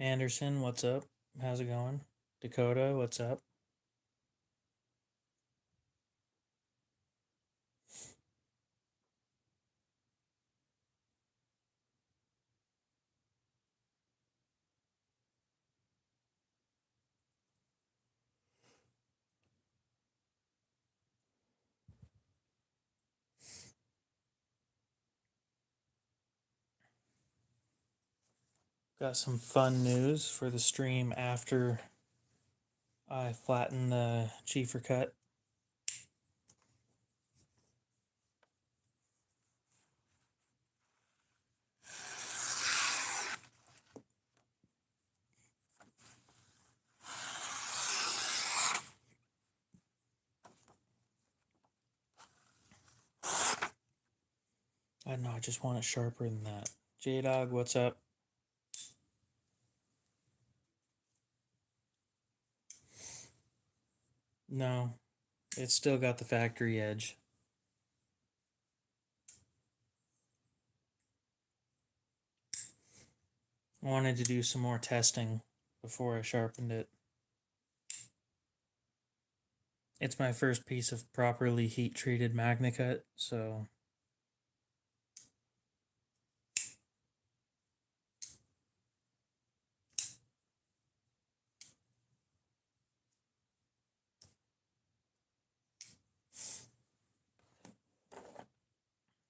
Anderson, what's up? How's it going? Dakota, what's up? Got some fun news for the stream after I flatten the Chiefer cut. I don't know, I just want it sharper than that. J-Dog, what's up? No, it's still got the factory edge. I wanted to do some more testing before I sharpened it. It's my first piece of properly heat-treated Magna Cut, so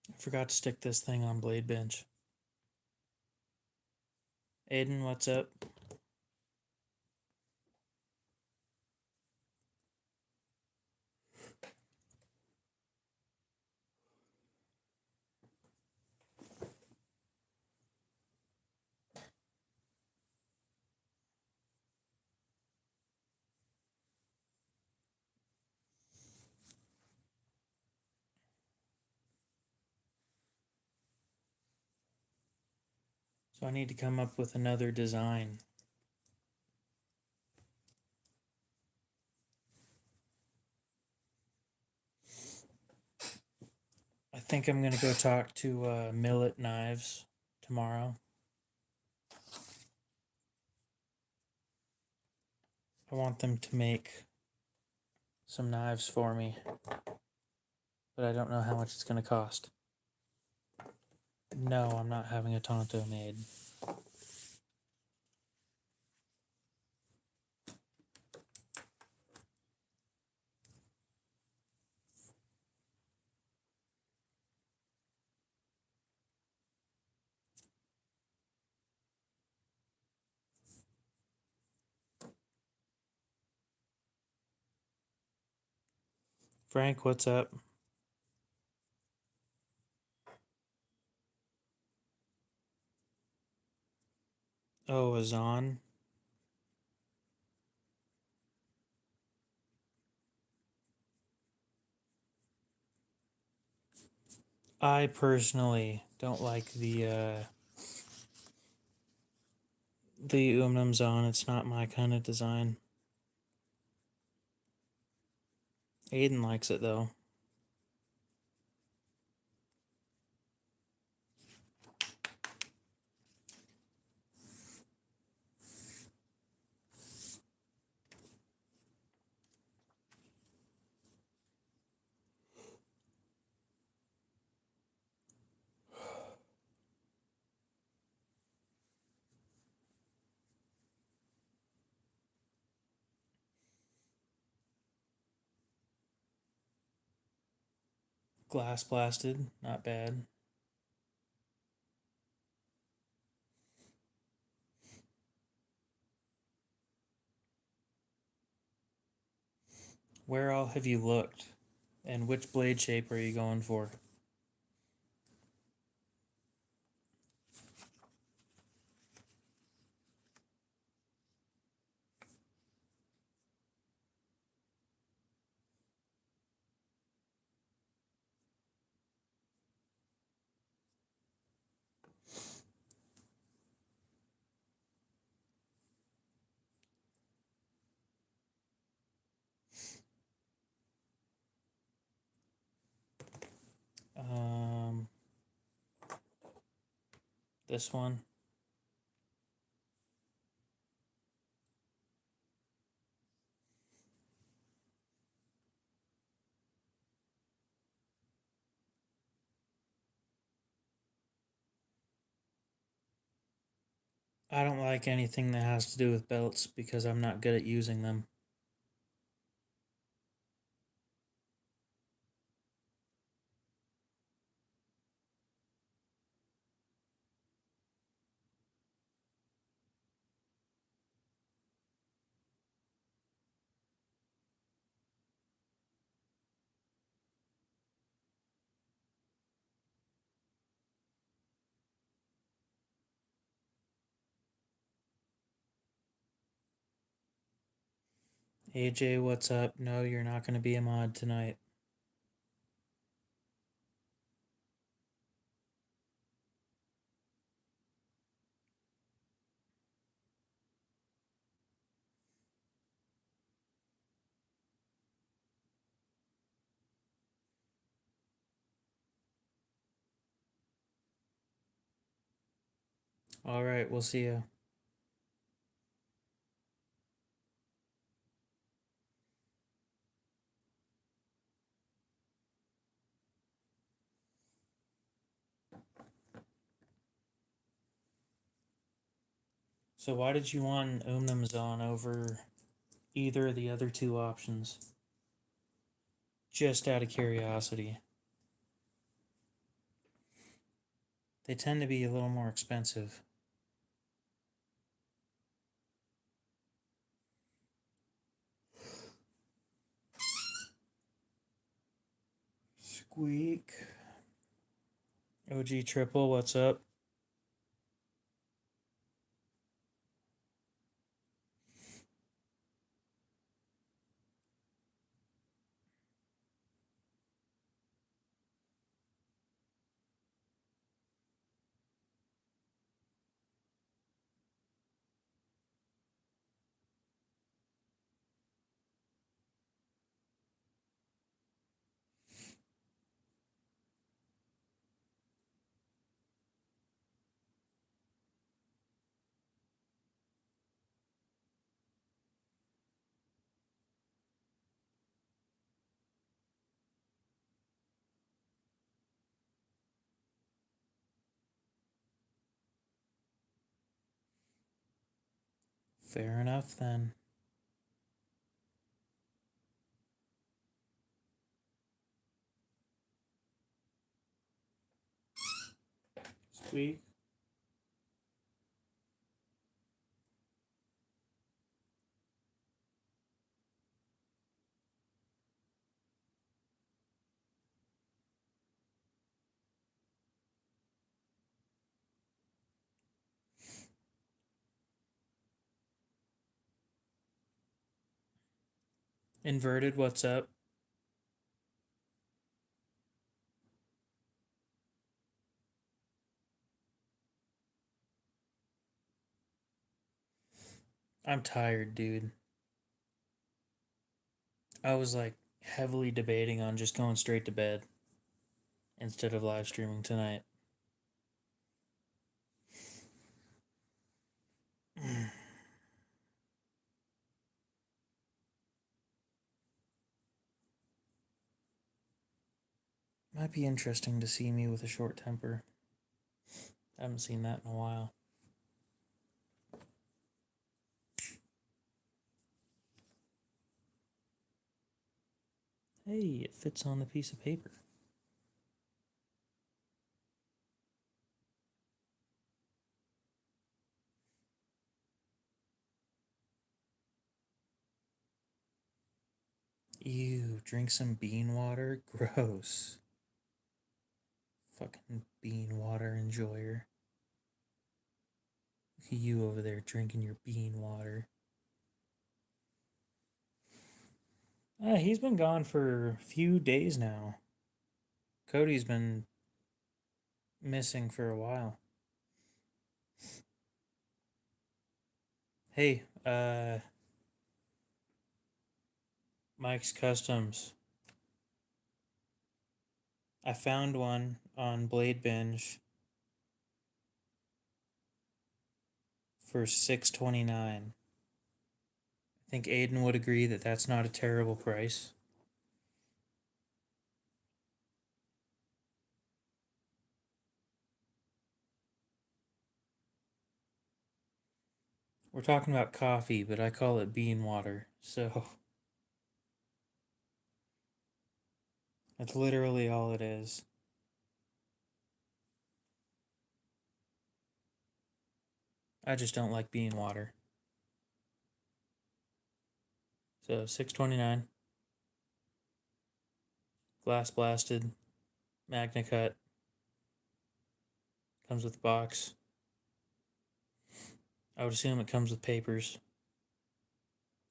I forgot to stick this thing on blade bench. Aiden, what's up? So I need to come up with another design. I think I'm going to go talk to Millet Knives tomorrow. I want them to make some knives for me, but I don't know how much it's going to cost. No, I'm not having a Tonto made. Frank, what's up? Oh, Azan. I personally don't like the Umnumzaan. It's not my kind of design. Aiden likes it though. Glass blasted, not bad. Where all have you looked? And which blade shape are you going for? This one. I don't like anything that has to do with belts because I'm not good at using them. AJ, what's up? No, you're not going to be a mod tonight. All right, we'll see you. So why did you want Umnumzaan over either of the other two options? Just out of curiosity. They tend to be a little more expensive. Squeak. OG Triple, what's up? Fair enough then. Squeak. Inverted, what's up? I'm tired, dude. I was like heavily debating on just going straight to bed instead of live streaming tonight. Might be interesting to see me with a short temper. I haven't seen that in a while. Hey, it fits on the piece of paper. Ew, drink some bean water? Gross. Fucking bean water enjoyer. Look at you over there drinking your bean water. He's been gone for a few days now. Cody's been missing for a while. Hey, Mike's Customs. I found one on Blade Binge for $6.29. I think Aiden would agree that that's not a terrible price. We're talking about coffee, but I call it bean water. So that's literally all it is. I just don't like bean water. So 629, glass blasted, magna cut, comes with a box. I would assume it comes with papers.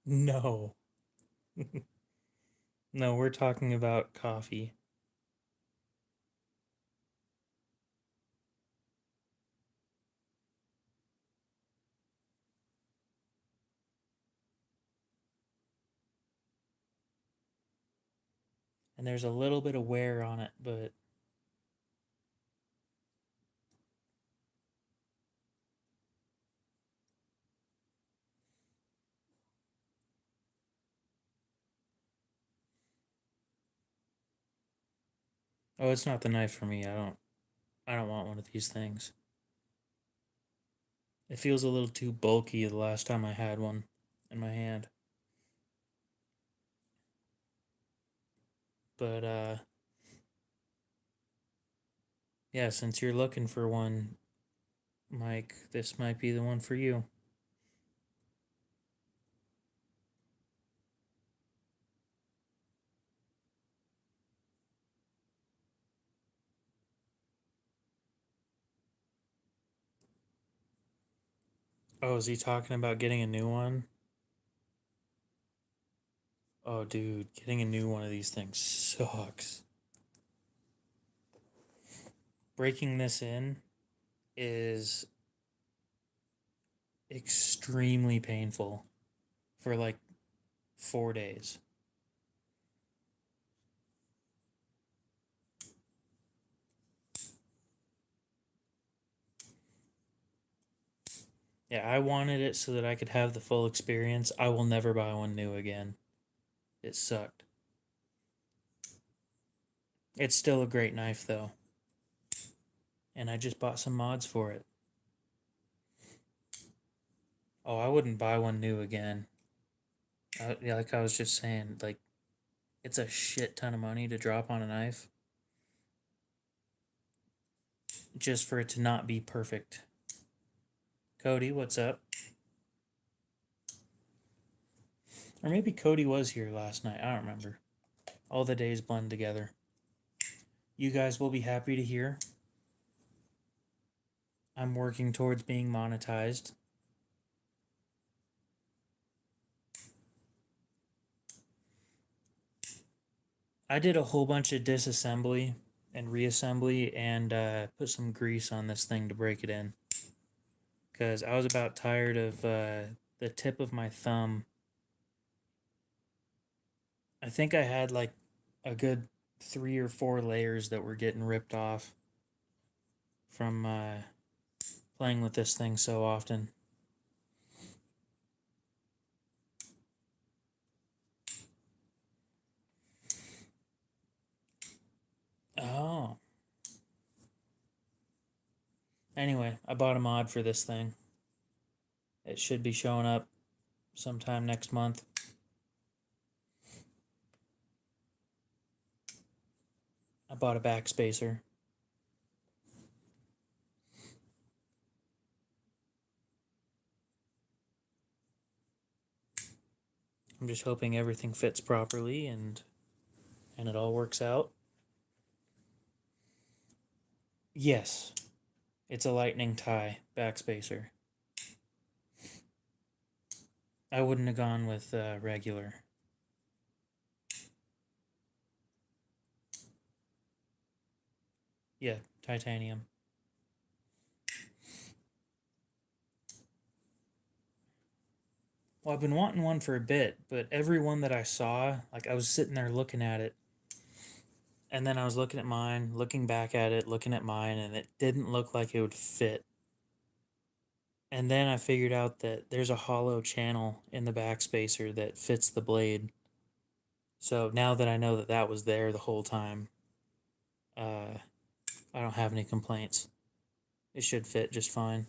No. No, we're talking about coffee. And there's a little bit of wear on it, but oh, it's not the knife for me. I don't want one of these things. It feels a little too bulky the last time I had one in my hand. But yeah, since you're looking for one, Mike, this might be the one for you. Oh, is he talking about getting a new one? Oh, dude, getting a new one of these things sucks. Breaking this in is extremely painful for like 4 days. Yeah, I wanted it so that I could have the full experience. I will never buy one new again. It sucked. It's still a great knife though, and I just bought some mods for it. Oh, I wouldn't buy one new again. Yeah, like I was just saying, like it's a shit ton of money to drop on a knife just for it to not be perfect. Cody, what's up? Or maybe Cody was here last night. I don't remember. All the days blend together. You guys will be happy to hear. I'm working towards being monetized. I did a whole bunch of disassembly and reassembly and put some grease on this thing to break it in. Because I was about tired of the tip of my thumb. I think I had like a good 3 or 4 layers that were getting ripped off from playing with this thing so often. Oh. Anyway, I bought a mod for this thing. It should be showing up sometime next month. I bought a backspacer. I'm just hoping everything fits properly and it all works out. Yes, it's a lightning tie backspacer. I wouldn't have gone with regular. Yeah, titanium. Well, I've been wanting one for a bit, but every one that I saw, like I was sitting there looking at it, and then I was looking at mine, looking back at it, looking at mine, and it didn't look like it would fit. And then I figured out that there's a hollow channel in the backspacer that fits the blade. So now that I know that that was there the whole time, uh, I don't have any complaints. It should fit just fine.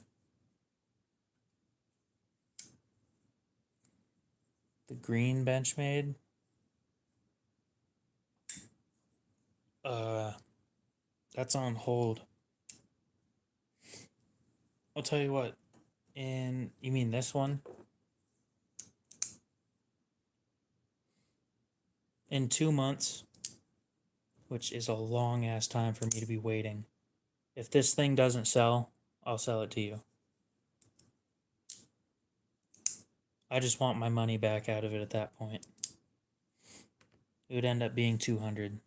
The green Benchmade. Uh, that's on hold. I'll tell you what. You mean this one? In 2 months, which is a long ass time for me to be waiting. If this thing doesn't sell, I'll sell it to you. I just want my money back out of it at that point. It would end up being 200.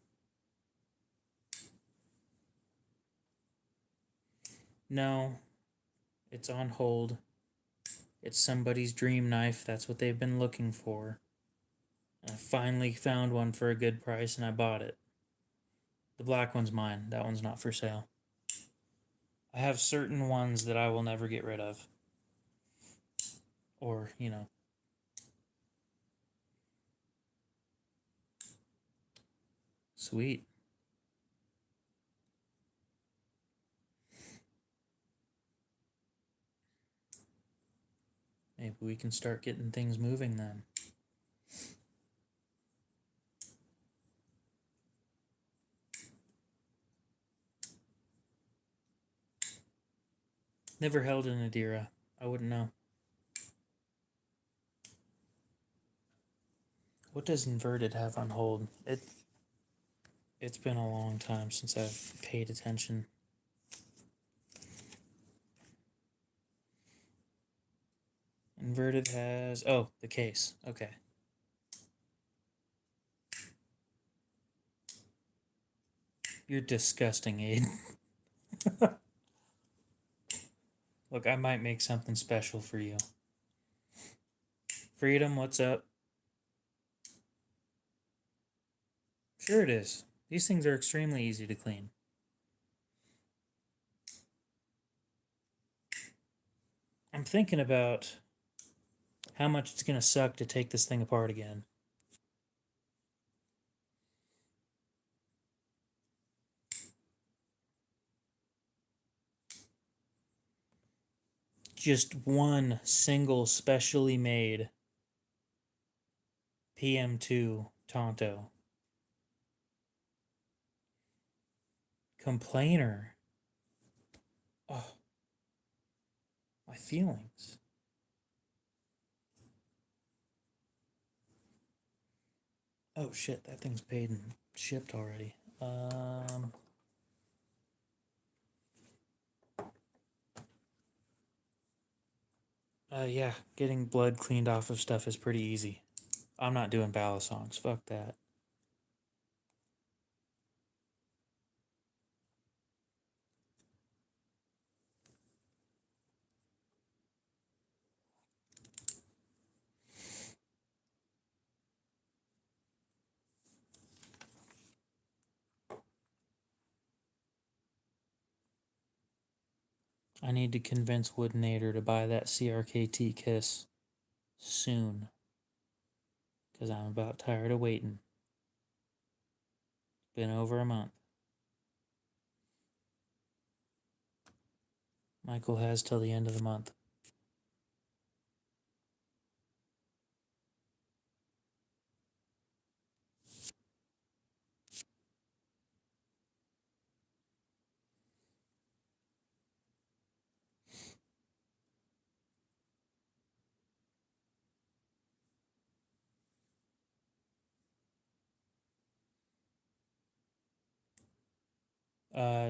No, it's on hold. It's somebody's dream knife. That's what they've been looking for. And I finally found one for a good price and I bought it. The black one's mine. That one's not for sale. I have certain ones that I will never get rid of. Or, sweet. Maybe we can start getting things moving then. Never held an Adira. I wouldn't know. What does inverted have on hold? It's been a long time since I've paid attention. Inverted has... Oh, the case. Okay. You're disgusting, Aiden. Look, I might make something special for you. Freedom, what's up? Sure it is. These things are extremely easy to clean. I'm thinking about how much it's going to suck to take this thing apart again. Just one single specially made PM2 Tonto. Complainer. Oh, my feelings. Oh shit, that thing's paid and shipped already. Yeah, getting blood cleaned off of stuff is pretty easy. I'm not doing ballad songs. Fuck that. I need to convince Woodenator to buy that CRKT Kiss soon. Because I'm about tired of waiting. It's been over a month. Michael has till the end of the month.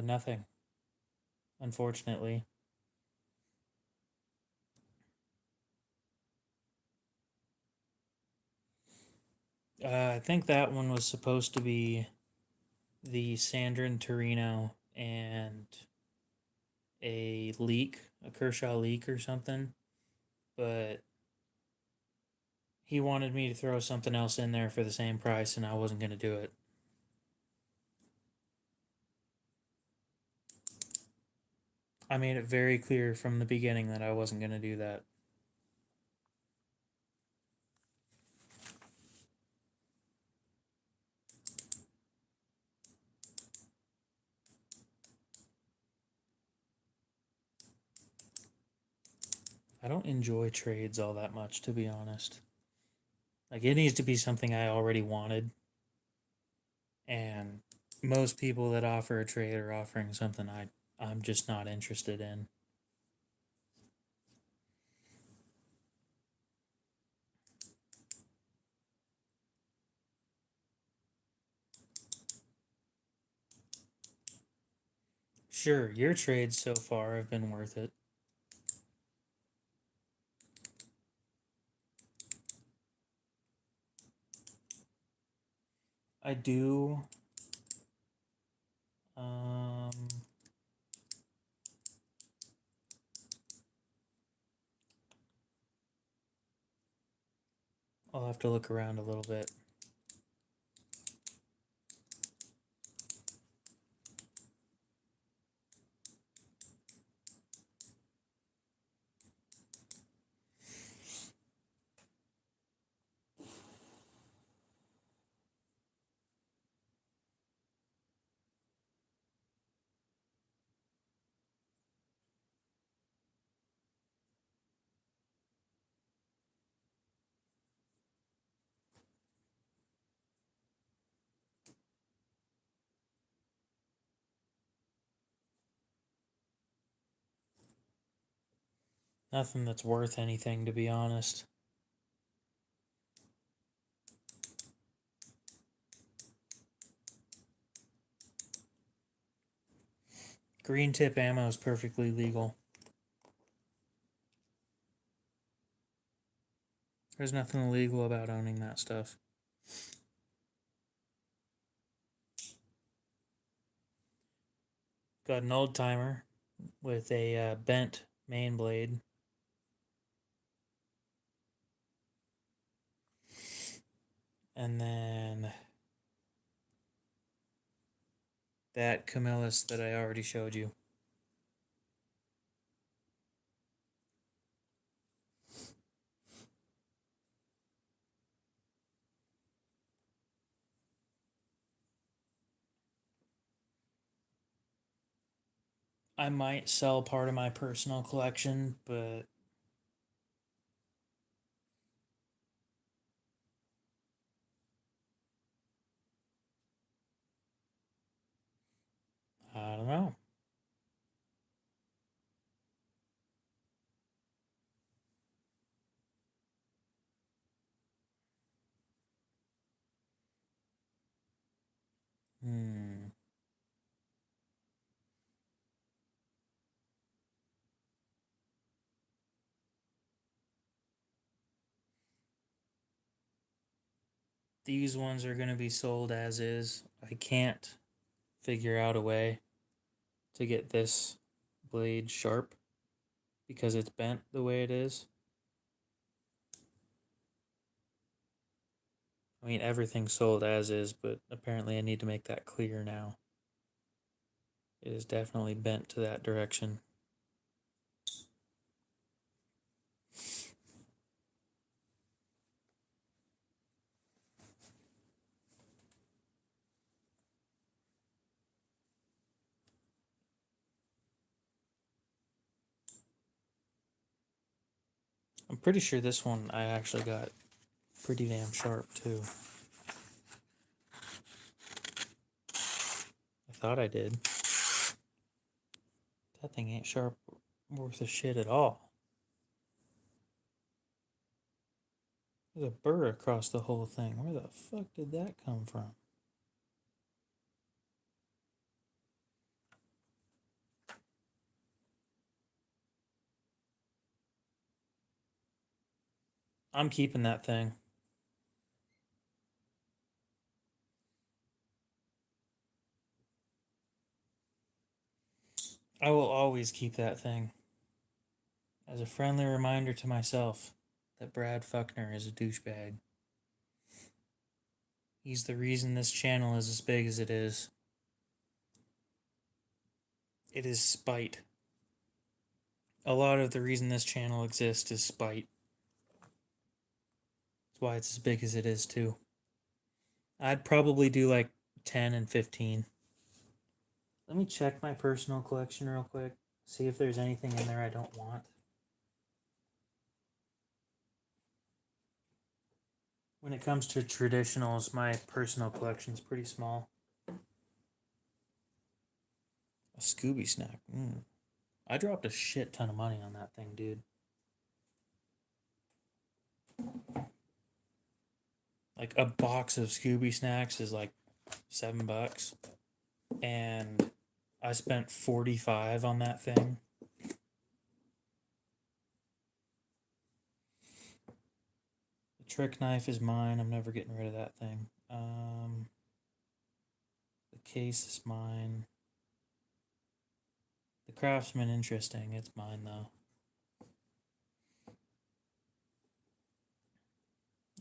Nothing. Unfortunately. I think that one was supposed to be the Sandrin Torino and a leak, a Kershaw leak or something. But he wanted me to throw something else in there for the same price, and I wasn't going to do it. I made it very clear from the beginning that I wasn't going to do that. I don't enjoy trades all that much, to be honest. Like, it needs to be something I already wanted. And most people that offer a trade are offering something I'm just not interested in. Sure, your trades so far have been worth it. I do. Um, I'll have to look around a little bit. Nothing that's worth anything, to be honest. Green tip ammo is perfectly legal. There's nothing illegal about owning that stuff. Got an old timer with a bent main blade. And then that Camillus that I already showed you. I might sell part of my personal collection, but I don't know. Hmm. These ones are going to be sold as is. I can't figure out a way to get this blade sharp because it's bent the way it is. I mean, everything's sold as is, but apparently I need to make that clear now. It is definitely bent to that direction. I'm pretty sure this one I actually got pretty damn sharp too. I thought I did. That thing ain't sharp worth a shit at all. There's a burr across the whole thing. Where the fuck did that come from? I'm keeping that thing. I will always keep that thing. As a friendly reminder to myself that Brad Fuckner is a douchebag. He's the reason this channel is as big as it is. It is spite. A lot of the reason this channel exists is spite. That's why it's as big as it is too. I'd probably do like 10 and 15. Let me check my personal collection real quick. See if there's anything in there I don't want. When it comes to traditionals, my personal collection's pretty small. A Scooby snack. I dropped a shit ton of money on that thing, dude. Like a box of Scooby snacks is like $7, and I spent 45 on that thing. The trick knife is mine. I'm never getting rid of that thing. The case is mine. The Craftsman, interesting. It's mine though.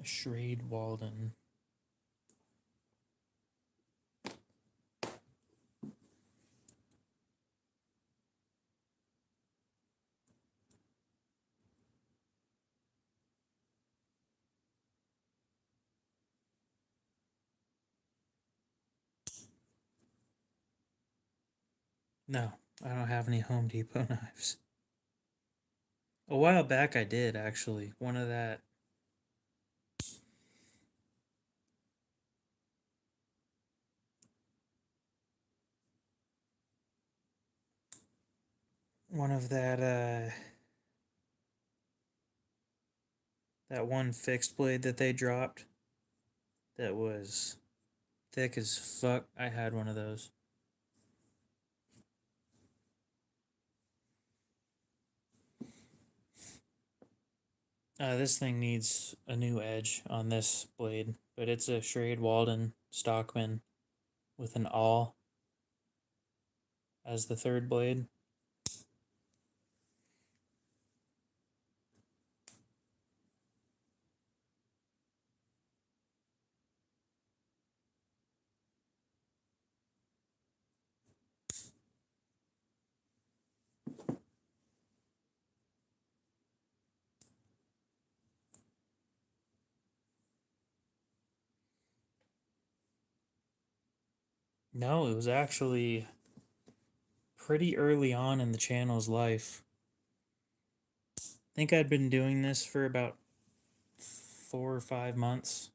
A Shrade Walden. No, I don't have any Home Depot knives. A while back I did, actually. One of that one of that one fixed blade that they dropped that was thick as fuck. I had one of those. This thing needs a new edge on this blade, but it's a Shrade Walden Stockman with an awl as the third blade. No, it was actually pretty early on in the channel's life. I think I'd been doing this for about 4 or 5 months.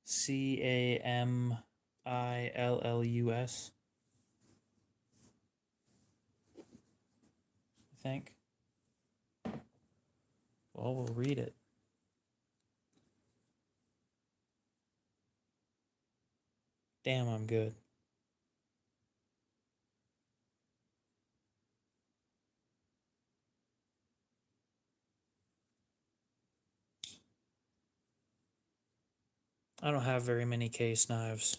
Camillus, I think. Well, we'll read it. Damn, I'm good. I don't have very many case knives.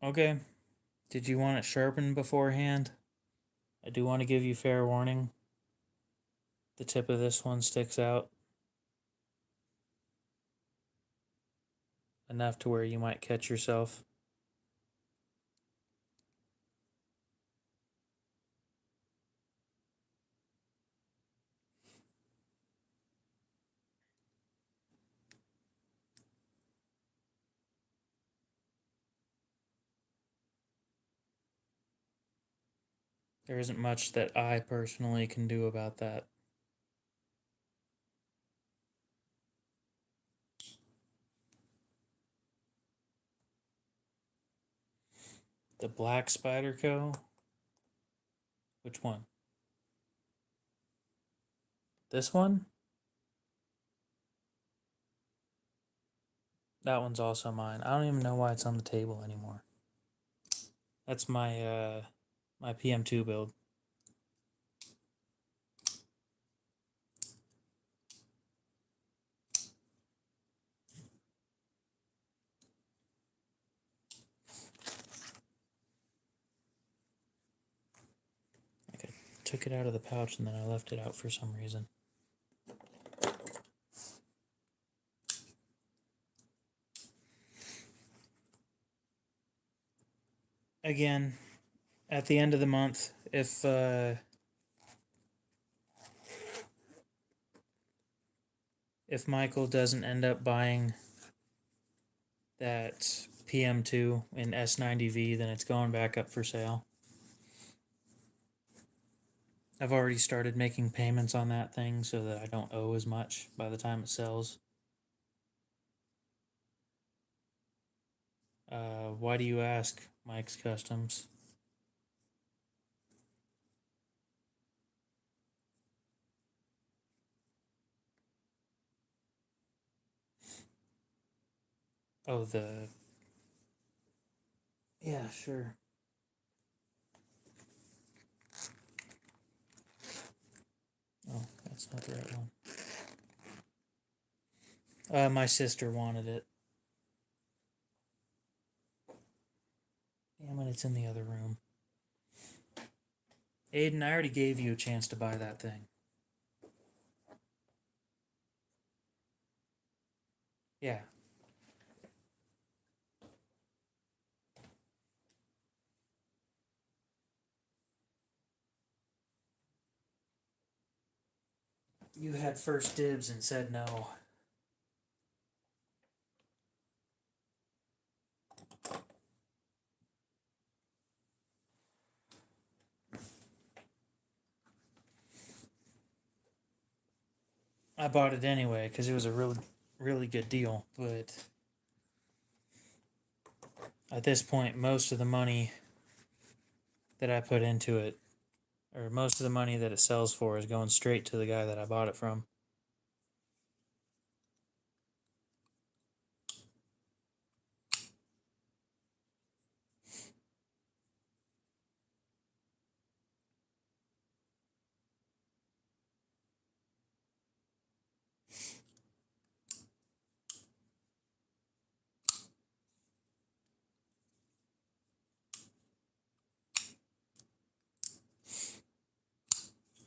Okay. Did you want it sharpened beforehand? I do want to give you fair warning. The tip of this one sticks out enough to where you might catch yourself. There isn't much that I personally can do about that. The Black Spyderco? Which one? This one? That one's also mine. I don't even know why it's on the table anymore. That's my PM2 build. Like I took it out of the pouch and then I left it out for some reason. again, at the end of the month, if Michael doesn't end up buying that PM2 in S90V, then it's going back up for sale. I've already started making payments on that thing so that I don't owe as much by the time it sells. Why do you ask, Mike's Customs? Oh, yeah, sure. Oh, that's not the right one. My sister wanted it. Damn it, it's in the other room. Aiden, I already gave you a chance to buy that thing. Yeah. You had first dibs and said no. I bought it anyway because it was a really good deal, but at this point, most of the money that I put into it, or most of the money that it sells for, is going straight to the guy that I bought it from.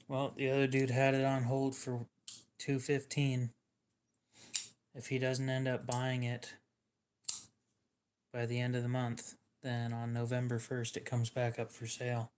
Well, the other dude had it on hold for $215. If he doesn't end up buying it by the end of the month, then on November 1st it comes back up for sale.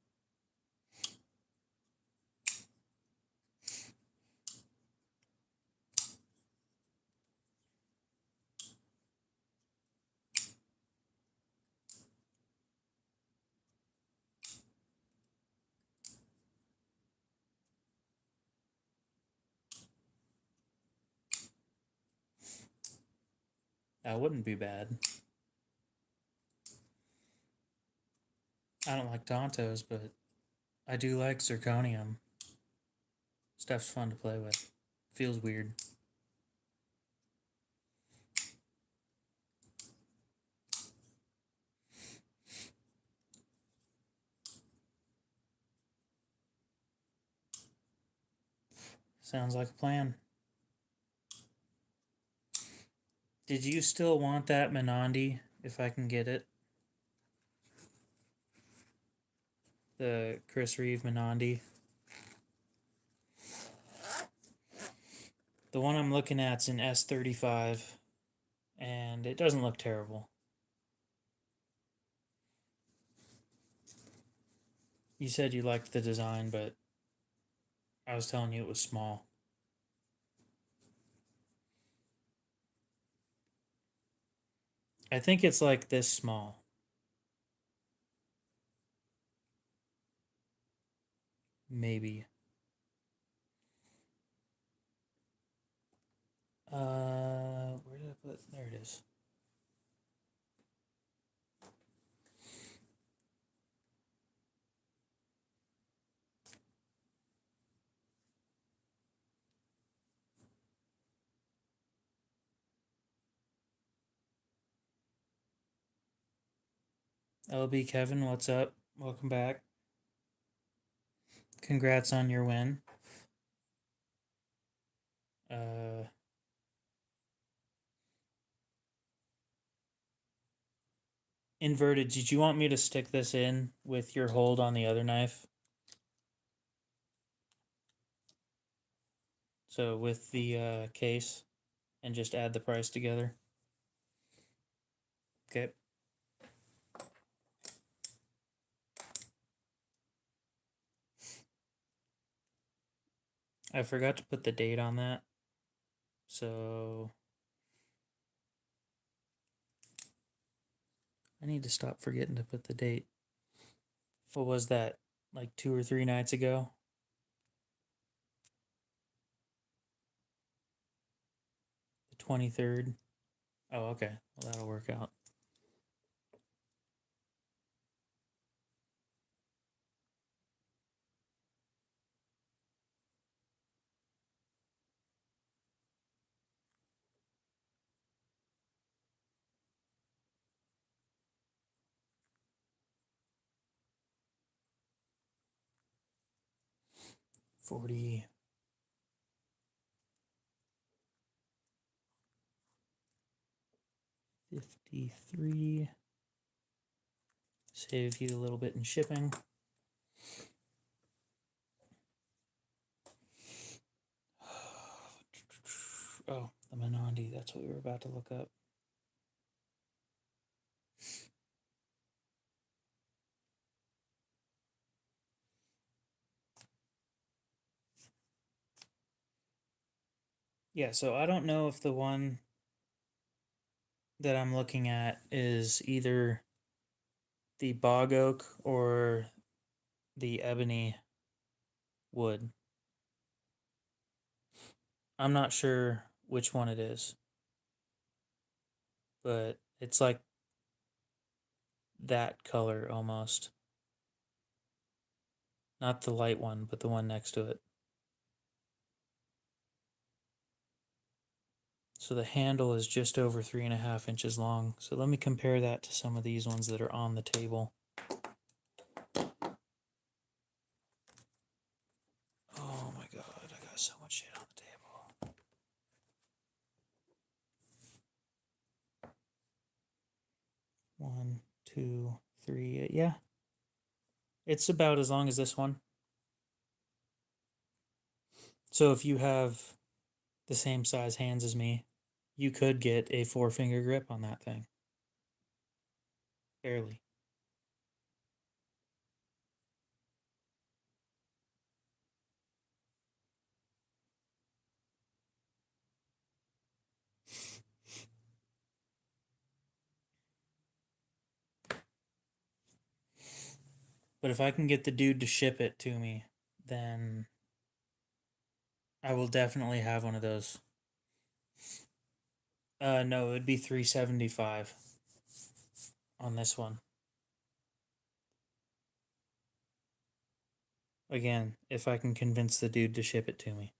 That wouldn't be bad. I don't like Tontos, but I do like zirconium. Stuff's fun to play with. Feels weird. Sounds like a plan. Did you still want that Menandi, if I can get it? The Chris Reeve Menandi. The one I'm looking at's in S35, and it doesn't look terrible. You said you liked the design, but I was telling you it was small. I think it's like this small. Maybe. Where did I put? There it is. LB Kevin, what's up? Welcome back. Congrats on your win. Inverted, did you want me to stick this in with your hold on the other knife? So with the case, and just add the price together? Okay. I forgot to put the date on that. So I need to stop forgetting to put the date. What was that? Like 2 or 3 nights ago? The 23rd? Oh, okay. Well, that'll work out. $40. 53. Save you a little bit in shipping. Oh, the Menandi. That's what we were about to look up. Yeah, so I don't know if the one that I'm looking at is either the bog oak or the ebony wood. I'm not sure which one it is, but it's like that color almost. Not the light one, but the one next to it. So the handle is just over 3.5 inches long. So let me compare that to some of these ones that are on the table. Oh my god, I got so much shit on the table. One, two, three. Yeah. It's about as long as this one. So if you have the same size hands as me, you could get a 4-finger grip on that thing. Barely. But if I can get the dude to ship it to me, then I will definitely have one of those. No, it'd be 375 on this one. Again, if I can convince the dude to ship it to me.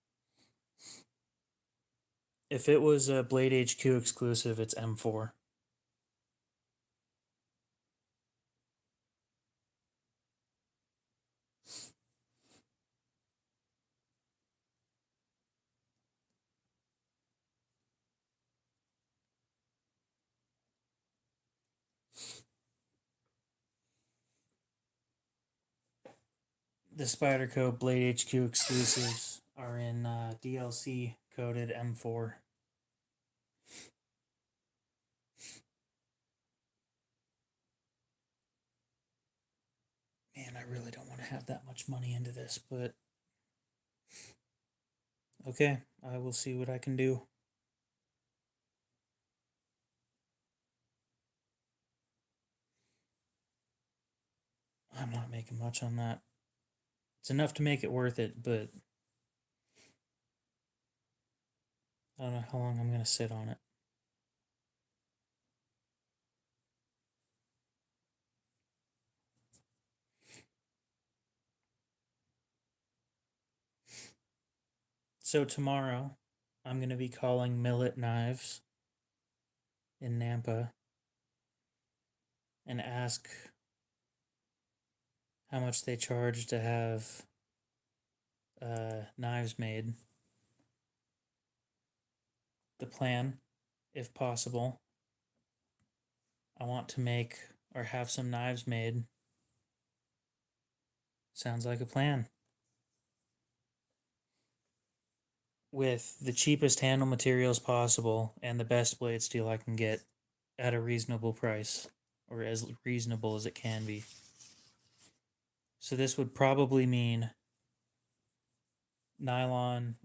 If it was a Blade HQ exclusive, it's M4. The Spyderco Blade HQ exclusives are in DLC coded M4. Man, I really don't want to have that much money into this, but okay, I will see what I can do. I'm not making much on that. It's enough to make it worth it, but I don't know how long I'm going to sit on it. So tomorrow, I'm going to be calling Millet Knives in Nampa and ask how much they charge to have knives made. The plan, if possible, I want to make or have some knives made. Sounds like a plan. With the cheapest handle materials possible and the best blade steel I can get at a reasonable price, or as reasonable as it can be. So this would probably mean nylon,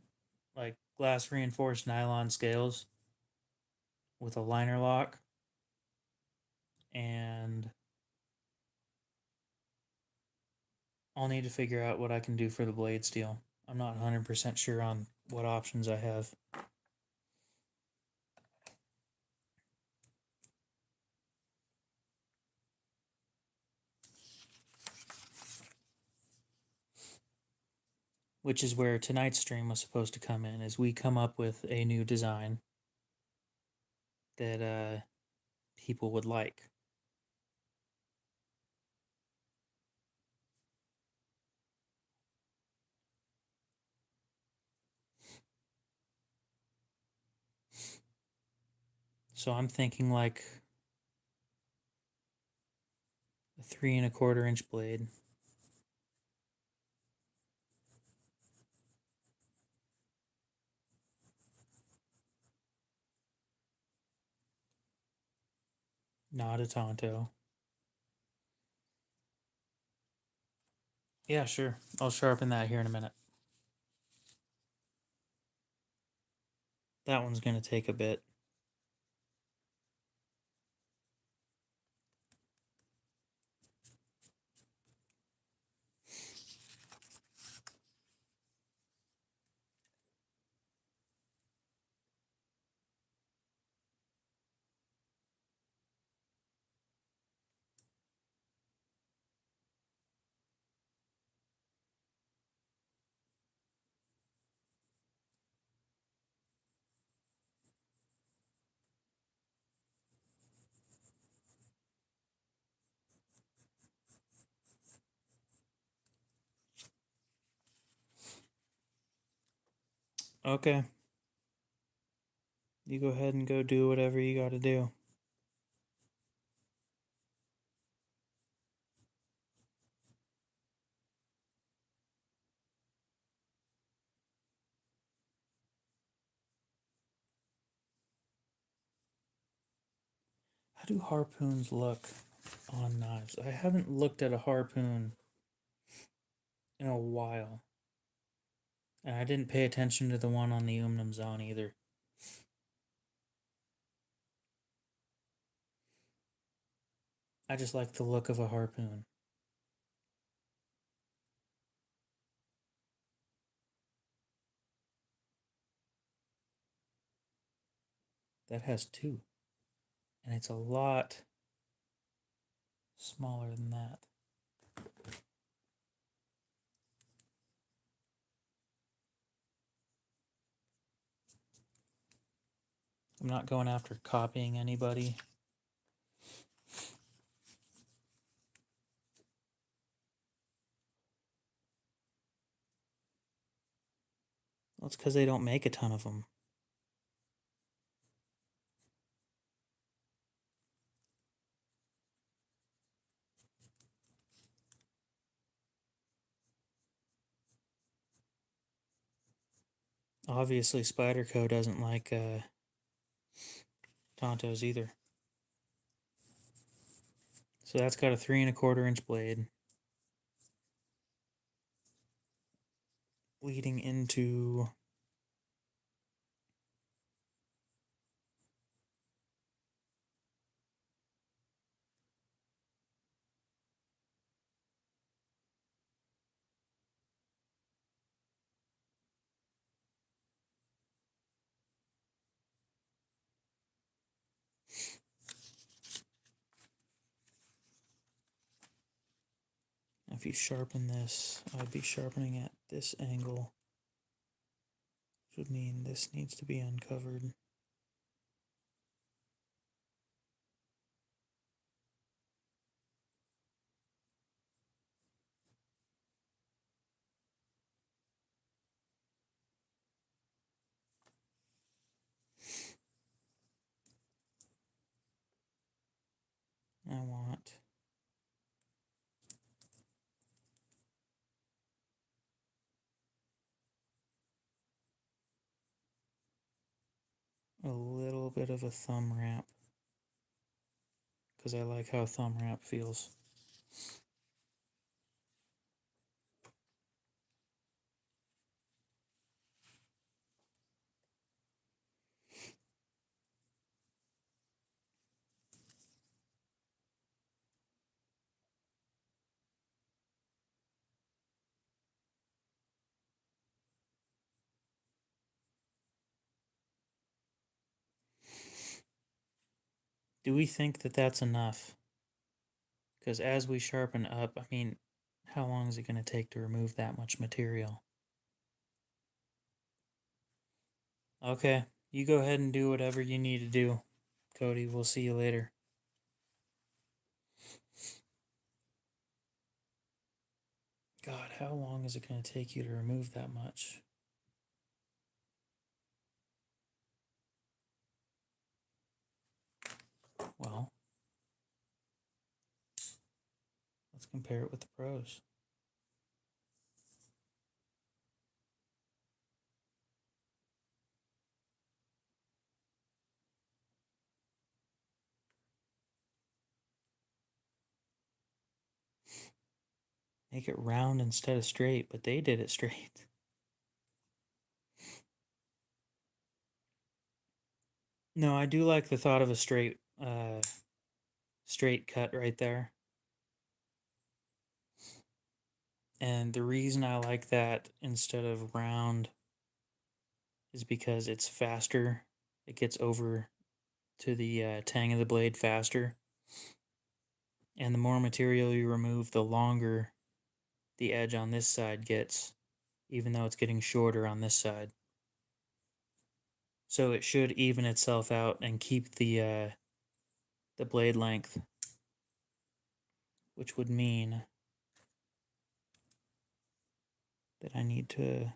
like glass reinforced nylon scales with a liner lock, and I'll need to figure out what I can do for the blade steel. I'm not 100% sure on what options I have. Which is where tonight's stream was supposed to come in, is we come up with a new design that people would like. So I'm thinking like a 3 1/4 inch blade. Not a Tonto. Yeah, sure. I'll sharpen that here in a minute. That one's going to take a bit. Okay. You go ahead and go do whatever you got to do. How do harpoons look on knives? I haven't looked at a harpoon in a while. And I didn't pay attention to the one on the Umnumzaan either. I just like the look of a harpoon. That has two. And it's a lot smaller than that. I'm not going after copying anybody. Well, it's because they don't make a ton of them. Obviously, Spyderco doesn't like Tontos either. So that's got a 3 1/4 inch blade leading into if you sharpen this, I'd be sharpening at this angle, which would mean this needs to be uncovered. I want a little bit of a thumb wrap because I like how thumb wrap feels. Do we think that that's enough? Because as we sharpen up, I mean, how long is it going to take to remove that much material? Okay, you go ahead and do whatever you need to do, Cody. We'll see you later. God, how long is it going to take you to remove that much? Well, let's compare it with the pros. Make it round instead of straight, but they did it straight. No, I do like the thought of a straight cut right there. And the reason I like that instead of round is because it's faster. It gets over to the tang of the blade faster. And the more material you remove, the longer the edge on this side gets, even though it's getting shorter on this side. So it should even itself out and keep the blade length, which would mean that I need to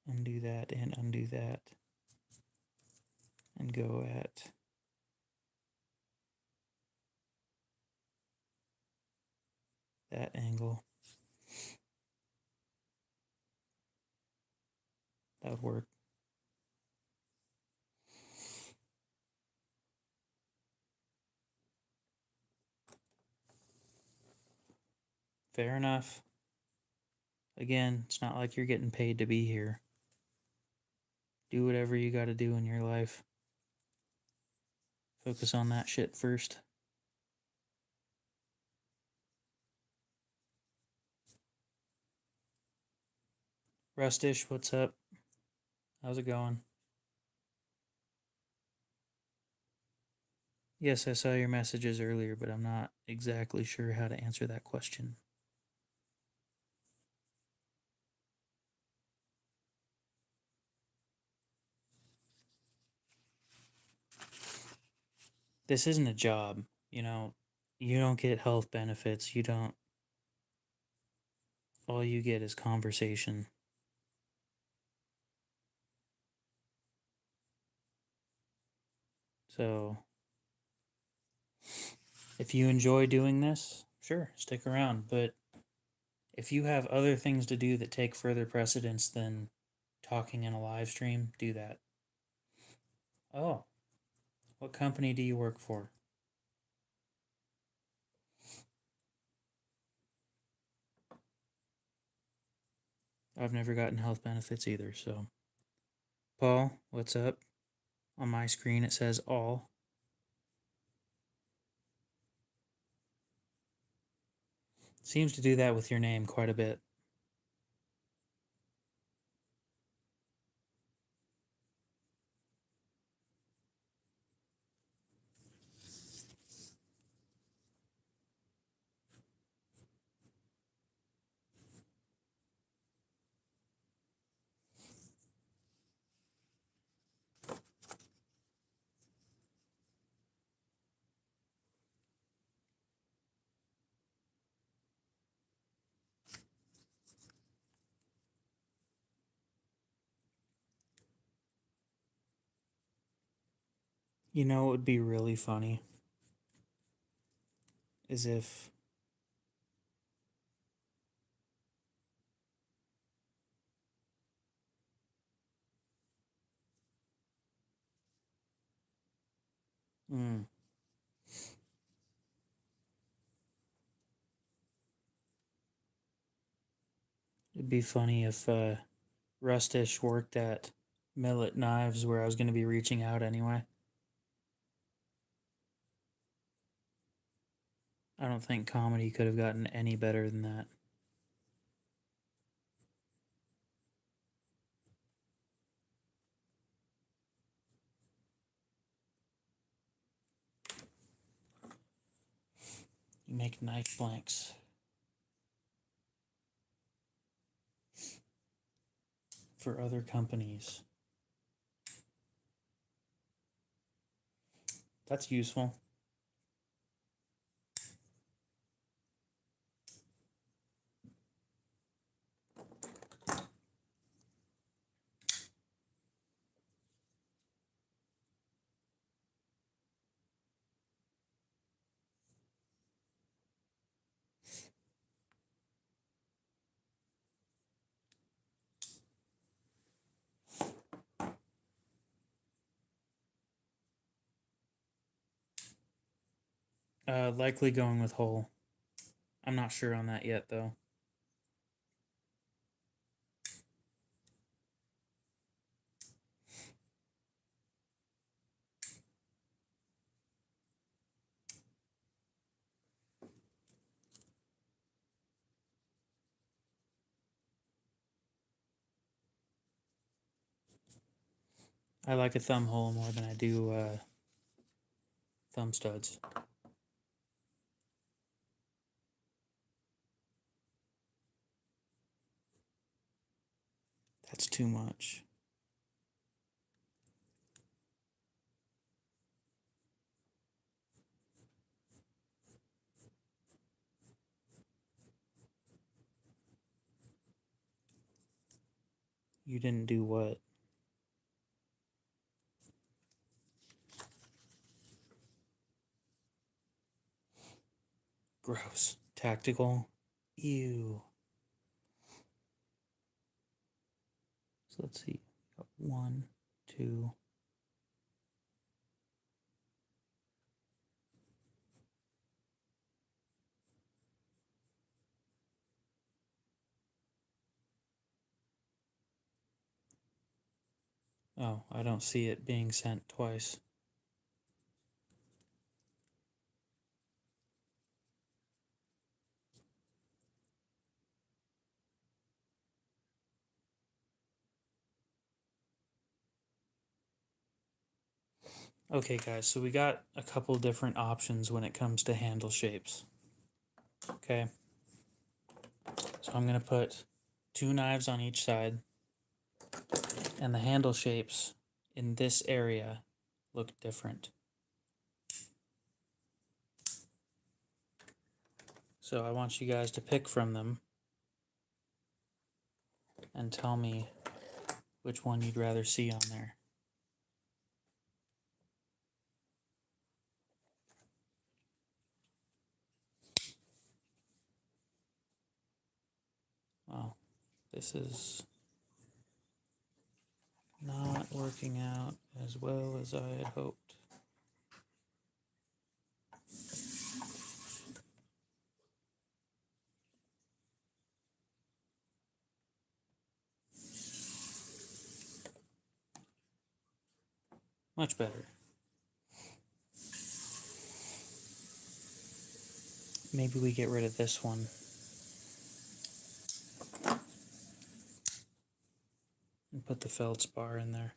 undo that and undo that and go at that angle. That would work. Fair enough. Again, it's not like you're getting paid to be here. Do whatever you gotta do in your life. Focus on that shit first. Rustish, what's up? How's it going? Yes, I saw your messages earlier, but I'm not exactly sure how to answer that question. This isn't a job, you know. You don't get health benefits. You don't. All you get is conversation. So, if you enjoy doing this, sure, stick around. But if you have other things to do that take further precedence than talking in a live stream, do that. Oh, what company do you work for? I've never gotten health benefits either, so. Paul, what's up? On my screen it says all. Seems to do that with your name quite a bit. You know what would be really funny? Is if mm, it'd be funny if Rustish worked at Millet Knives where I was going to be reaching out anyway. I don't think comedy could have gotten any better than that. You make knife blanks. For other companies. That's useful. Likely going with whole. I'm not sure on that yet, though. I like a thumb hole more than I do thumb studs. That's too much. You didn't do what? Gross. Tactical. Ew. So let's see. 1, 2. Oh, I don't see it being sent twice. Okay, guys, so we got a couple different options when it comes to handle shapes. Okay. So I'm going to put 2 knives on each side, and the handle shapes in this area look different. So I want you guys to pick from them and tell me which one you'd rather see on there. Well, this is not working out as well as I had hoped. Much better. Maybe we get rid of this one. And put the feldspar in there.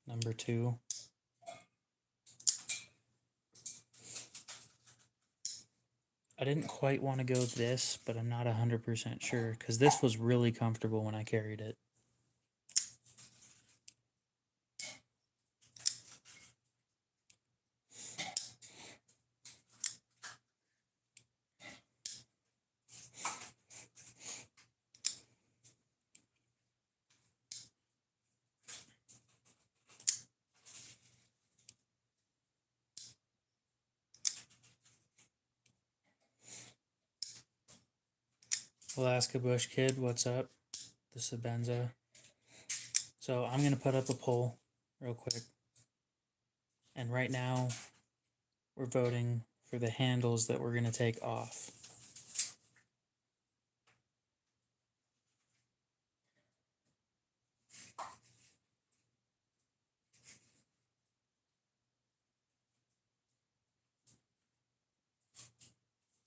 Number 2. I didn't quite want to go this, but I'm not 100% sure, because this was really comfortable when I carried it. Alaska Bush Kid, what's up? The Sabenza. So I'm going to put up a poll real quick. And right now, we're voting for the handles that we're going to take off.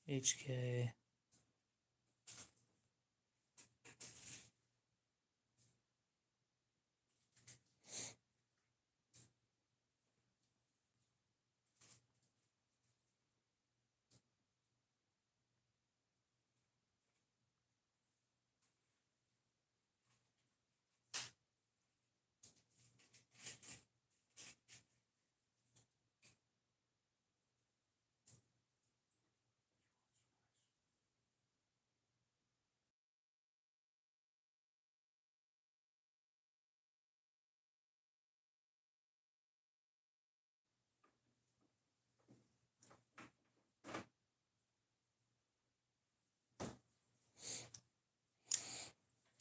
HK.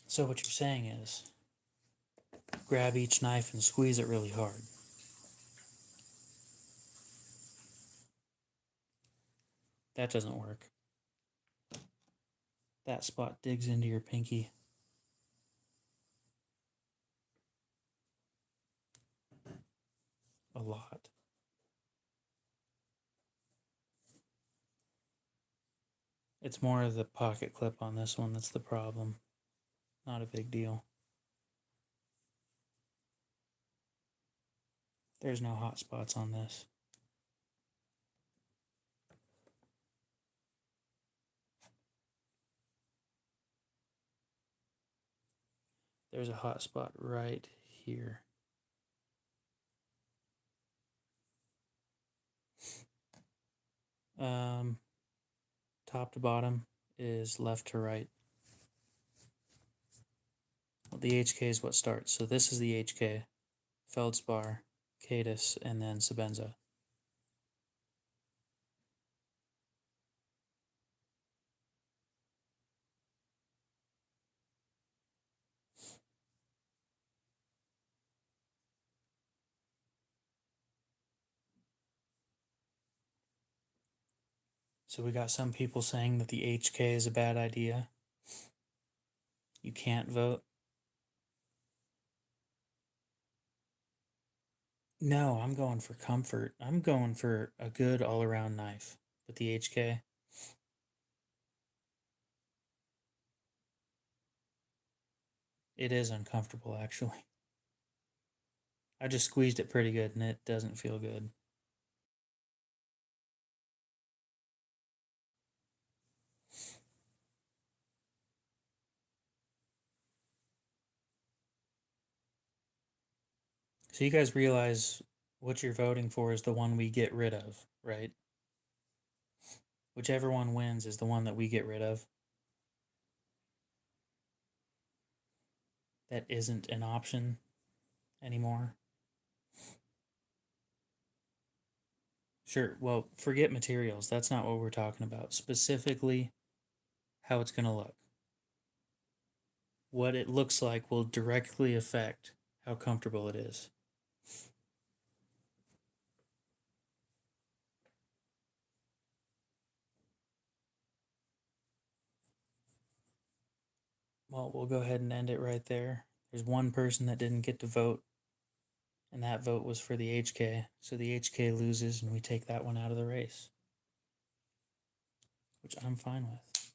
So what you're saying is grab each knife and squeeze it really hard. That doesn't work. That spot digs into your pinky. A lot. It's more of the pocket clip on this one that's the problem. Not a big deal. There's no hot spots on this. There's a hot spot right here. Top to bottom is left to right. Well, the HK is what starts. So this is the HK, feldspar, cadus, and then sebenza. So we got some people saying that the HK is a bad idea. You can't vote. No, I'm going for comfort. I'm going for a good all-around knife with the HK. It is uncomfortable, actually. I just squeezed it pretty good and it doesn't feel good. So you guys realize what you're voting for is the one we get rid of, right? Whichever one wins is the one that we get rid of. That isn't an option anymore. Sure, well, forget materials. That's not what we're talking about. Specifically, how it's going to look. What it looks like will directly affect how comfortable it is. Well, we'll go ahead and end it right there. There's one person that didn't get to vote, and that vote was for the HK. So the HK loses, and we take that one out of the race, which I'm fine with.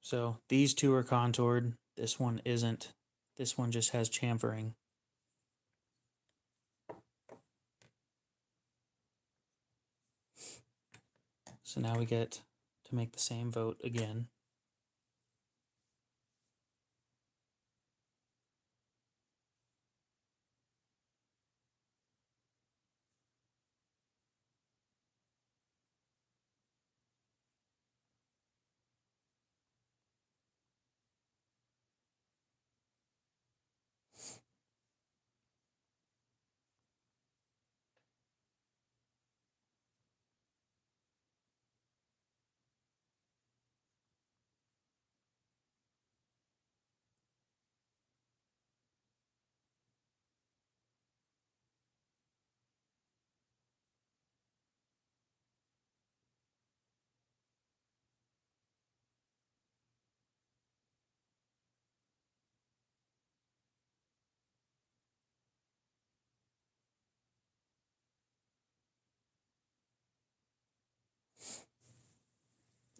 So these two are contoured. This one isn't. This one just has chamfering. So now we get to make the same vote again.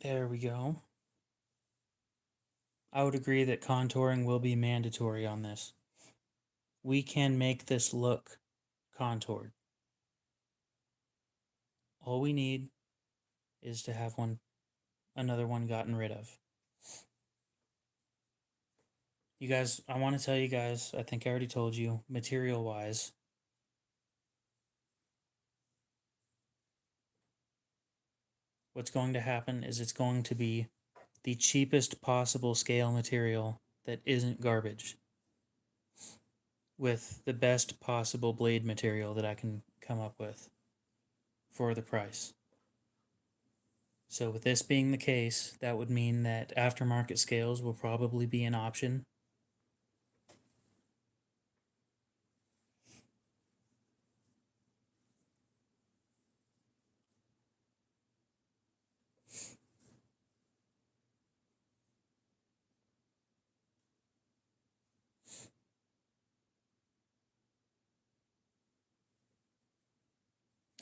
There we go. I would agree that contouring will be mandatory on this. We can make this look contoured. All we need is to have another one gotten rid of. You guys, I want to tell you guys, I think I already told you, material wise, what's going to happen is it's going to be the cheapest possible scale material that isn't garbage with the best possible blade material that I can come up with for the price. So, with this being the case, that would mean that aftermarket scales will probably be an option.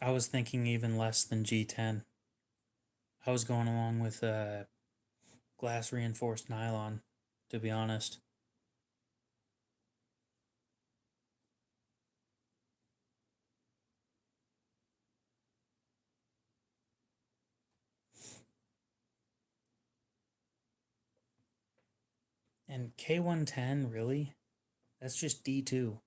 I was thinking even less than G10. I was going along with glass reinforced nylon, to be honest. And K110, really? That's just D2.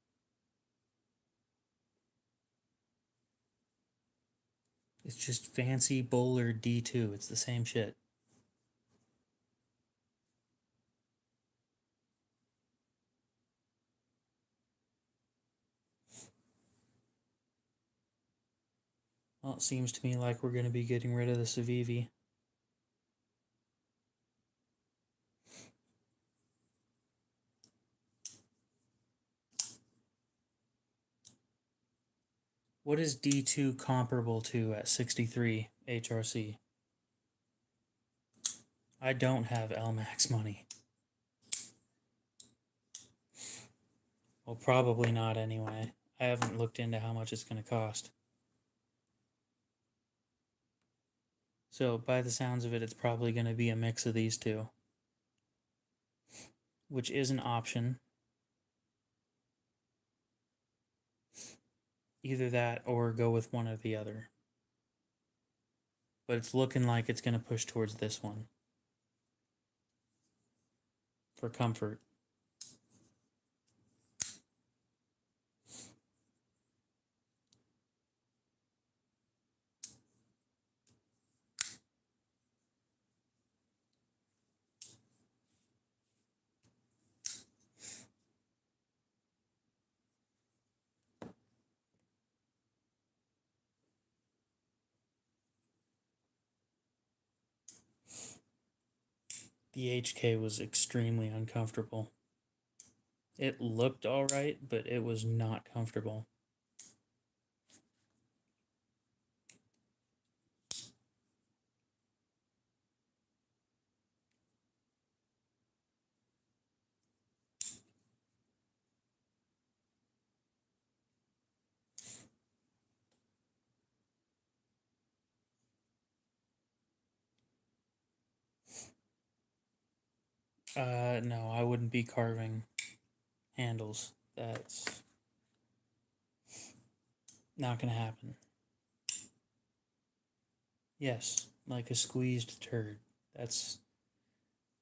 It's just fancy bowler D2. It's the same shit. Well, it seems to me like we're going to be getting rid of the Civivi. What is D2 comparable to at 63 HRC? I don't have LMAX money. Well, probably not anyway. I haven't looked into how much it's going to cost. So, by the sounds of it, it's probably going to be a mix of these two, which is an option. Either that or go with one or the other. But it's looking like it's going to push towards this one for comfort. The HK was extremely uncomfortable. It looked alright, but it was not comfortable. No, I wouldn't be carving handles. That's not gonna happen. Yes, like a squeezed turd. That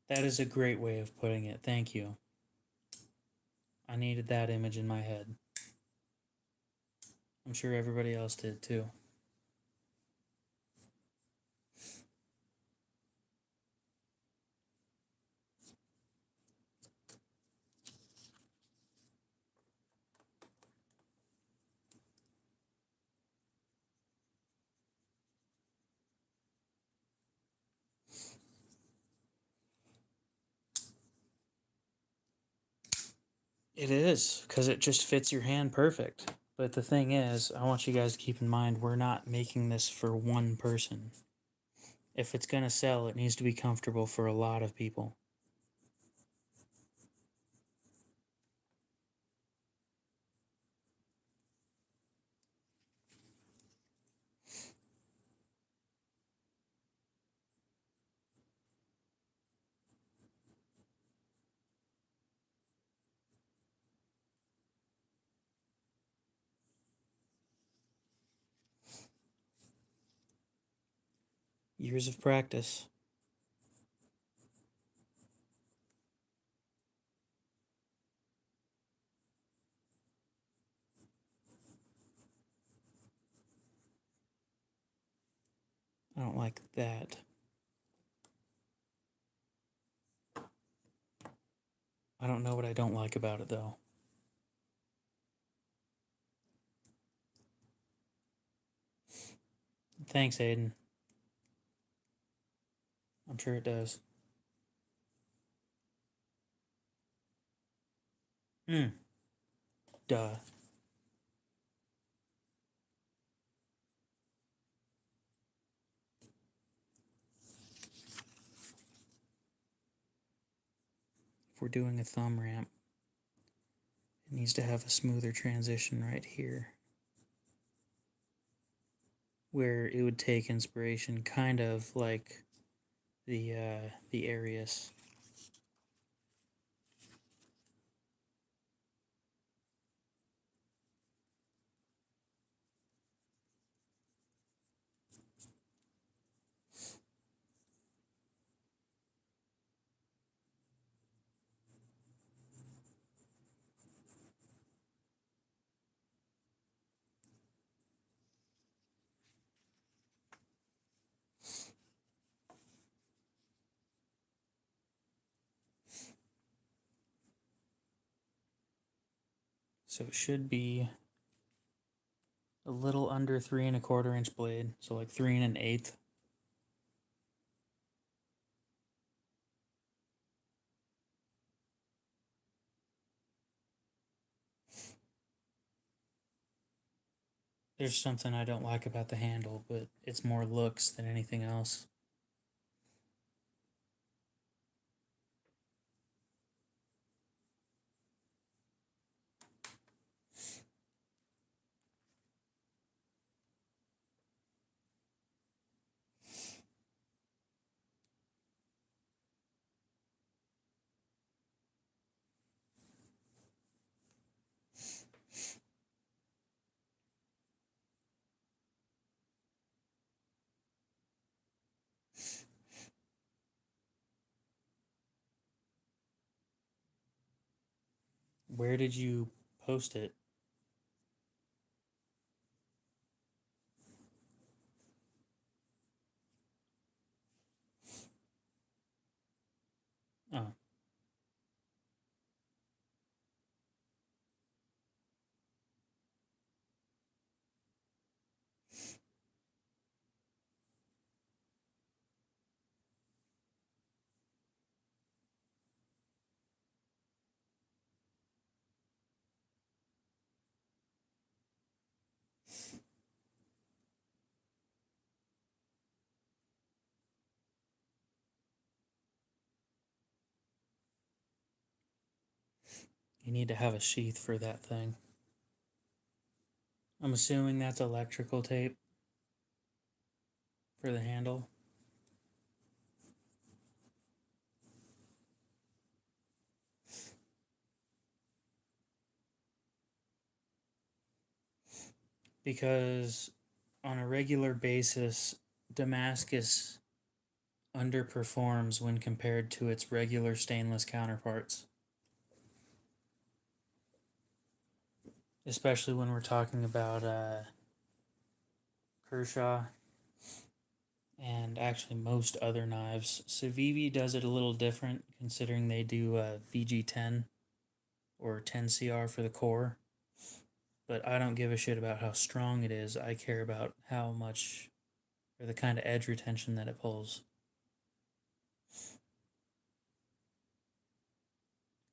is a great way of putting it. Thank you. I needed that image in my head. I'm sure everybody else did too. It is, because it just fits your hand perfect. But the thing is, I want you guys to keep in mind we're not making this for one person. If it's going to sell, it needs to be comfortable for a lot of people. Years of practice. I don't like that. I don't know what I don't like about it though. Thanks, Aiden. I'm sure it does. Hmm. Duh. If we're doing a thumb ramp, it needs to have a smoother transition right here, where it would take inspiration, kind of like the Arius. So it should be a little under 3¼ inch blade, so like 3 1/8. There's something I don't like about the handle, but it's more looks than anything else. Where did you post it? Oh, you need to have a sheath for that thing. I'm assuming that's electrical tape for the handle. Because on a regular basis, Damascus underperforms when compared to its regular stainless counterparts. Especially when we're talking about Kershaw and actually most other knives. Civivi does it a little different considering they do VG10 or 10CR for the core. But I don't give a shit about how strong it is. I care about how much or the kind of edge retention that it pulls.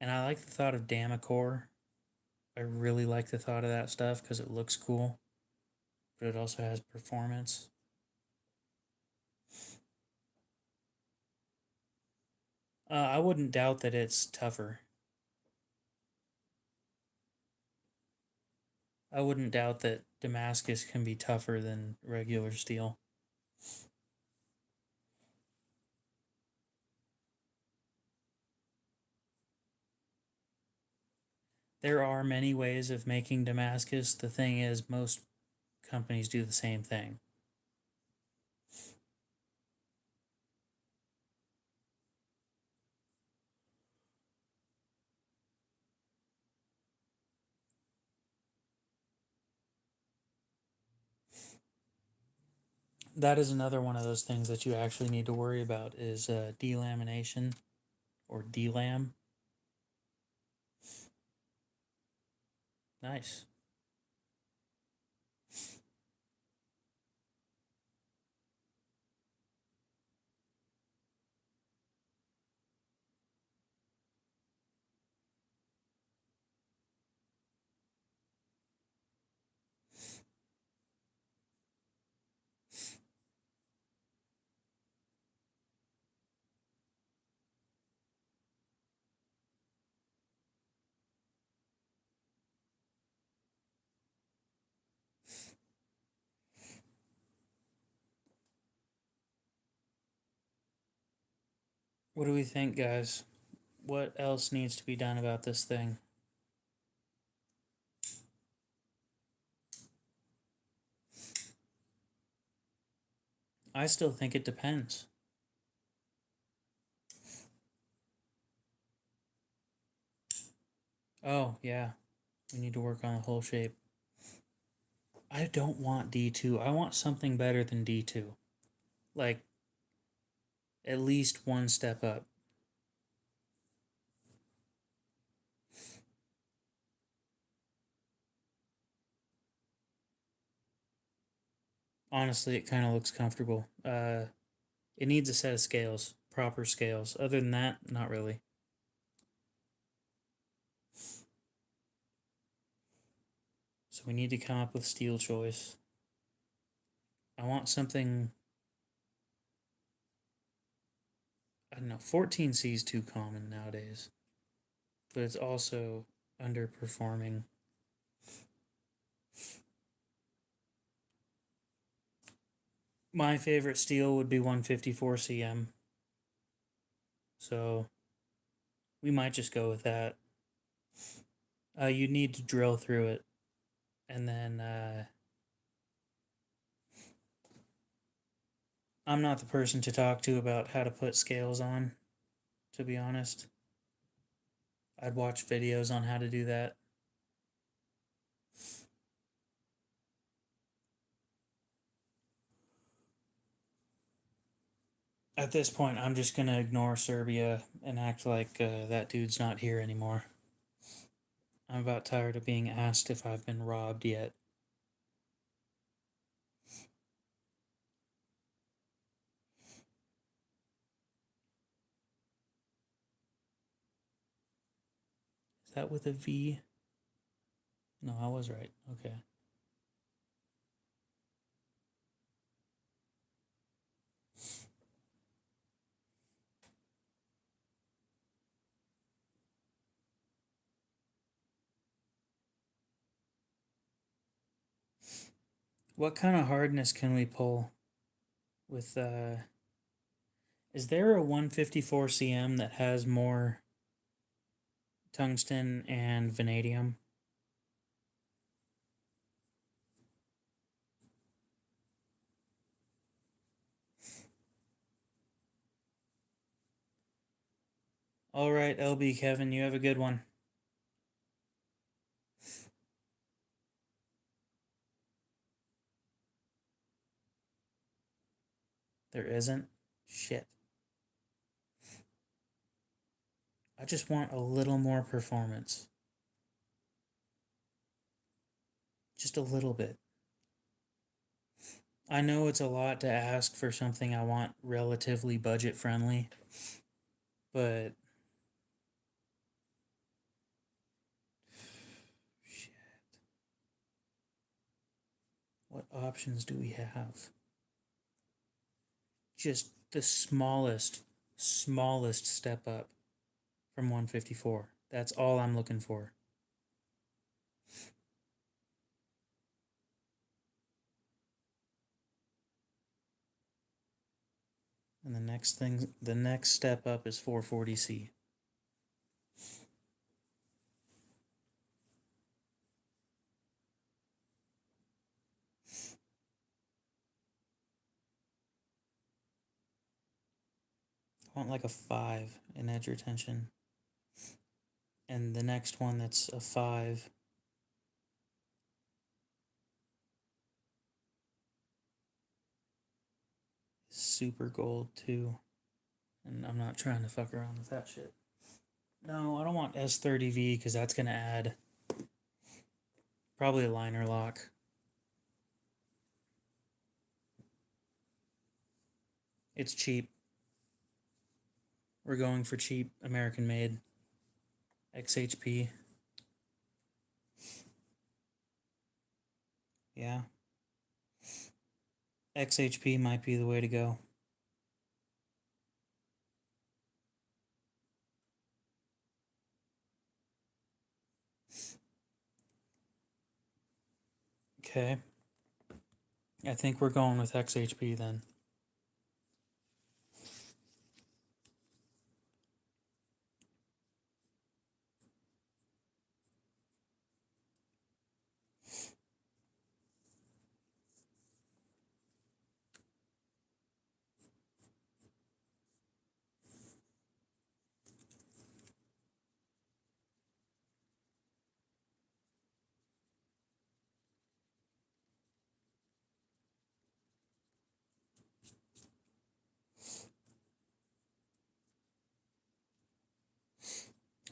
And I like the thought of Damacore. I really like the thought of that stuff because it looks cool, but it also has performance. I wouldn't doubt that it's tougher. I wouldn't doubt that Damascus can be tougher than regular steel. There are many ways of making Damascus. The thing is, most companies do the same thing. That is another one of those things that you actually need to worry about is delamination or delam. Nice. What do we think, guys? What else needs to be done about this thing? I still think it depends. Oh, yeah. We need to work on the whole shape. I don't want D2. I want something better than D2. Like, at least one step up. Honestly, it kind of looks comfortable. It needs a set of scales, proper scales. Other than that, not really. So we need to come up with steel choice. I want something. I don't know. 14C is too common nowadays, but it's also underperforming. My favorite steel would be 154 cm. So we might just go with that. You need to drill through it, and then I'm not the person to talk to about how to put scales on. To be honest, I'd watch videos on how to do that. At this point, I'm just gonna ignore Serbia and act like that dude's not here anymore. I'm about tired of being asked if I've been robbed yet. Is that with a V? No, I was right. Okay. What kind of hardness can we pull with is there a 154 cm that has more tungsten and vanadium? All right, LB Kevin, you have a good one. There isn't? Shit. I just want a little more performance. Just a little bit. I know it's a lot to ask for something I want relatively budget friendly, but shit. What options do we have? Just the smallest step up from 154. That's all I'm looking for. And the next step up is 440C. I want like a 5 in edge retention. And the next one that's a 5. super gold too. And I'm not trying to fuck around with that shit. No, I don't want S30V because that's going to add probably a liner lock. It's cheap. We're going for cheap, American made. XHP. Yeah. XHP might be the way to go. Okay. I think we're going with XHP then.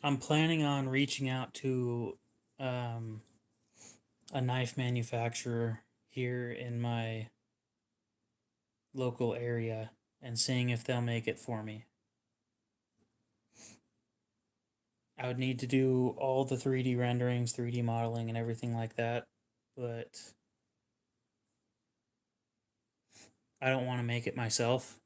I'm planning on reaching out to um, a knife manufacturer here in my local area and seeing if they'll make it for me. I would need to do all the 3D renderings, 3D modeling, and everything like that, but I don't want to make it myself.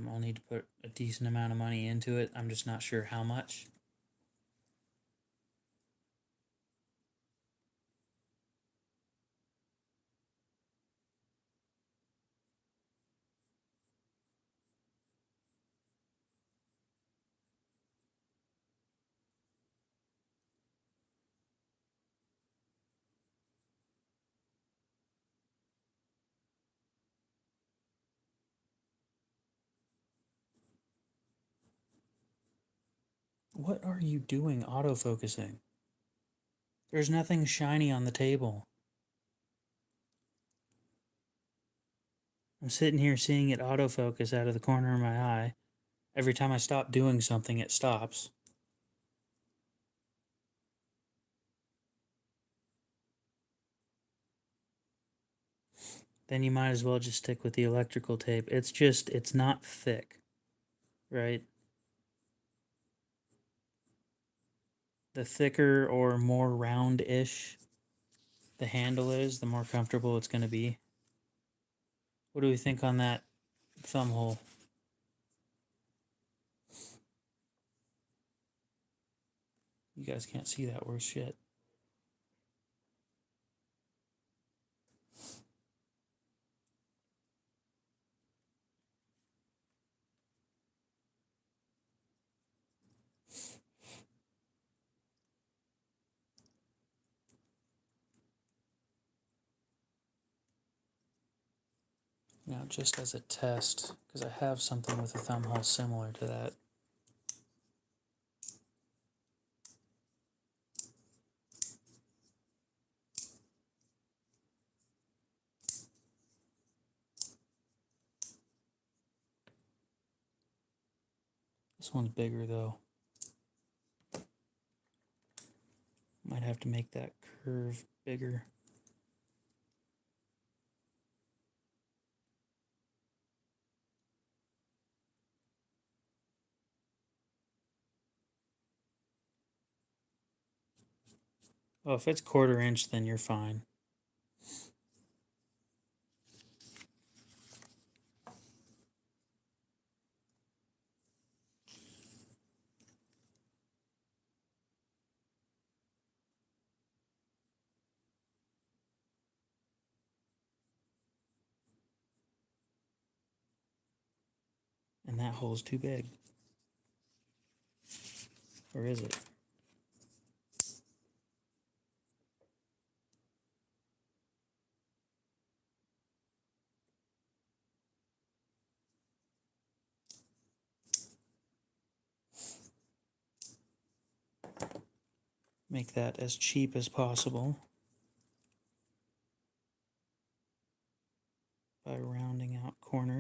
I'll need to put a decent amount of money into it. I'm just not sure how much. What are you doing autofocusing? There's nothing shiny on the table. I'm sitting here seeing it autofocus out of the corner of my eye. Every time I stop doing something, it stops. Then you might as well just stick with the electrical tape. It's not thick, right? The thicker or more round-ish the handle is, the more comfortable it's going to be. What do we think on that thumb hole? You guys can't see that worse shit. Now, just as a test, because I have something with a thumb hole similar to that. This one's bigger though. Might have to make that curve bigger. Oh, if it's 1/4 inch, then you're fine. And that hole's too big. Or is it? Make that as cheap as possible.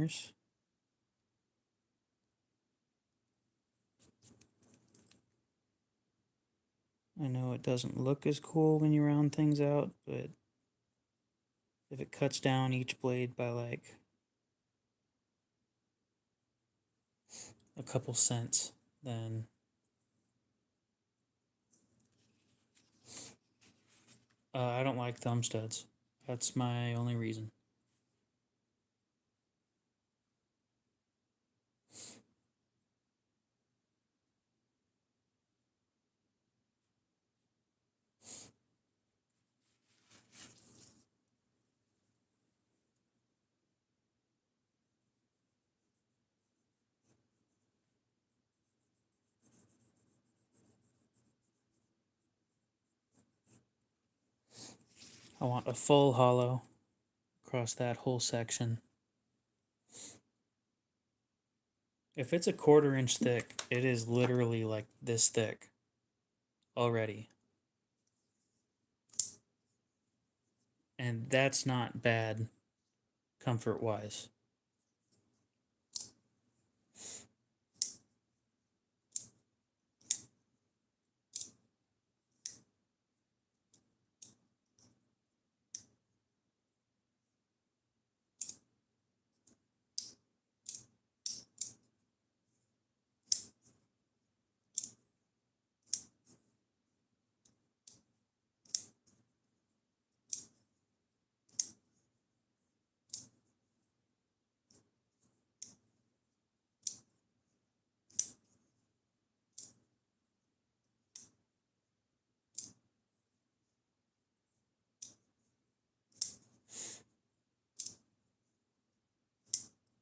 corners. I know it doesn't look as cool when you round things out, but if it cuts down each blade by like a couple cents, then I don't like thumb studs. That's my only reason. I want a full hollow across that whole section. If it's a 1/4 inch thick, it is literally like this thick already. And that's not bad comfort wise.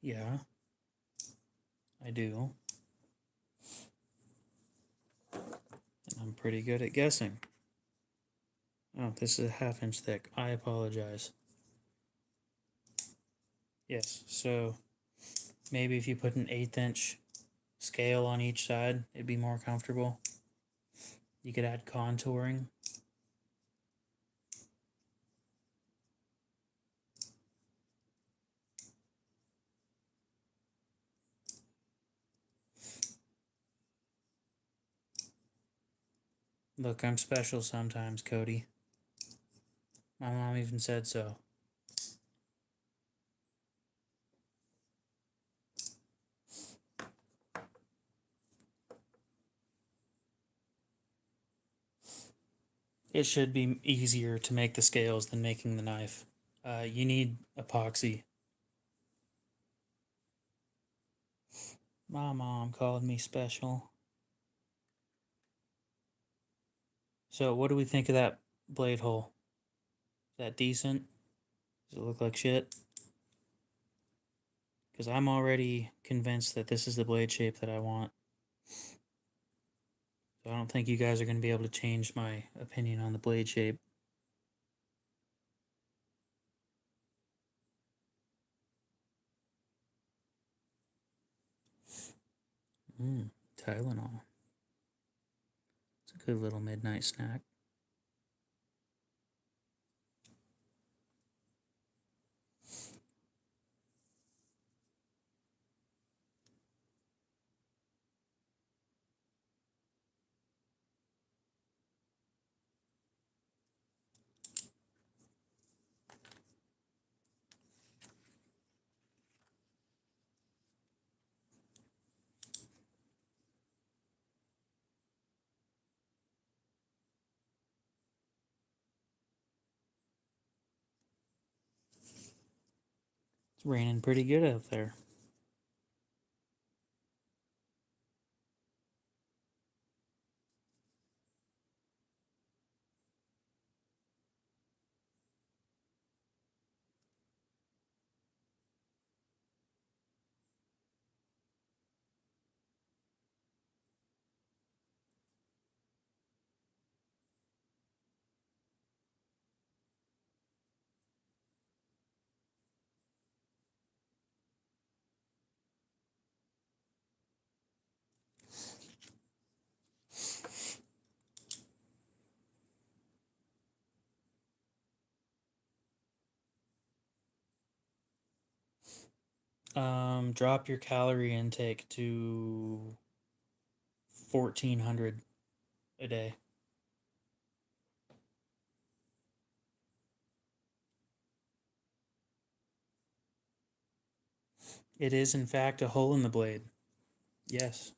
Yeah, I do. And I'm pretty good at guessing. Oh, this is a 1/2 inch thick. I apologize. Yes, so maybe if you put an 1/8 inch scale on each side, it'd be more comfortable. You could add contouring. Look, I'm special sometimes, Cody. My mom even said so. It should be easier to make the scales than making the knife. You need epoxy. My mom called me special. So, what do we think of that blade hole? Is that decent? Does it look like shit? Because I'm already convinced that this is the blade shape that I want. So I don't think you guys are going to be able to change my opinion on the blade shape. Tylenol. It's a good little midnight snack. It's raining pretty good out there. Drop your calorie intake to 1,400 a day. It is, in fact, a hole in the blade. Yes.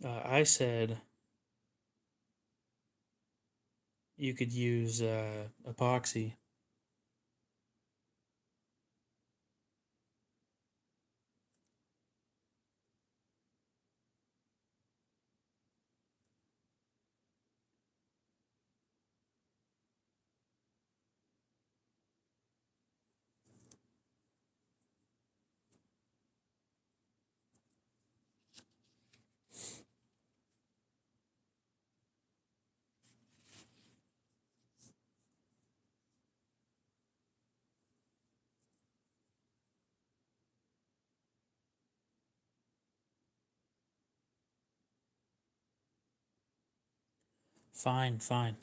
I said you could use epoxy. Fine, fine.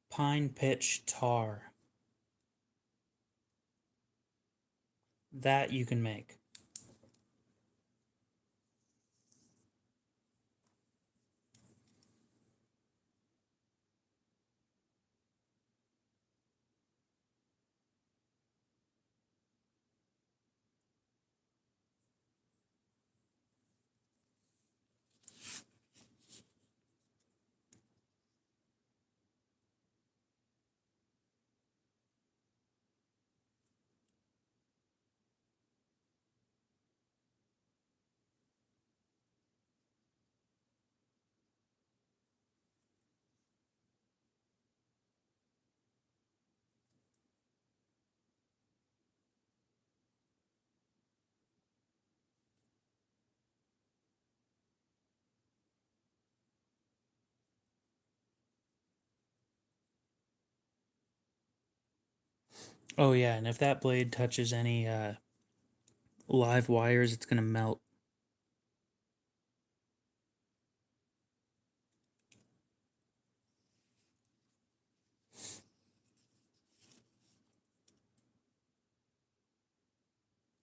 Pine pitch tar. That you can make. Oh yeah, and if that blade touches any live wires, it's gonna melt.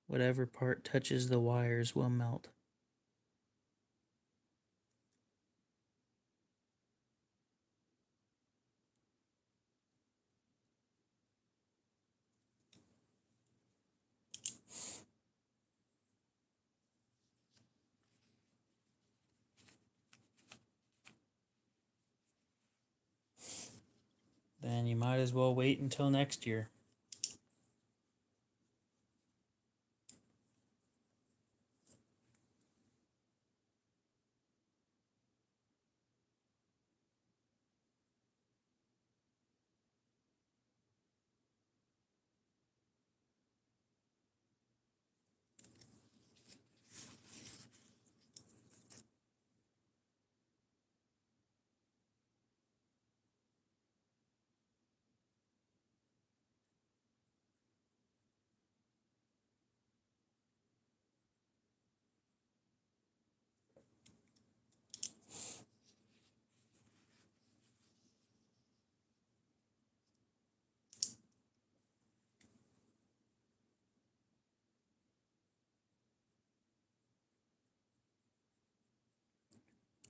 Whatever part touches the wires will melt. Then you might as well wait until next year.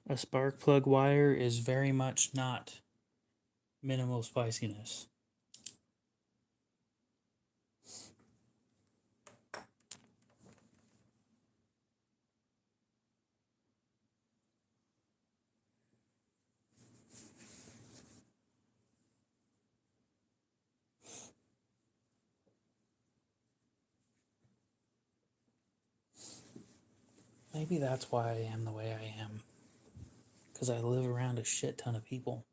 A spark plug wire is very much not minimal spiciness. Maybe that's why I am the way I am. Because I live around a shit ton of people.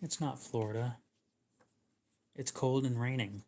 It's not Florida. It's cold and raining.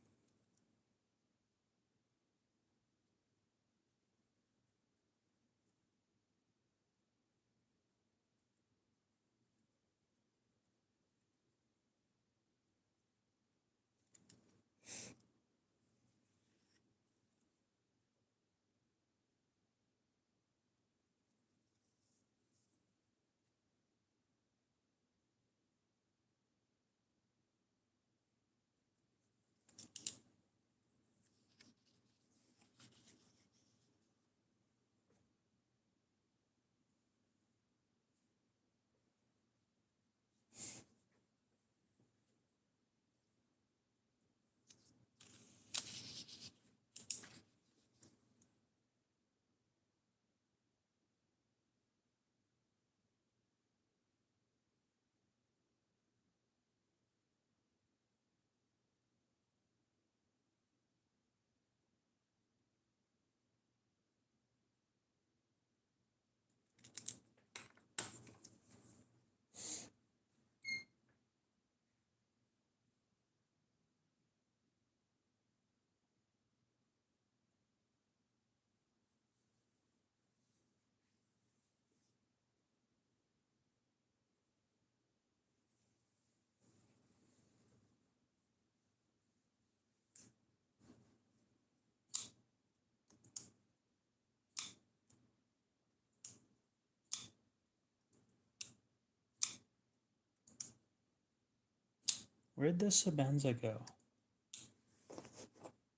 Where'd this Sabenza go?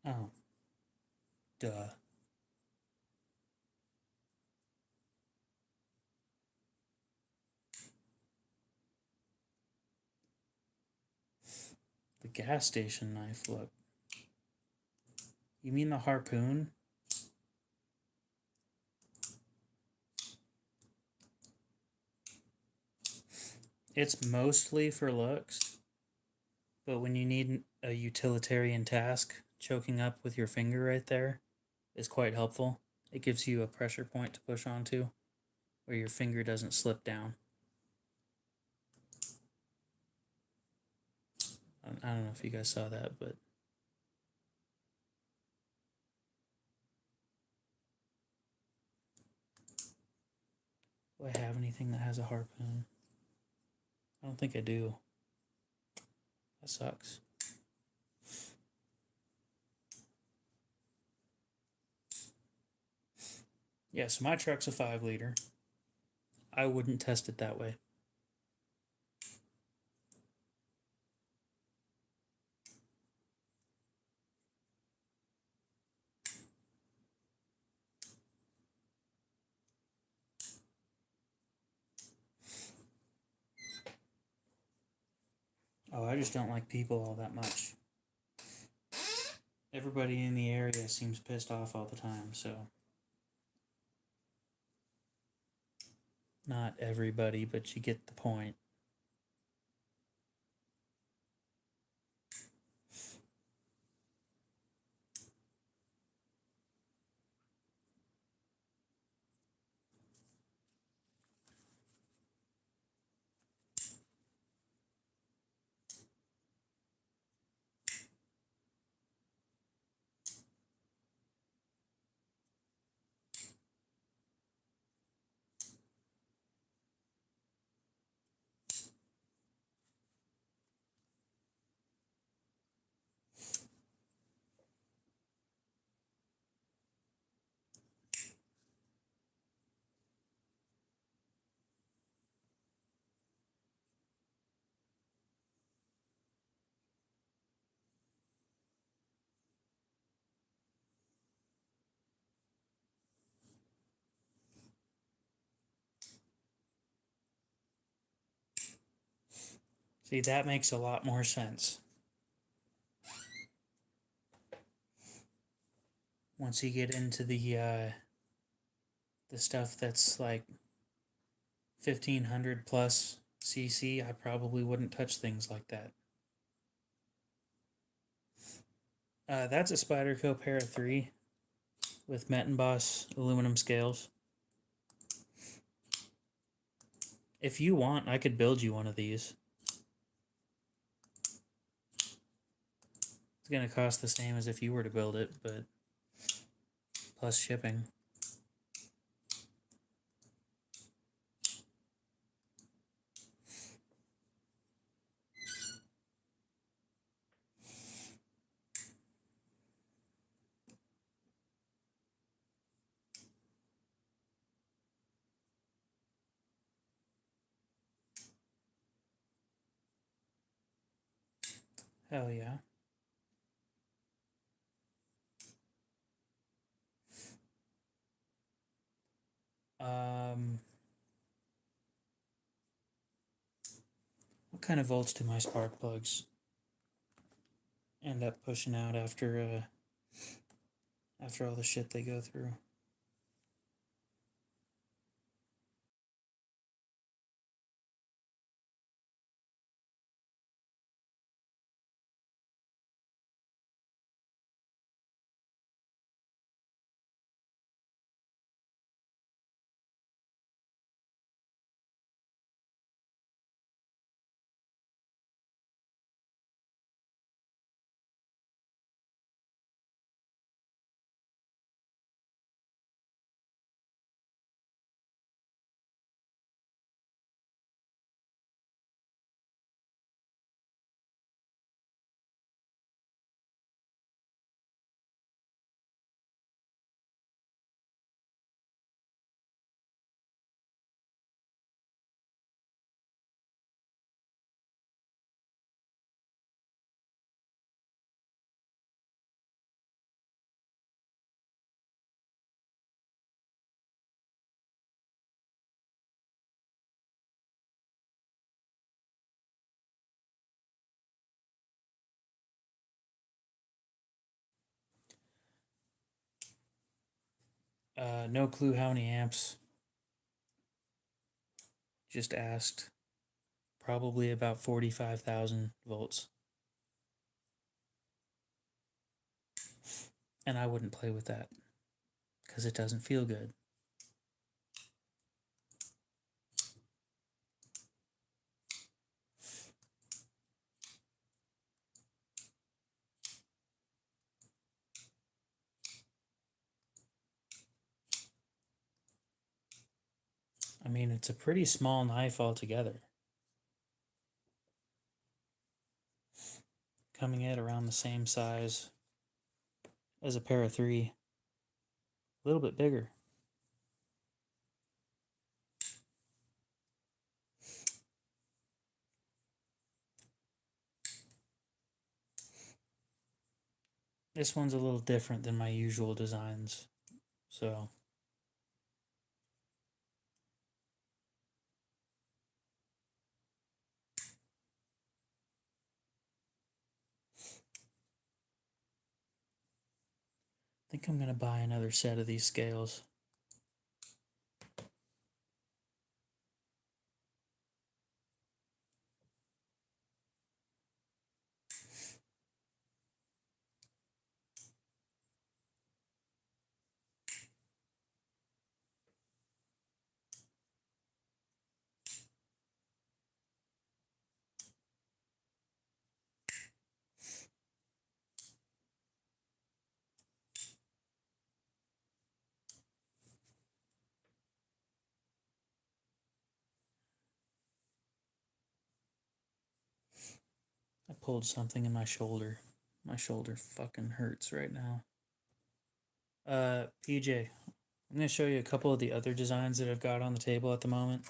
Oh, duh. The gas station knife, look. You mean the harpoon? It's mostly for looks, but when you need a utilitarian task, choking up with your finger right there is quite helpful. It gives you a pressure point to push onto where your finger doesn't slip down. I don't know if you guys saw that, but do I have anything that has a harpoon? I don't think I do. That sucks. Yeah, so my truck's a 5 liter. I wouldn't test it that way. Oh, I just don't like people all that much. Everybody in the area seems pissed off all the time, so. Not everybody, but you get the point. See, that makes a lot more sense. Once you get into the stuff that's like 1500 plus cc, I probably wouldn't touch things like that. That's a Spyderco Para 3 with Metenboss aluminum scales. If you want, I could build you one of these. It's gonna cost the same as if you were to build it, but plus shipping. Hell yeah. What kind of volts do my spark plugs end up pushing out after all the shit they go through? No clue how many amps. Just asked. Probably about 45,000 volts. And I wouldn't play with that because it doesn't feel good. I mean, it's a pretty small knife altogether. Coming in around the same size as a Para 3. A little bit bigger. This one's a little different than my usual designs, so I think I'm going to buy another set of these scales. I pulled something in my shoulder. My shoulder fucking hurts right now. PJ, I'm going to show you a couple of the other designs that I've got on the table at the moment.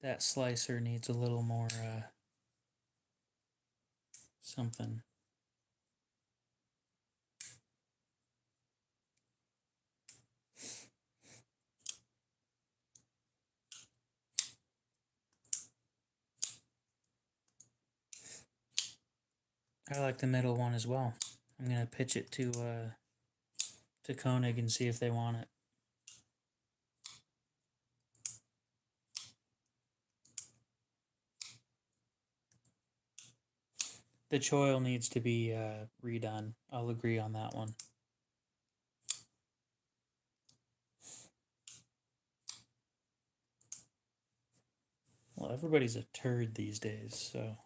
That slicer needs a little more something. I like the middle one as well. I'm gonna pitch it to Koenig and see if they want it. The choil needs to be redone. I'll agree on that one. Well, everybody's a turd these days, so.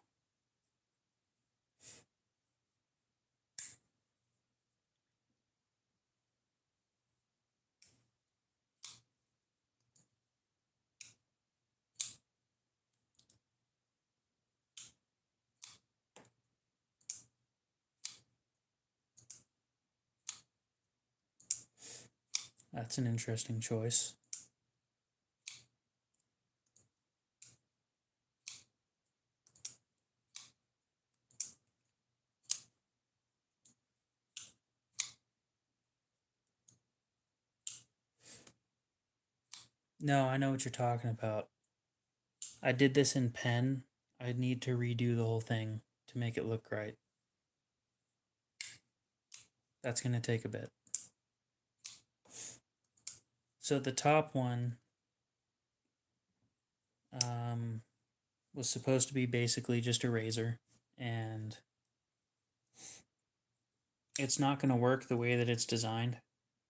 That's an interesting choice. No, I know what you're talking about. I did this in pen. I need to redo the whole thing to make it look right. That's going to take a bit. So the top one was supposed to be basically just a razor, and it's not going to work the way that it's designed.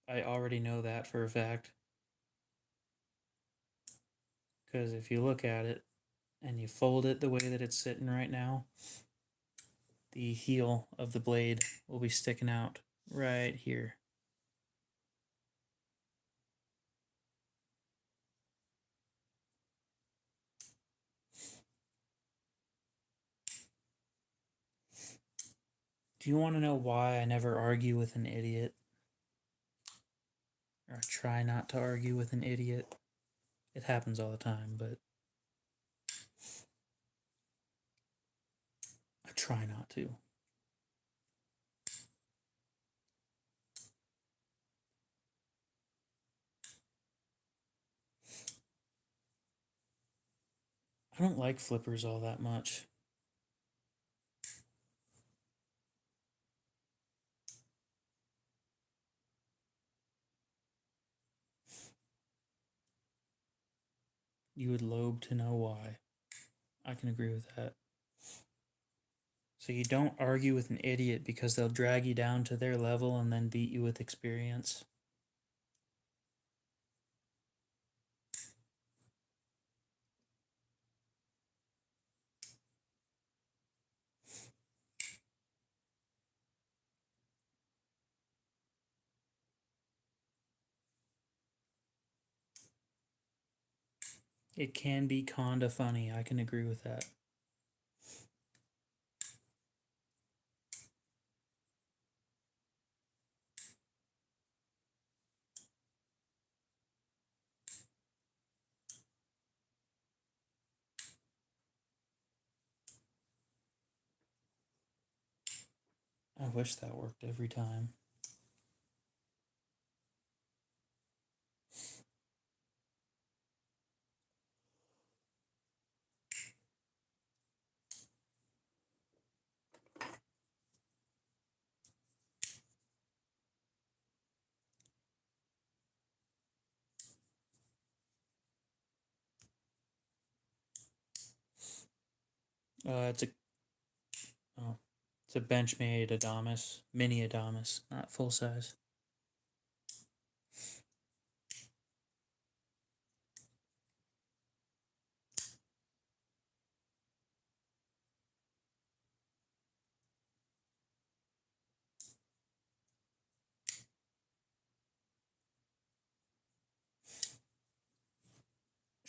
I already know that for a fact. Because if you look at it and you fold it the way that it's sitting right now, the heel of the blade will be sticking out right here. Do you want to know why I never argue with an idiot? Or I try not to argue with an idiot? It happens all the time, but I try not to. I don't like flippers all that much. You would lobe to know why. I can agree with that. So you don't argue with an idiot because they'll drag you down to their level and then beat you with experience. It can be kinda funny. I can agree with that. I wish that worked every time. It's a oh, it's a Benchmade Adamas, mini Adamas, not full size.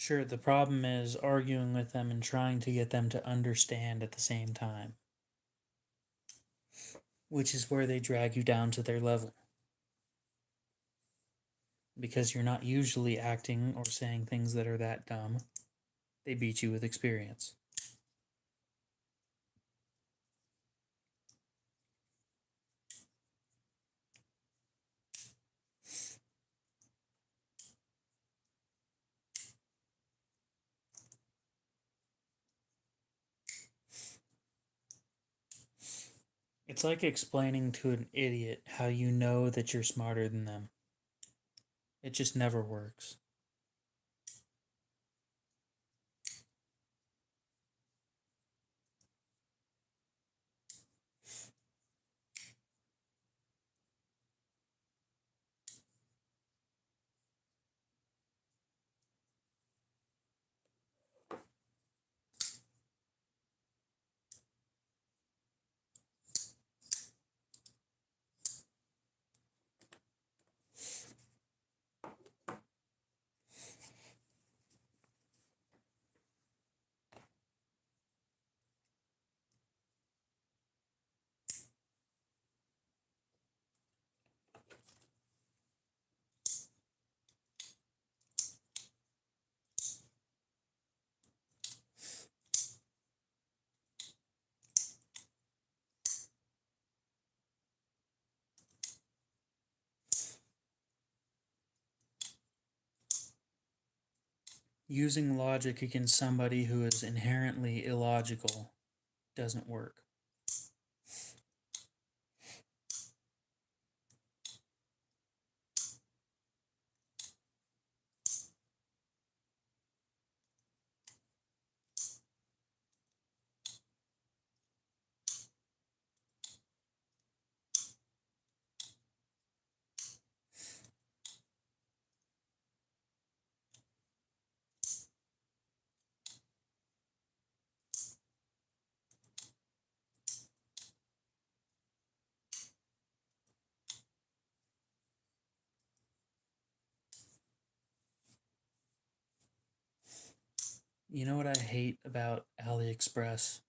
Sure, the problem is arguing with them and trying to get them to understand at the same time, which is where they drag you down to their level. Because you're not usually acting or saying things that are that dumb, they beat you with experience. It's like explaining to an idiot how you know that you're smarter than them. It just never works. Using logic against somebody who is inherently illogical doesn't work. You know what I hate about AliExpress?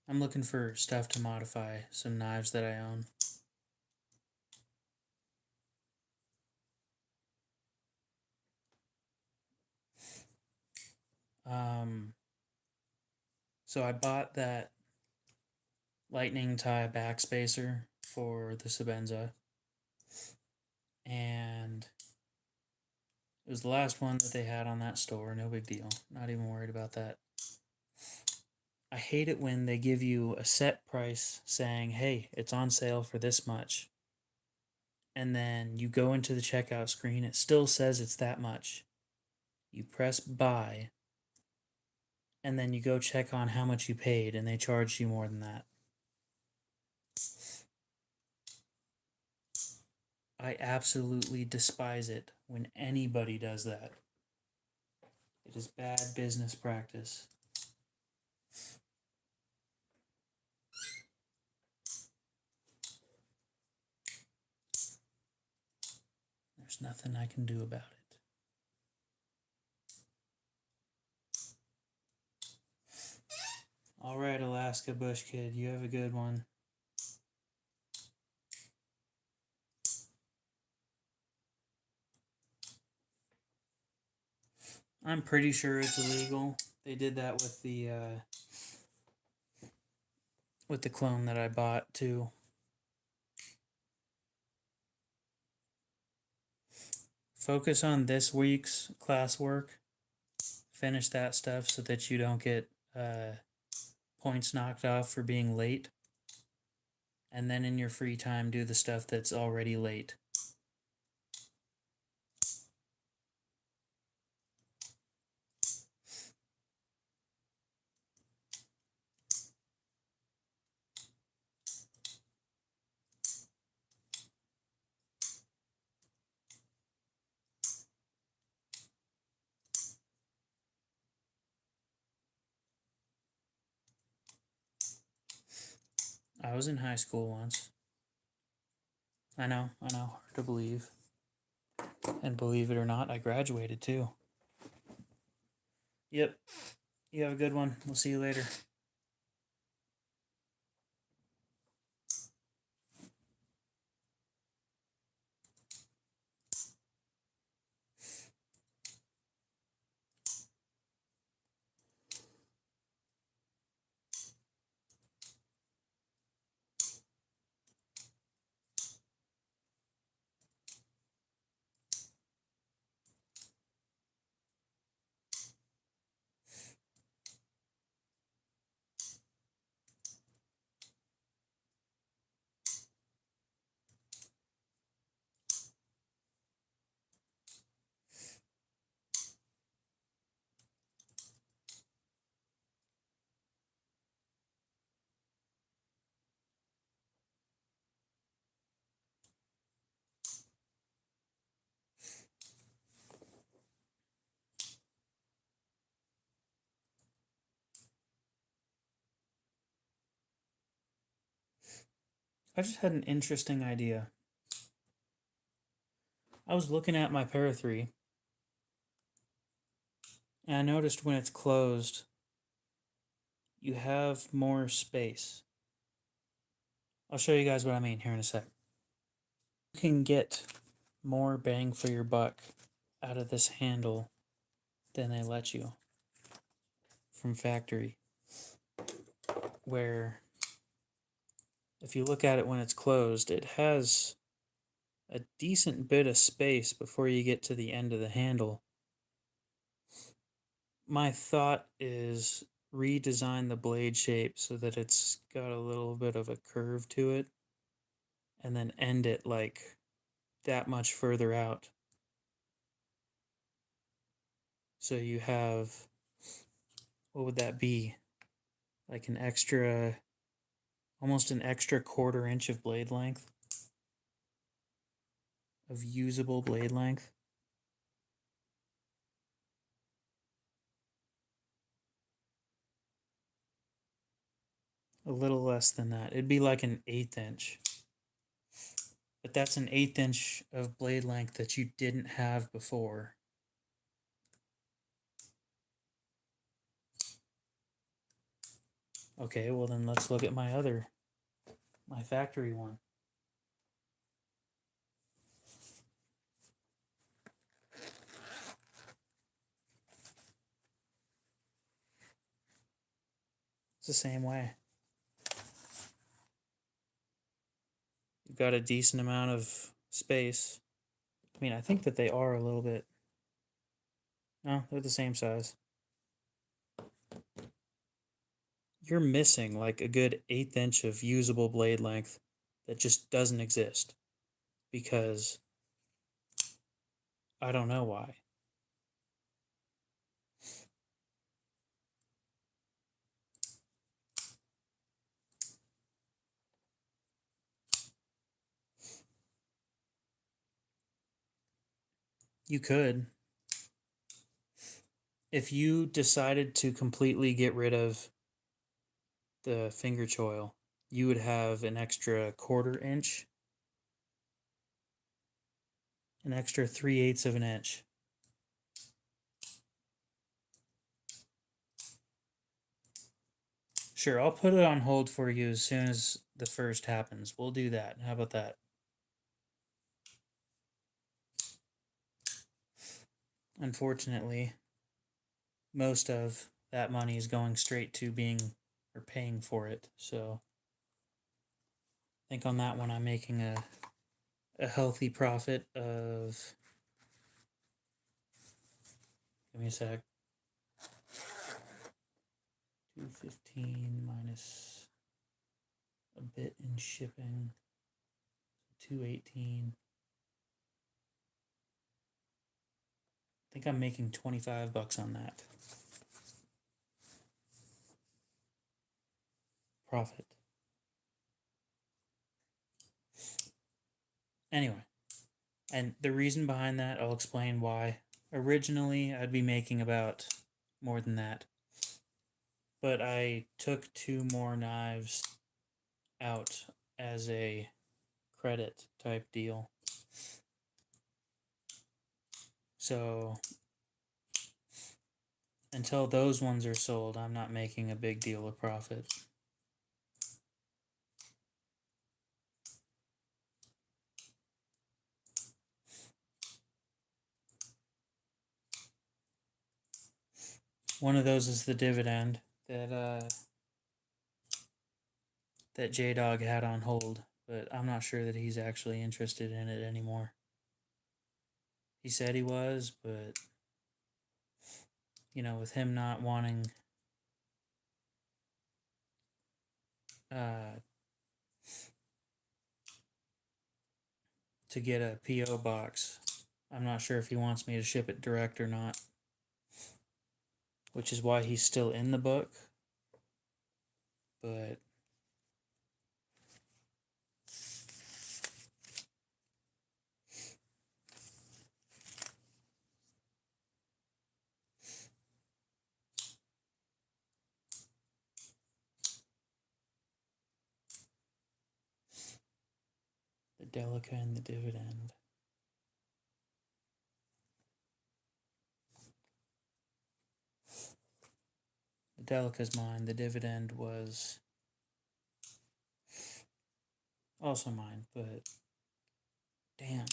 I'm looking for stuff to modify some knives that I own. Um, so I bought that lightning tie backspacer for the Sabenza, and it was the last one that they had on that store. No big deal. Not even worried about that. I hate it when they give you a set price saying, hey, it's on sale for this much. And then you go into the checkout screen, it still says it's that much. You press buy, and then you go check on how much you paid, and they charge you more than that. I absolutely despise it when anybody does that. It is bad business practice. There's nothing I can do about it. All right, Alaska Bush Kid, you have a good one. I'm pretty sure it's illegal. They did that with the clone that I bought too. Focus on this week's classwork. Finish that stuff so that you don't get points knocked off for being late. And then in your free time, do the stuff that's already late. I was in high school once. I know, hard to believe. And believe it or not, I graduated too. Yep. You have a good one. We'll see you later. I just had an interesting idea. I was looking at my Para 3, and I noticed when it's closed, you have more space. I'll show you guys what I mean here in a sec. You can get more bang for your buck out of this handle than they let you from factory. Where if you look at it when it's closed, it has a decent bit of space before you get to the end of the handle. My thought is redesign the blade shape so that it's got a little bit of a curve to it and then end it like that much further out. So you have, what would that be? Like an extra, almost an extra 1/4 inch of blade length, of usable blade length. A little less than that. It'd be like an 1/8 inch. But that's an 1/8 inch of blade length that you didn't have before. Okay, well then let's look at my factory one. It's the same way. You've got a decent amount of space. I mean, I think that they are a little bit. No, they're the same size. You're missing like a good 1/8 inch of usable blade length that just doesn't exist because I don't know why. You could. If you decided to completely get rid of the finger choil, you would have an extra 1/4 inch, an extra 3/8 of an inch. Sure, I'll put it on hold for you as soon as the first happens. We'll do that. How about that? Unfortunately, most of that money is going straight to being or paying for it. So I think on that one I'm making a healthy profit of, give me a sec, 215 minus a bit in shipping, 218. I think I'm making $25 on that profit. Anyway, and the reason behind that, I'll explain why. Originally, I'd be making about more than that, but I took 2 more knives out as a credit type deal. So until those ones are sold, I'm not making a big deal of profit. One of those is the dividend that J Dog had on hold, but I'm not sure that he's actually interested in it anymore. He said he was, but with him not wanting to get a PO box, I'm not sure if he wants me to ship it direct or not, which is why he's still in the book. But the Delica and the dividend. The Delica's mine. The dividend was also mine, but damn.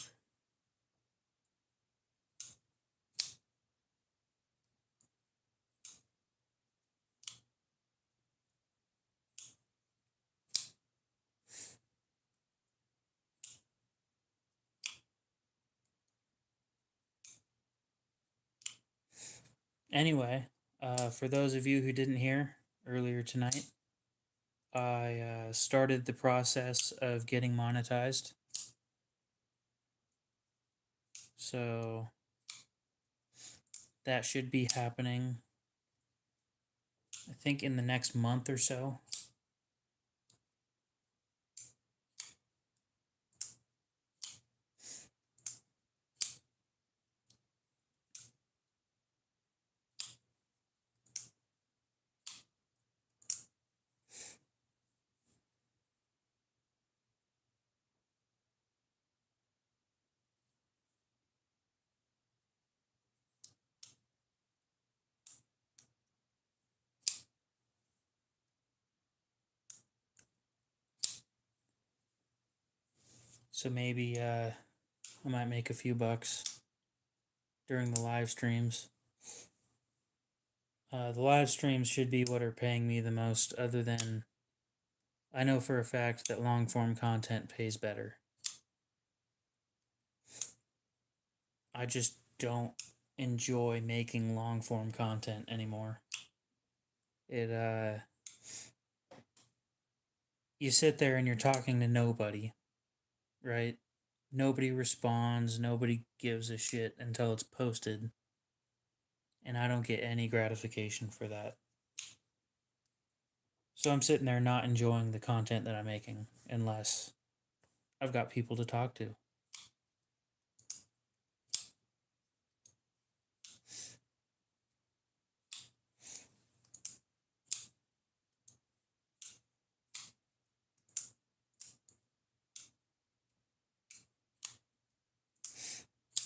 Anyway, for those of you who didn't hear earlier tonight, I started the process of getting monetized. So that should be happening, I think, in the next month or so. So maybe I might make a few bucks during the live streams. The live streams should be what are paying me the most, other than I know for a fact that long form content pays better. I just don't enjoy making long form content anymore. You sit there and you're talking to nobody, right? Nobody responds, nobody gives a shit until it's posted, and I don't get any gratification for that. So I'm sitting there not enjoying the content that I'm making unless I've got people to talk to.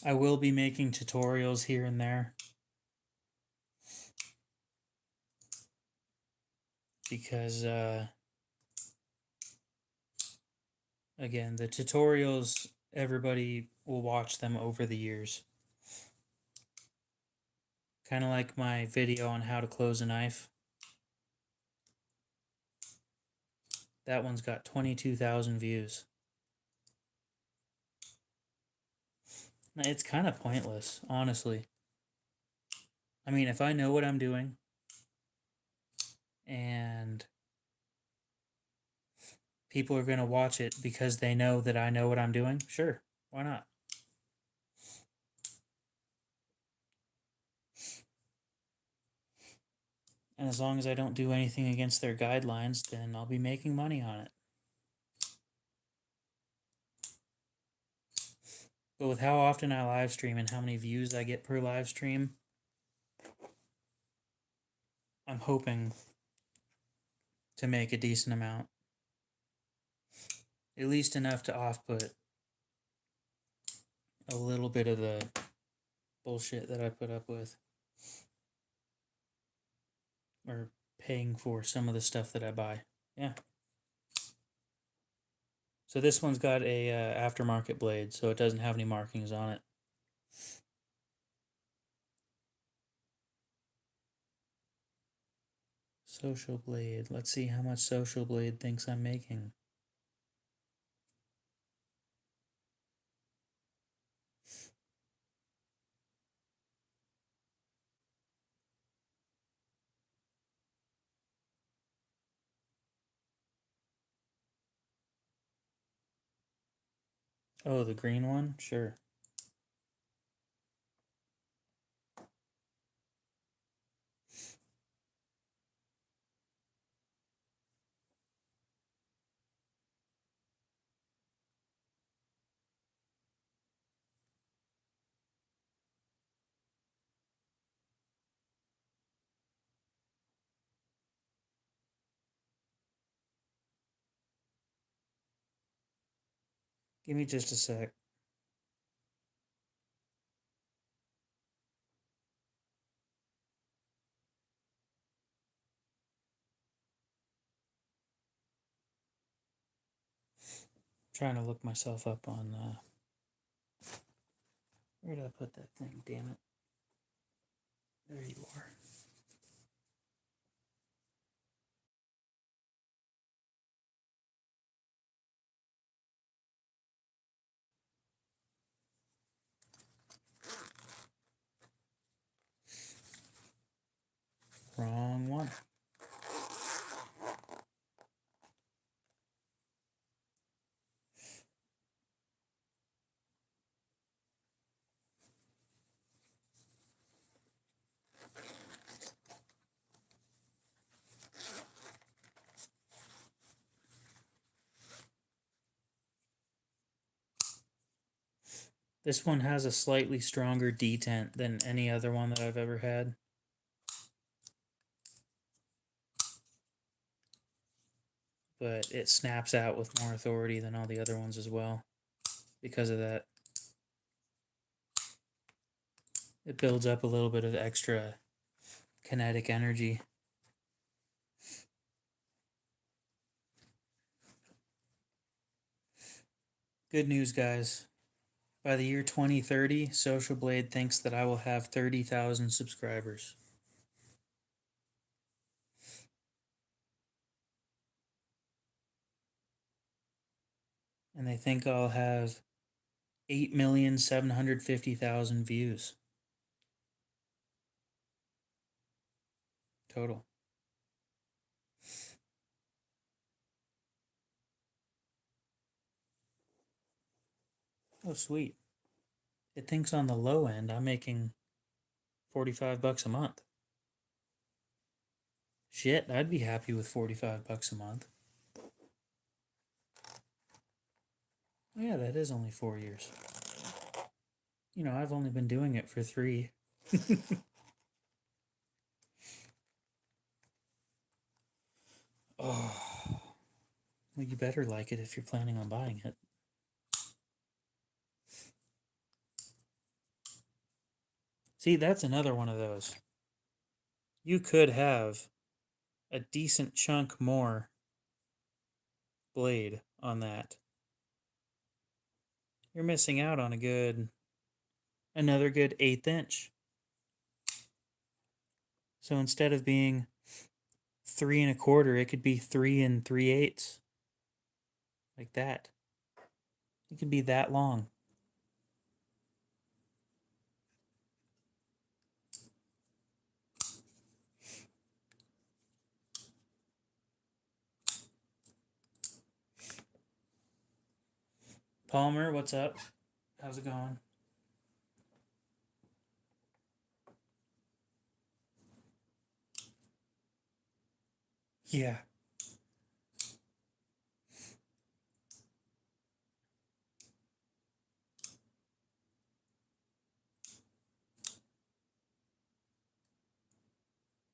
I will be making tutorials here and there because, again, the tutorials, everybody will watch them over the years. Kind of like my video on how to close a knife. That one's got 22,000 views. It's kind of pointless, honestly. I mean, if I know what I'm doing and people are going to watch it because they know that I know what I'm doing, sure, why not? And as long as I don't do anything against their guidelines, then I'll be making money on it. But with how often I live stream and how many views I get per live stream, I'm hoping to make a decent amount. At least enough to off-put a little bit of the bullshit that I put up with. Or paying for some of the stuff that I buy. Yeah. So this one's got a aftermarket blade, so it doesn't have any markings on it. Social Blade. Let's see how much Social Blade thinks I'm making. Oh, the green one? Sure. Give me just a sec. Trying to look myself up on where did I put that thing? Damn it. There you are. on. This one has a slightly stronger detent than any other one that I've ever had. But it snaps out with more authority than all the other ones as well. Because of that, it builds up a little bit of extra kinetic energy. Good news, guys. By the year 2030, Social Blade thinks that I will have 30,000 subscribers. And they think I'll have 8,750,000 views total. Oh, sweet. It thinks on the low end I'm making $45 a month. Shit, I'd be happy with $45 a month. Oh, yeah, that is only 4 years. You know, I've only been doing it for 3. Oh, well, you better like it if you're planning on buying it. See, that's another one of those. You could have a decent chunk more blade on that. You're missing out on another good 1/8 inch. So instead of being 3 1/4, it could be 3 3/8. Like that. It could be that long. Palmer, what's up? How's it going? Yeah.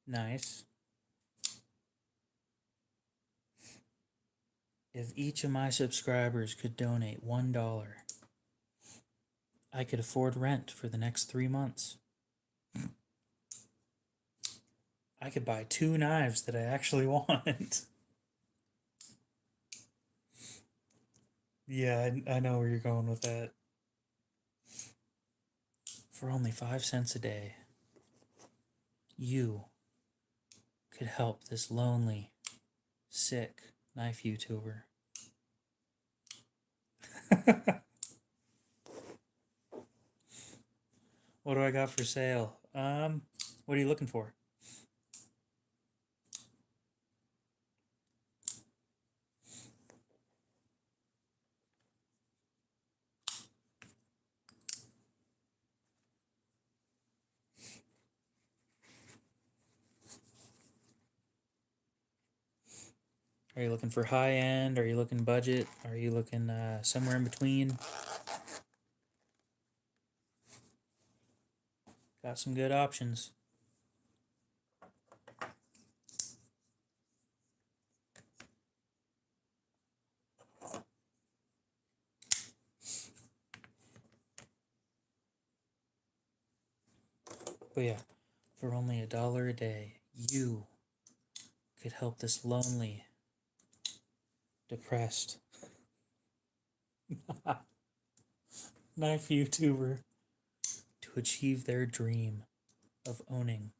Nice. If each of my subscribers could donate $1, I could afford rent for the next 3 months. I could buy 2 knives that I actually want. Yeah, I know where you're going with that. For only 5 cents a day, you could help this lonely, sick knife YouTuber. What do I got for sale? What are you looking for? Are you looking for high end? Are you looking budget? Are you looking somewhere in between? Got some good options. But yeah, for only $1 a day, you could help this lonely, depressed knife YouTuber to achieve their dream of owning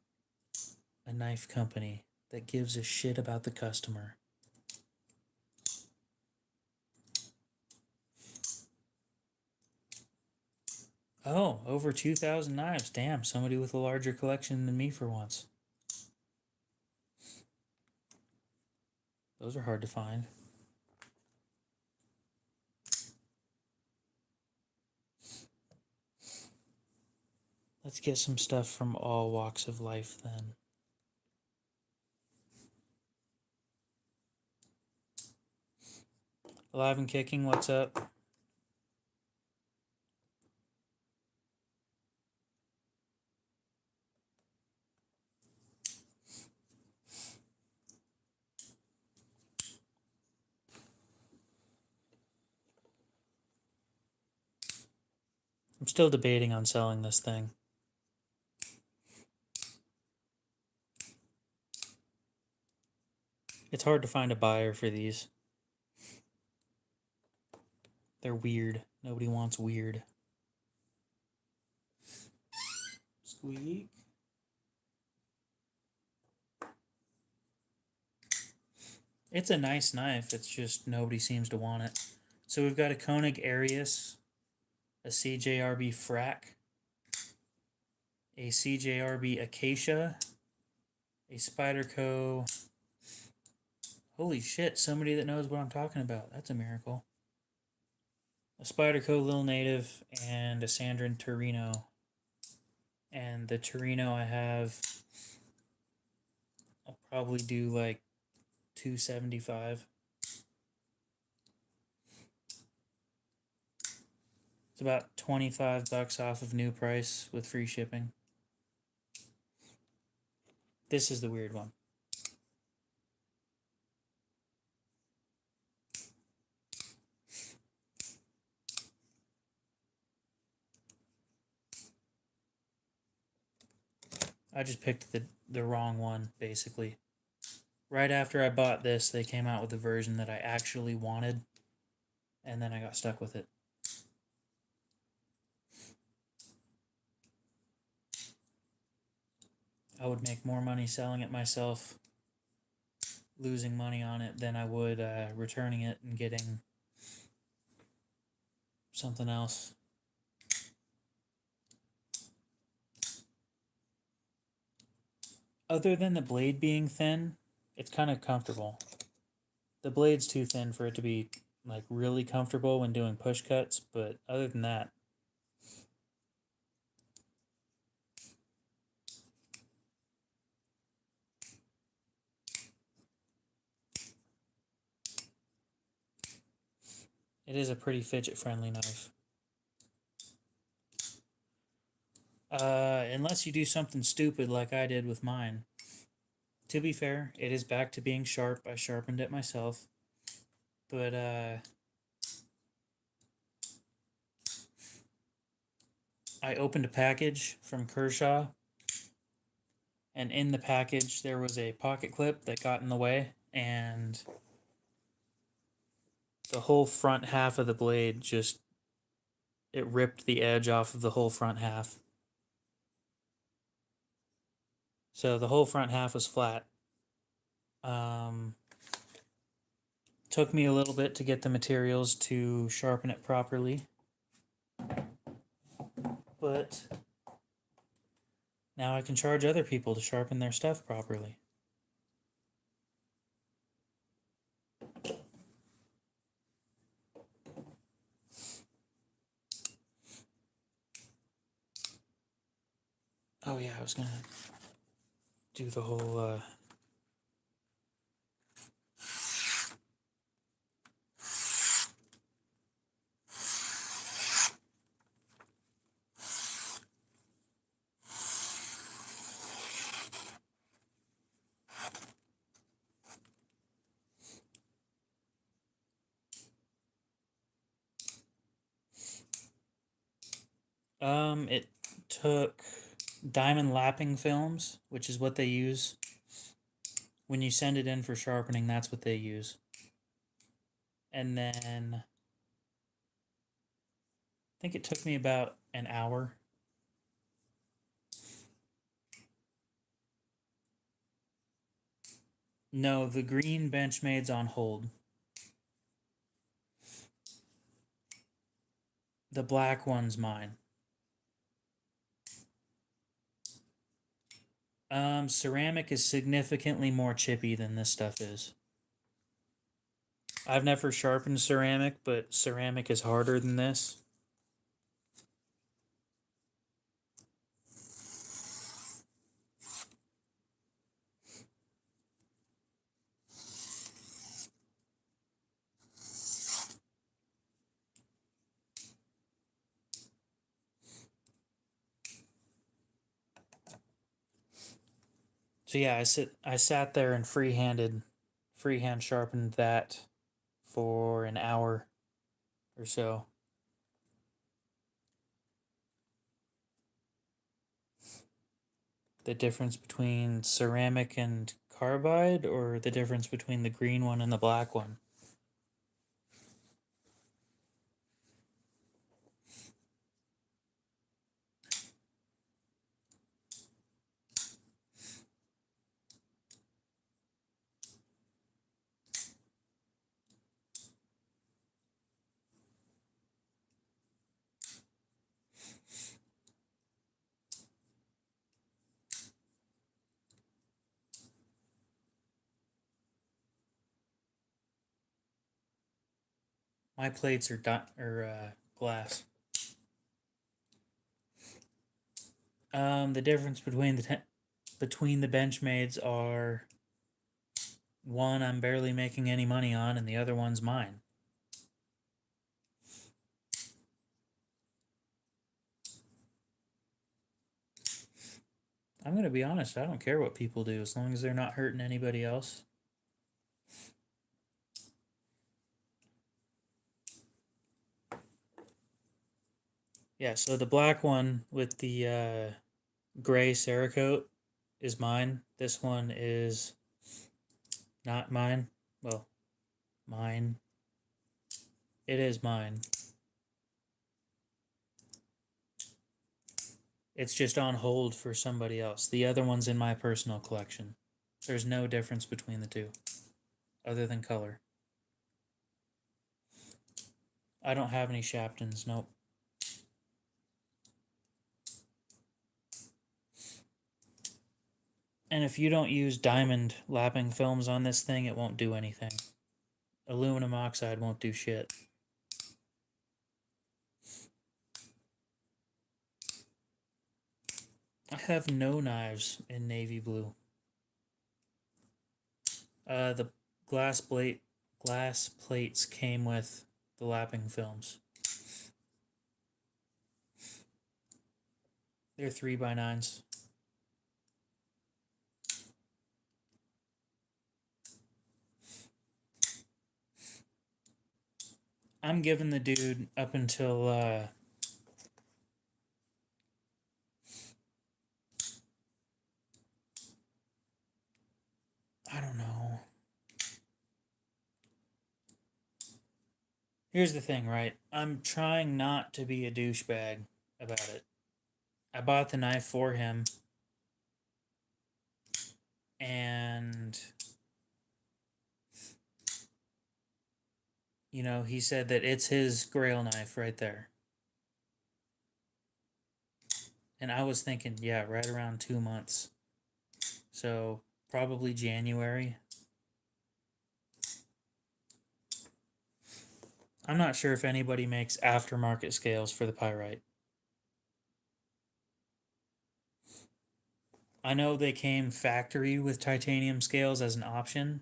a knife company that gives a shit about the customer. Oh, over 2,000 knives. Damn, somebody with a larger collection than me for once. Those are hard to find. Let's get some stuff from all walks of life then. Alive and kicking, what's up? I'm still debating on selling this thing. It's hard to find a buyer for these. They're weird. Nobody wants weird. Squeak. It's a nice knife. It's just nobody seems to want it. So we've got a Koenig Arius, a CJRB Frac, a CJRB Acacia, a Spyderco. Holy shit, somebody that knows what I'm talking about. That's a miracle. A Spyderco Lil Native and a Sandrin Torino. And the Torino I have, I'll probably do like $275. It's about $25 off of new price with free shipping. This is the weird one. I just picked the wrong one, basically. Right after I bought this, they came out with the version that I actually wanted, and then I got stuck with it. I would make more money selling it myself, losing money on it, than I would returning it and getting something else. Other than the blade being thin, it's kind of comfortable. The blade's too thin for it to be like really comfortable when doing push cuts, but other than that, it is a pretty fidget friendly knife. Unless you do something stupid like I did with mine. To be fair, it is back to being sharp. I sharpened it myself. But, I opened a package from Kershaw, and in the package there was a pocket clip that got in the way, and the whole front half of the blade just, it ripped the edge off of the whole front half. So the whole front half was flat. Took me a little bit to get the materials to sharpen it properly. But now I can charge other people to sharpen their stuff properly. Oh yeah, I was gonna do the whole it took diamond lapping films, which is what they use. When you send it in for sharpening, that's what they use. And then I think it took me about an hour. No, the green Benchmade's on hold. The black one's mine. Ceramic is significantly more chippy than this stuff is. I've never sharpened ceramic, but ceramic is harder than this. So yeah, I sat there and freehand sharpened that for an hour or so. The difference between ceramic and carbide, or the difference between the green one and the black one? My plates are glass. The difference between between the Benchmades are, one I'm barely making any money on, and the other one's mine. I'm gonna be honest. I don't care what people do as long as they're not hurting anybody else. Yeah. So the black one with the gray Cerakote is mine. This one is not mine. Well, mine. It is mine. It's just on hold for somebody else. The other one's in my personal collection. There's no difference between the two, other than color. I don't have any Shaptons, nope. And if you don't use diamond lapping films on this thing, it won't do anything. Aluminum oxide won't do shit. I have no knives in navy blue. The glass plates came with the lapping films. They're 3x9s. I'm giving the dude up until I don't know. Here's the thing, right? I'm trying not to be a douchebag about it. I bought the knife for him, and you know, he said that it's his grail knife right there. And I was thinking, yeah, right around 2 months. So probably January. I'm not sure if anybody makes aftermarket scales for the pyrite. I know they came factory with titanium scales as an option,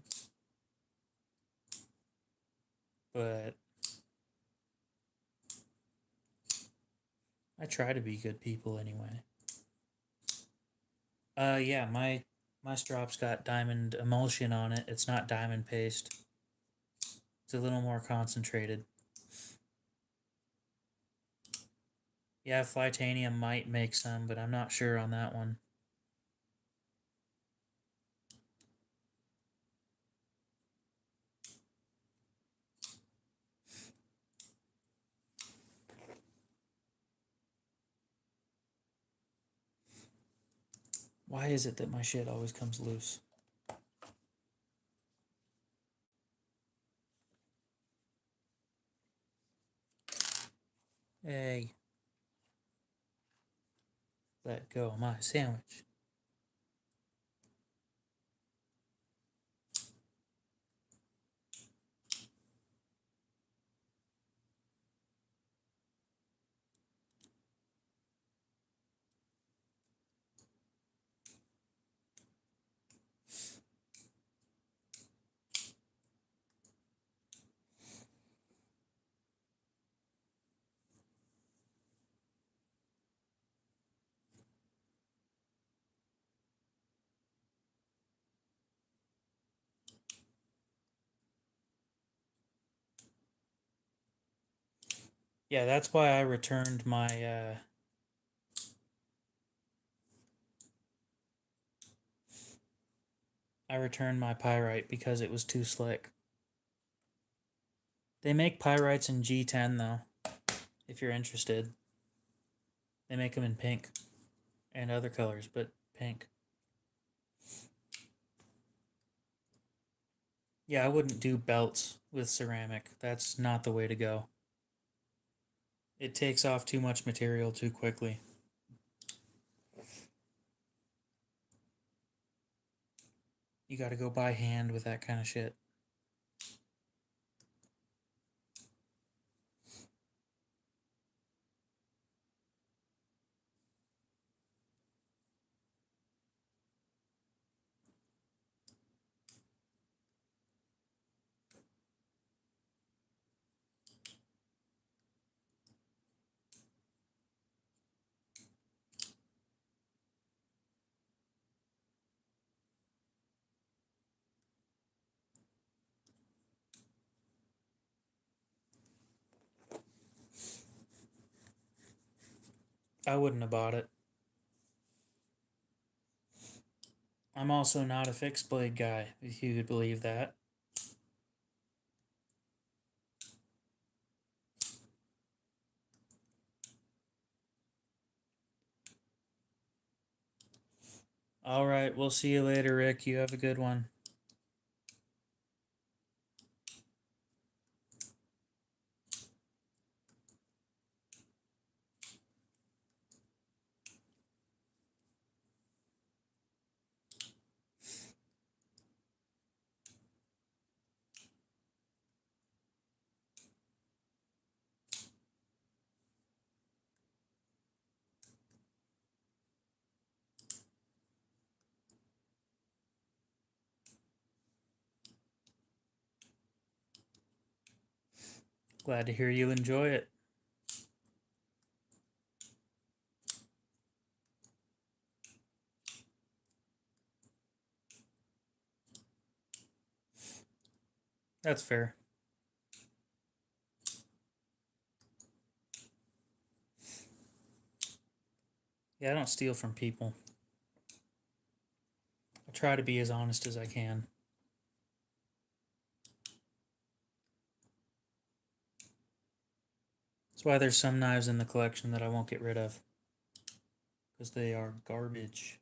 but I try to be good people anyway. Yeah, my strop's got diamond emulsion on it. It's not diamond paste. It's a little more concentrated. Yeah, Flytanium might make some, but I'm not sure on that one. Why is it that my shit always comes loose? Hey, let go of my sandwich. Yeah, that's why I returned my pyrite because it was too slick. They make pyrites in G10 though, if you're interested. They make them in pink and other colors, but pink. Yeah, I wouldn't do belts with ceramic. That's not the way to go. It takes off too much material too quickly. You gotta go by hand with that kind of shit. I wouldn't have bought it. I'm also not a fixed blade guy, if you could believe that. All right, we'll see you later, Rick. You have a good one. Glad to hear you enjoy it. That's fair. Yeah, I don't steal from people. I try to be as honest as I can. That's why there's some knives in the collection that I won't get rid of. Because they are garbage.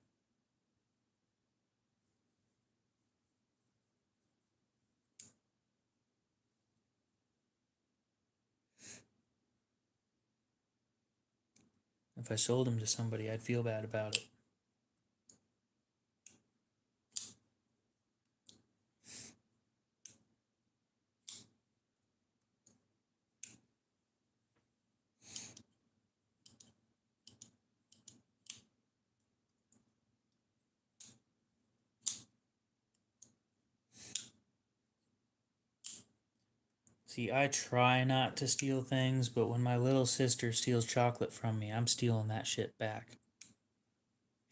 If I sold them to somebody, I'd feel bad about it. See, I try not to steal things, but when my little sister steals chocolate from me, I'm stealing that shit back.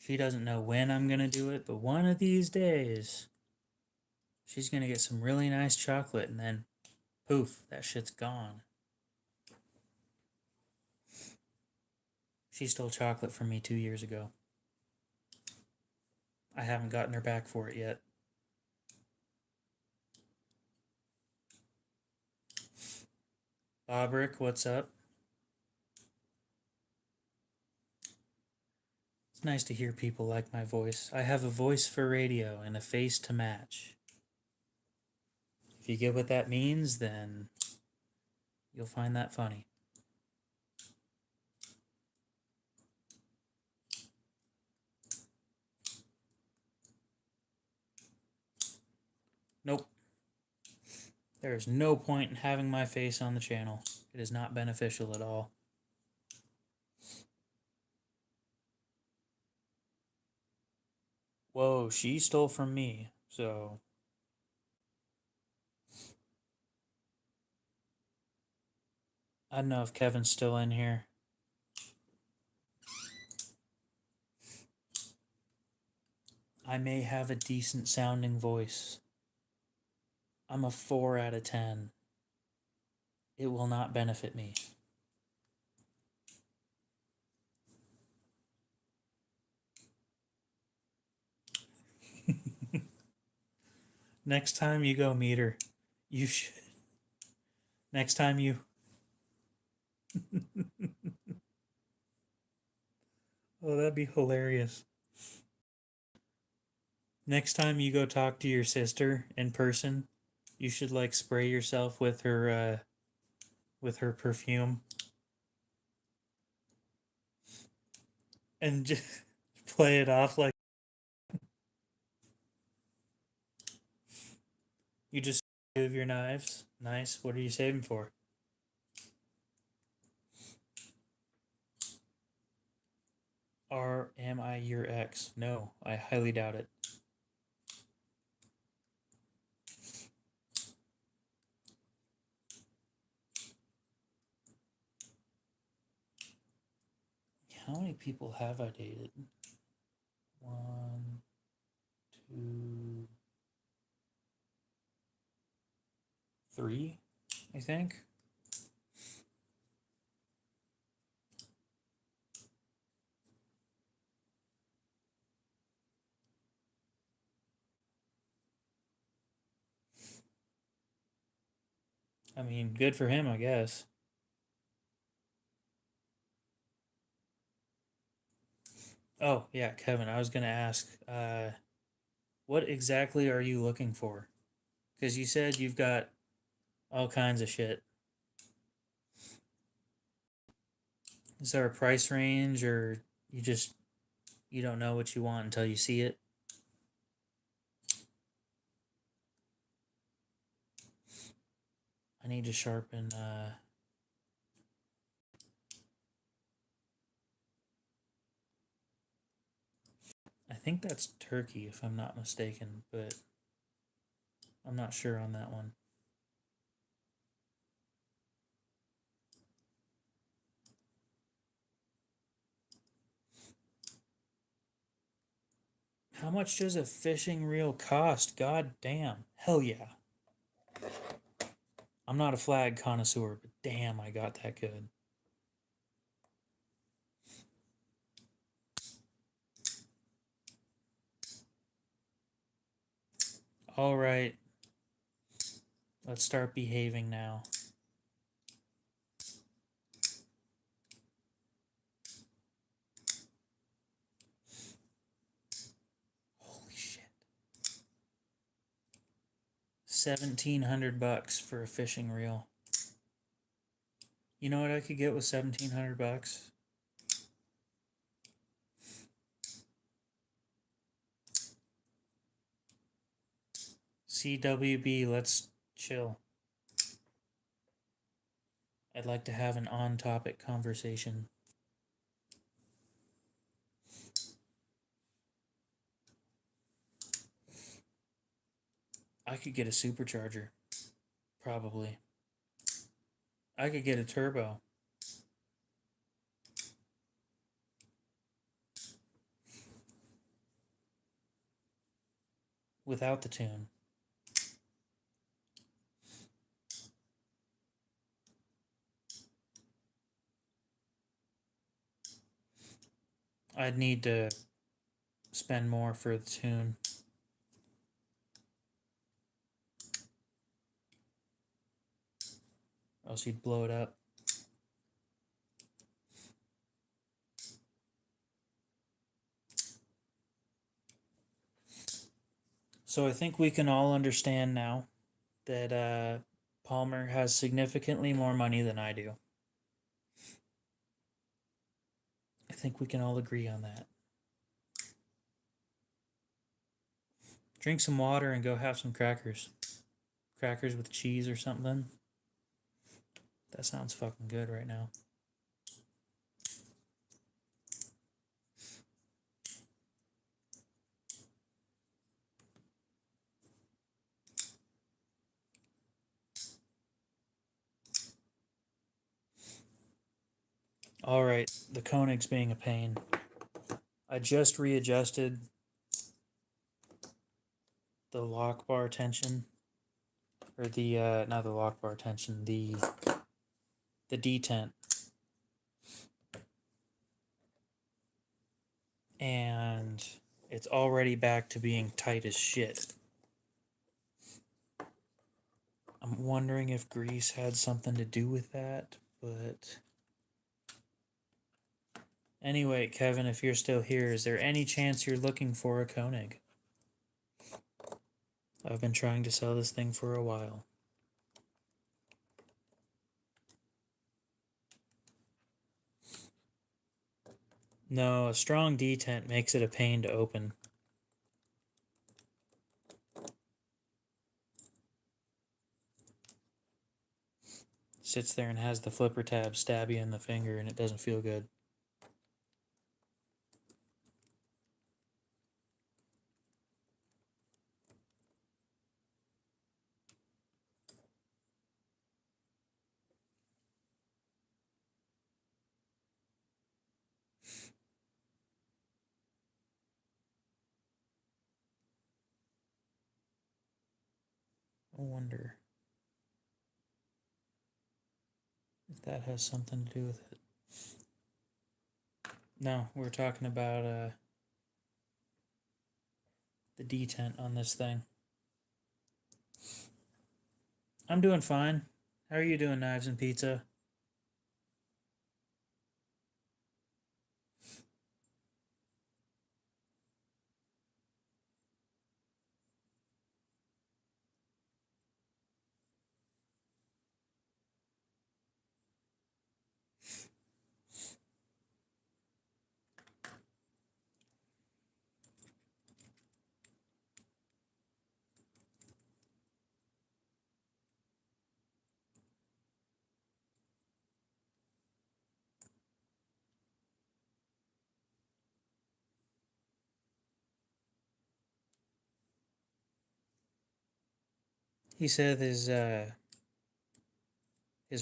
She doesn't know when I'm gonna do it, but one of these days, she's gonna get some really nice chocolate and then poof, that shit's gone. She stole chocolate from me 2 years ago. I haven't gotten her back for it yet. Bobrick, what's up? It's nice to hear people like my voice. I have a voice for radio and a face to match. If you get what that means, then you'll find that funny. Nope. There is no point in having my face on the channel. It is not beneficial at all. Whoa, she stole from me, so... I don't know if Kevin's still in here. I may have a decent sounding voice. I'm a 4 out of 10. It will not benefit me. Next time you go meet her, you should. Next time you. Oh, that'd be hilarious. Next time you go talk to your sister in person, you should like spray yourself with her perfume and just play it off like you just move your knives. Nice. What are you saving for? Am I your ex? No, I highly doubt it. How many people have I dated? One, two, three, I think. I mean, good for him, I guess. Oh, yeah, Kevin, I was gonna ask, what exactly are you looking for? Because you said you've got all kinds of shit. Is there a price range, or you don't know what you want until you see it? I need to sharpen. I think that's turkey, if I'm not mistaken, but I'm not sure on that one. How much does a fishing reel cost? God damn. Hell yeah. I'm not a flag connoisseur, but damn, I got that good. All right, let's start behaving now. Holy shit. $1,700 for a fishing reel. You know what I could get with $1,700? CWB, let's chill. I'd like to have an on topic conversation. I could get a supercharger. Probably. I could get a turbo. Without the tune. I'd need to spend more for the tune. Or else you'd blow it up. So I think we can all understand now that Palmer has significantly more money than I do. I think we can all agree on that. Drink some water and go have some crackers. Crackers with cheese or something. That sounds fucking good right now. All right, the Koenig's being a pain. I just readjusted the lock bar tension, or the not the lock bar tension, the detent, and it's already back to being tight as shit. I'm wondering if grease had something to do with that, but anyway, Kevin, if you're still here, is there any chance you're looking for a Koenig? I've been trying to sell this thing for a while. No, a strong detent makes it a pain to open. Sits there and has the flipper tab stab you in the finger and it doesn't feel good. I wonder if that has something to do with it. No, we're talking about the detent on this thing. I'm doing fine. How are you doing, Knives and Pizza? He said his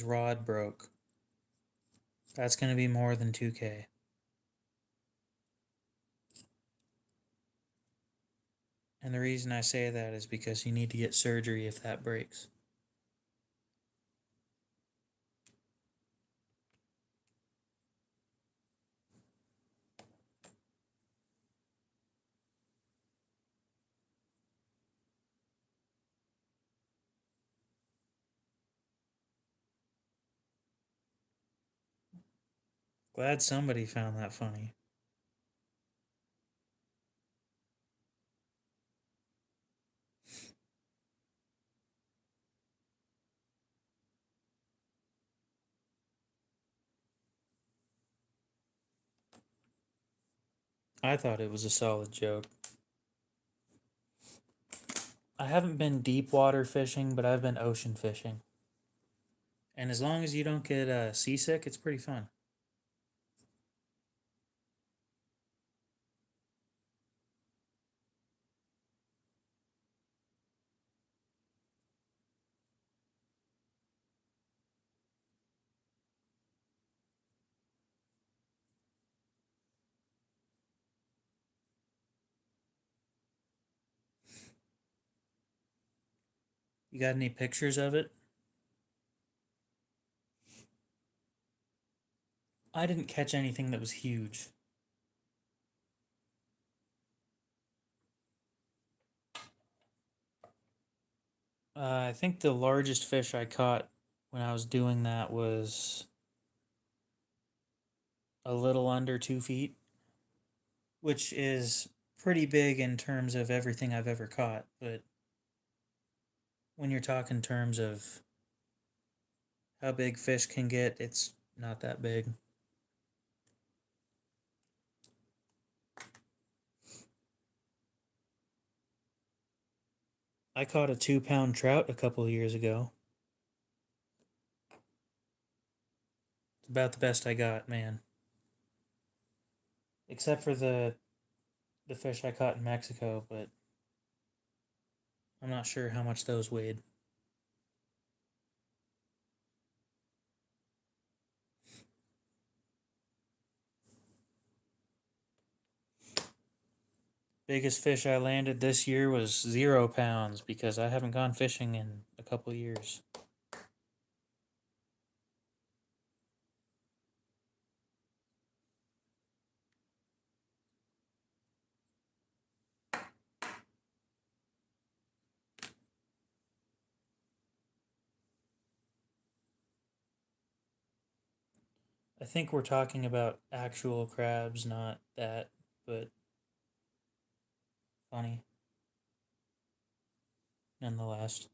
rod broke. That's gonna be more than 2K. And the reason I say that is because you need to get surgery if that breaks. Glad somebody found that funny. I thought it was a solid joke. I haven't been deep water fishing, but I've been ocean fishing. And as long as you don't get seasick, it's pretty fun. You got any pictures of it? I didn't catch anything that was huge. I think the largest fish I caught when I was doing that was a little under 2 feet, which is pretty big in terms of everything I've ever caught. But when you're talking terms of how big fish can get, it's not that big. I caught a 2 pound trout a couple of years ago. It's about the best I got, man. Except for the fish I caught in Mexico, but I'm not sure how much those weighed. Biggest fish I landed this year was 0 pounds because I haven't gone fishing in a couple of years. I think we're talking about actual crabs, not that, but funny nonetheless.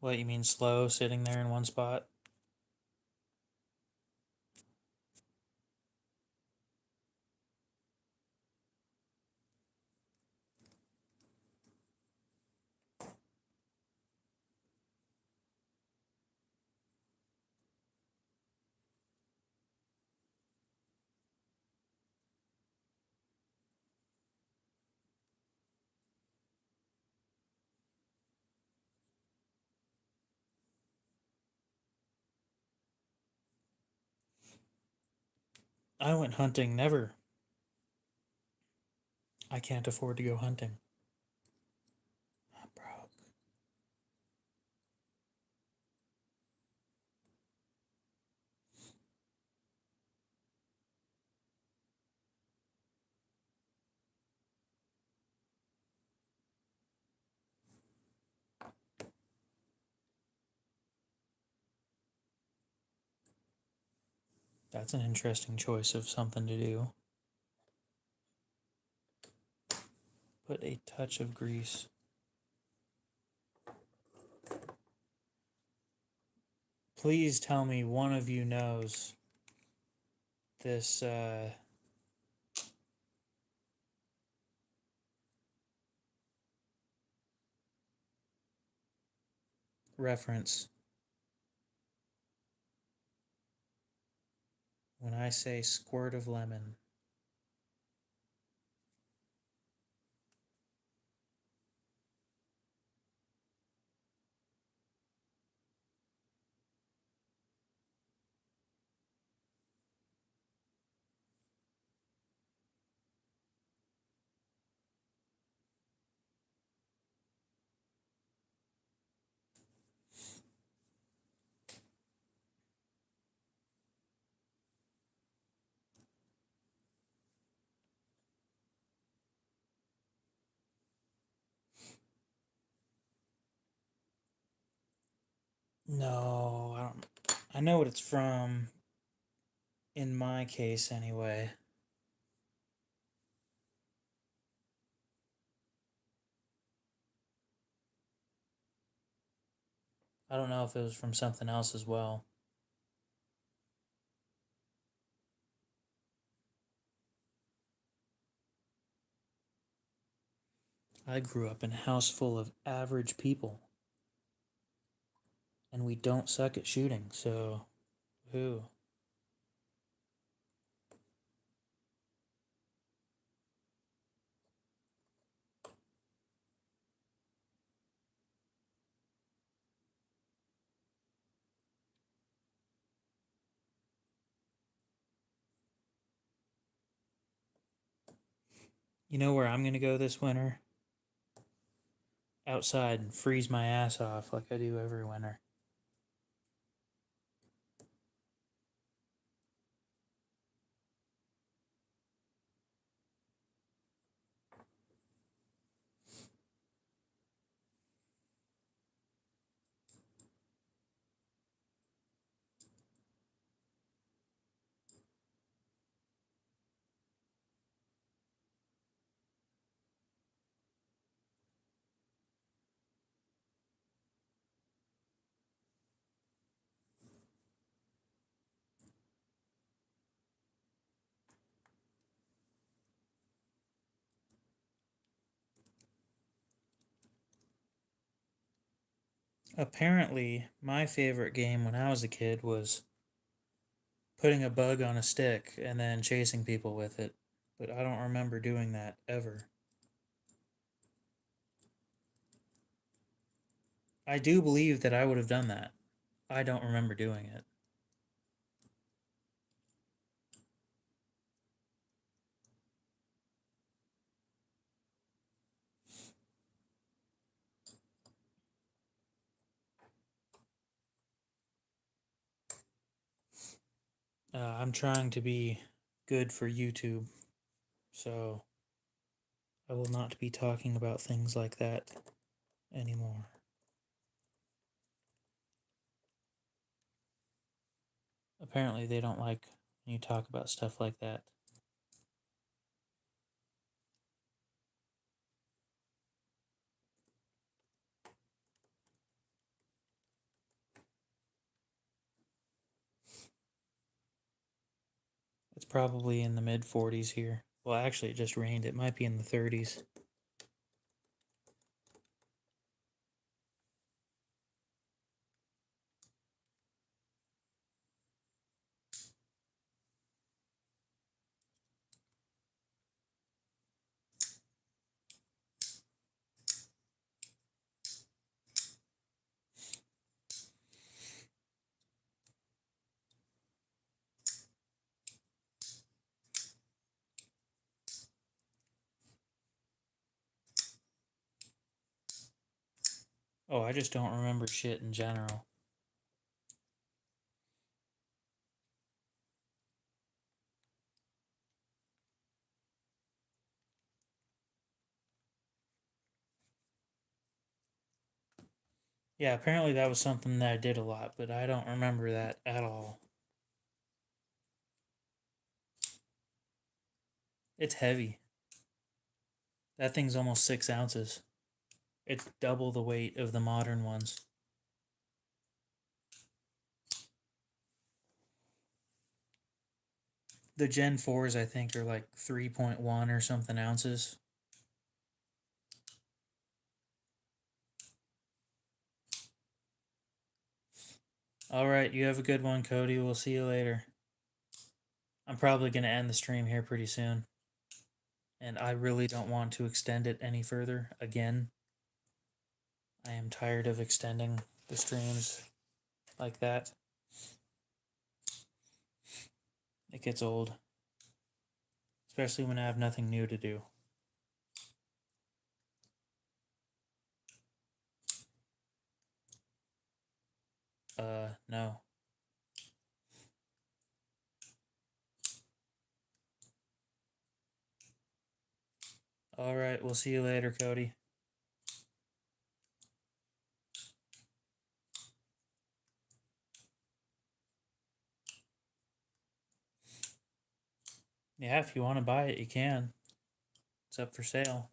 What, you mean slow, sitting there in one spot? I went hunting, never. I can't afford to go hunting. I'm broke. That's an interesting choice of something to do. Put a touch of grease. Please tell me one of you knows this reference when I say squirt of lemon. No, I don't. I know what it's from. In my case, anyway. I don't know if it was from something else as well. I grew up in a house full of average people, and we don't suck at shooting, so who? You know where I'm gonna go this winter? Outside and freeze my ass off like I do every winter. Apparently, my favorite game when I was a kid was putting a bug on a stick and then chasing people with it. But I don't remember doing that ever. I do believe that I would have done that. I don't remember doing it. I'm trying to be good for YouTube, so I will not be talking about things like that anymore. Apparently, they don't like when you talk about stuff like that. It's probably in the mid 40s here. Well, actually, it just rained. It might be in the 30s. Oh, I just don't remember shit in general. Yeah, apparently that was something that I did a lot, but I don't remember that at all. It's heavy. That thing's almost 6 ounces. It's double the weight of the modern ones. The Gen 4s, I think, are like 3.1 or something ounces. All right, you have a good one, Cody. We'll see you later. I'm probably going to end the stream here pretty soon. And I really don't want to extend it any further again. I am tired of extending the streams like that. It gets old, especially when I have nothing new to do. No. All right, we'll see you later, Cody. Yeah, if you want to buy it, you can. It's up for sale.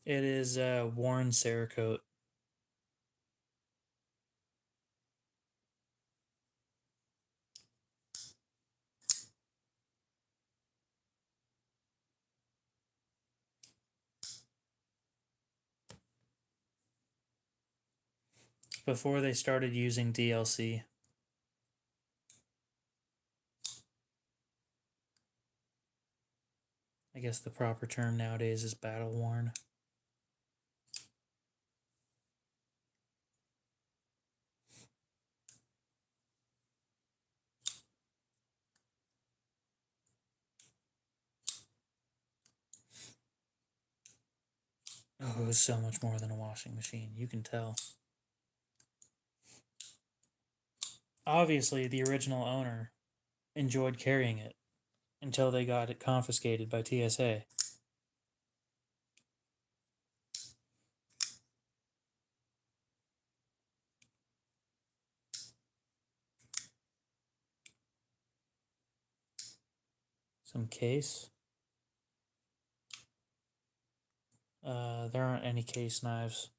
It is worn Cerakote. Before they started using DLC. I guess the proper term nowadays is battle worn. Oh, it was so much more than a washing machine. You can tell. Obviously, the original owner enjoyed carrying it until they got it confiscated by TSA. Some case. There aren't any case knives.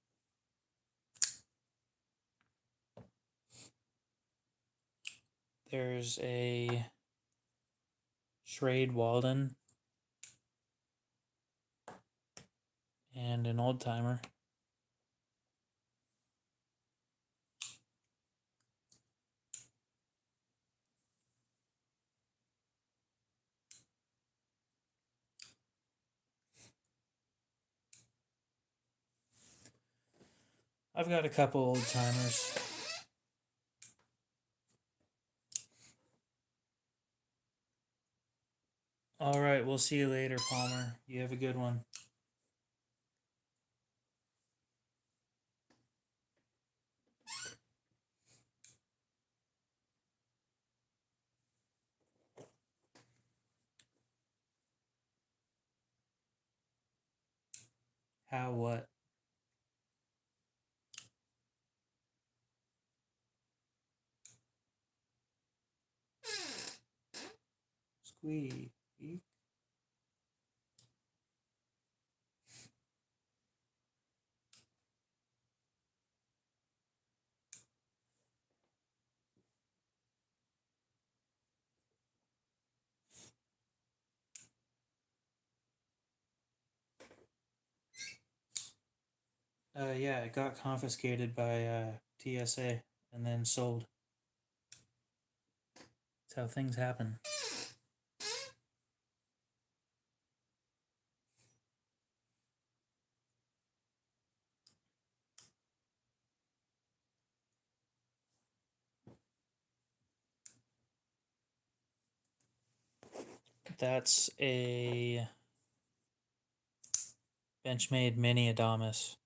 There's a Schrade Walden and an old timer. I've got a couple old timers. All right, we'll see you later, Palmer. You have a good one. How what? Squeak. Yeah, it got confiscated by TSA and then sold. That's how things happen. That's a Benchmade Mini Adamas.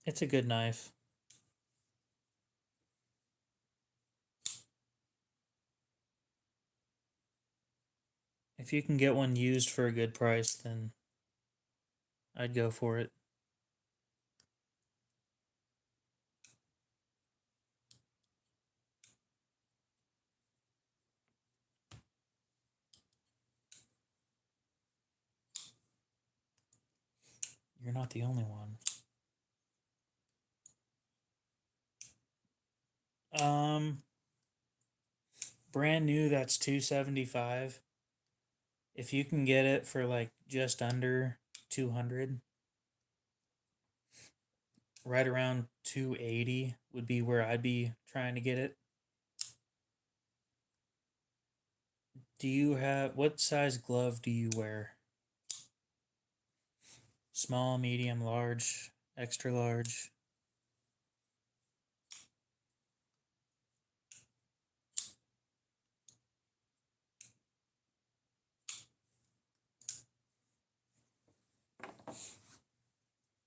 It's a good knife. If you can get one used for a good price, then I'd go for it. You're not the only one. Brand new, that's $275. If you can get it for like just under 200, right around 280 would be where I'd be trying to get it. Do you have what size glove do you wear? Small, medium, large, extra large?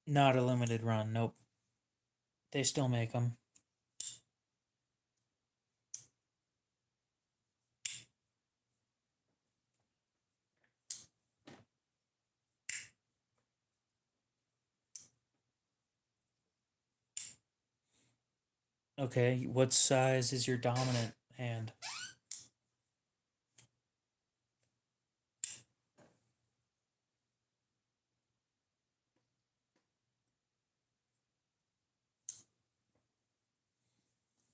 Not a limited run, nope. They still make them. Okay, what size is your dominant hand?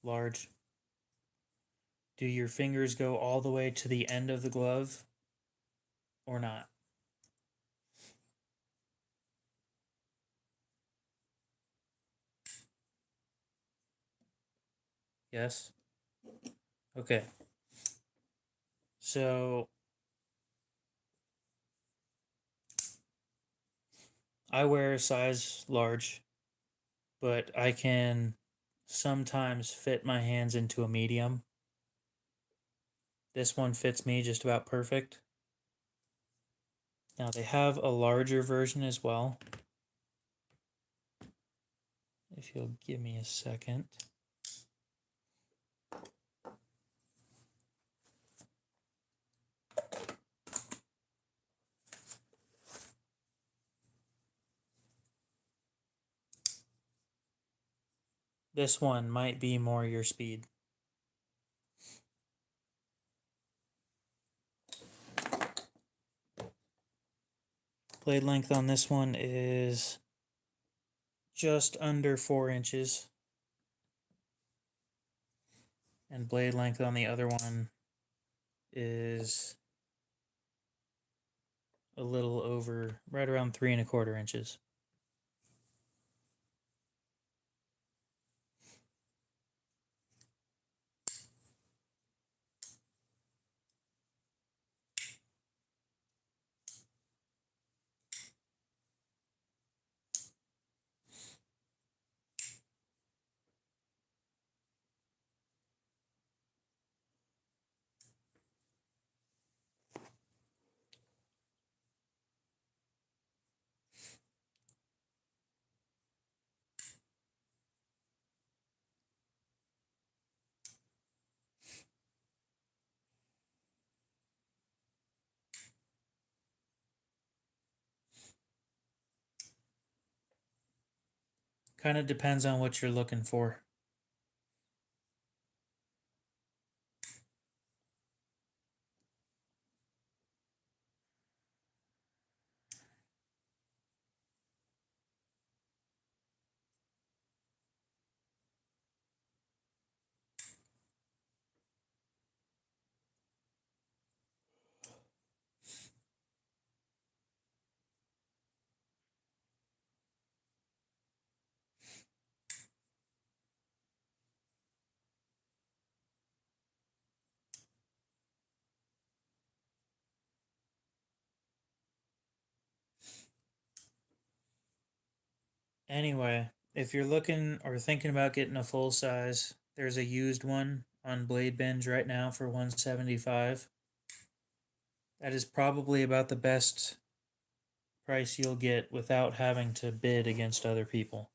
Large. Do your fingers go all the way to the end of the glove or not? Yes? Okay. So I wear a size large, but I can sometimes fit my hands into a medium. This one fits me just about perfect. Now they have a larger version as well. If you'll give me a second. This one might be more your speed. Blade length on this one is just under 4 inches. and blade length on the other one is a little over, right around 3¼ inches. Kind of depends on what you're looking for. Anyway, if you're looking or thinking about getting a full size, there's a used one on Blade Binge right now for 175. That is probably about the best price you'll get without having to bid against other people.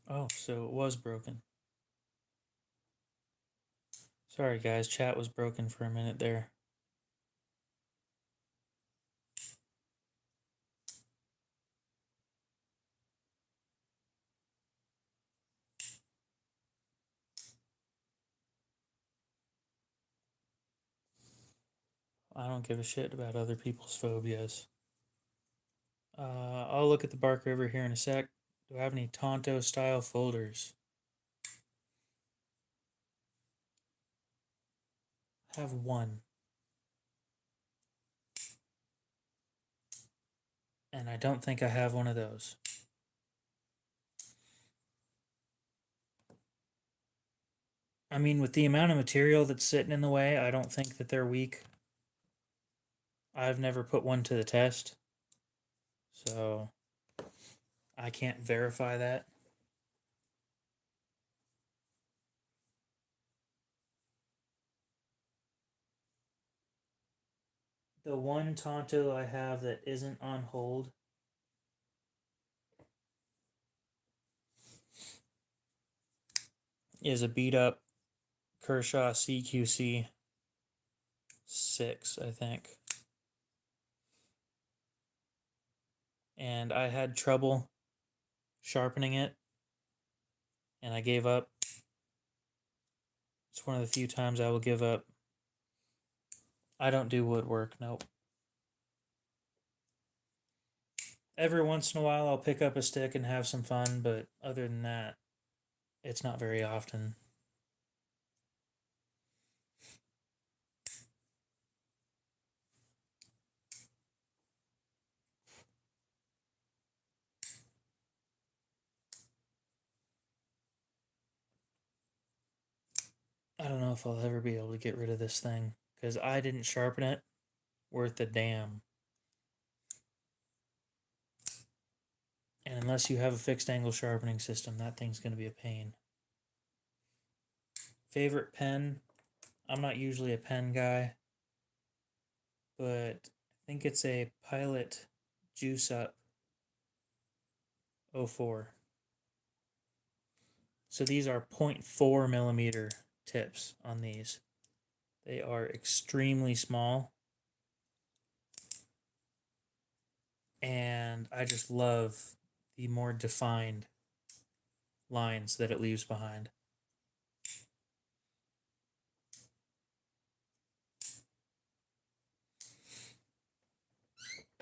Oh, so it was broken. Sorry guys, chat was broken for a minute there. I don't give a shit about other people's phobias. I'll look at the Bark River here in a sec. Do I have any Tonto style folders? I have one. And I don't think I have one of those. I mean, with the amount of material that's sitting in the way, I don't think that they're weak. I've never put one to the test, so I can't verify that. The one Tonto I have that isn't on hold is a beat up Kershaw CQC 6, I think. And I had trouble sharpening it, and I gave up. It's one of the few times I will give up. I don't do woodwork, nope. Every once in a while, I'll pick up a stick and have some fun, but other than that, it's not very often. I don't know if I'll ever be able to get rid of this thing, because I didn't sharpen it worth a damn. And unless you have a fixed angle sharpening system, that thing's going to be a pain. Favorite pen? I'm not usually a pen guy, but I think it's a Pilot Juice Up 04. So these are 0.4 millimeter tips on these. They are extremely small, and I just love the more defined lines that it leaves behind.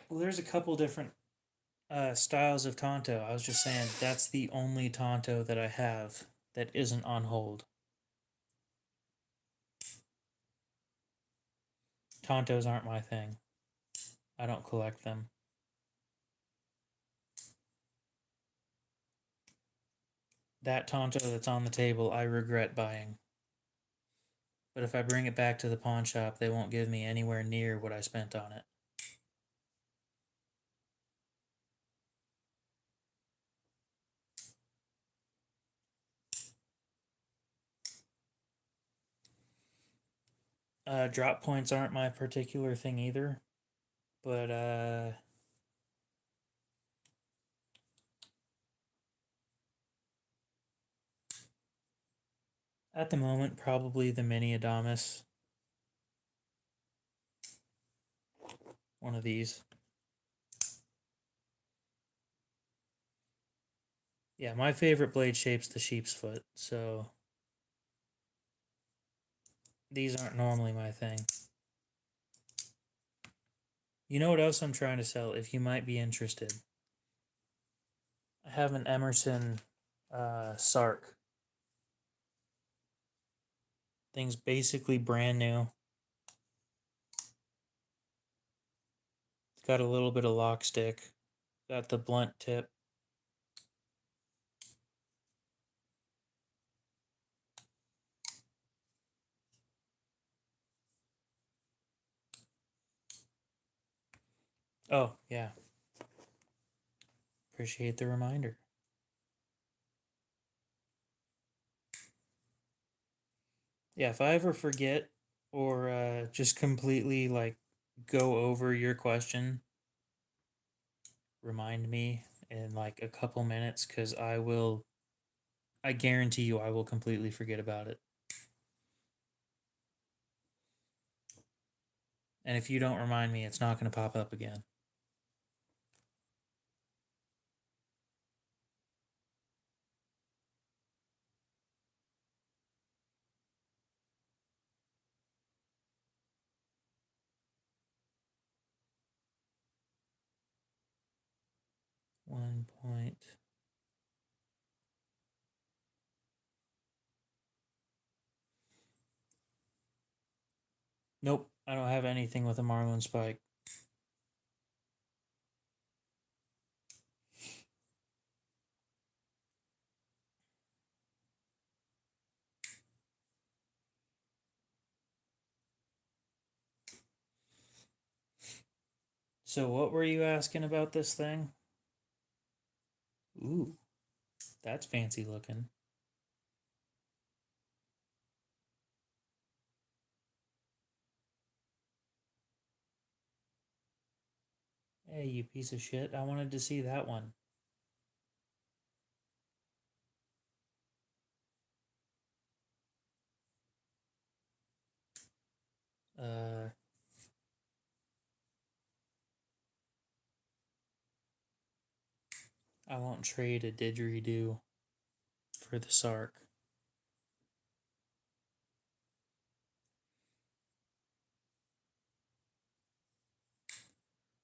Well, there's a couple different styles of Tonto. I was just saying that's the only Tonto that I have that isn't on hold. Tontos aren't my thing. I don't collect them. That Tonto that's on the table, I regret buying. But if I bring it back to the pawn shop, they won't give me anywhere near what I spent on it. Drop points aren't my particular thing either, but at the moment, probably the mini Adamas. One of these. Yeah, my favorite blade shape's the sheep's foot, so these aren't normally my thing. You know what else I'm trying to sell, if you might be interested? I have an Emerson Sark. Thing's basically brand new. It's got a little bit of lock stick. Got the blunt tip. Oh, yeah. Appreciate the reminder. Yeah, if I ever forget or just completely like go over your question, remind me in like a couple minutes because I guarantee you I will completely forget about it. And if you don't remind me, it's not going to pop up again. One point. Nope, I don't have anything with a Marlin spike. So what were you asking about this thing? Ooh, that's fancy looking. Hey, you piece of shit. I wanted to see that one. Uh, I won't trade a didgeridoo for the Sark.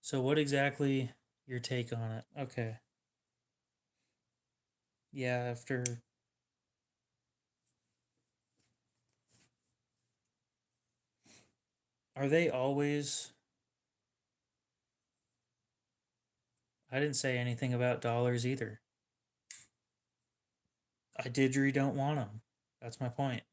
So what exactly your take on it? Okay. Yeah, after are they always I didn't say anything about dollars either. I didgeridoo don't want them. That's my point.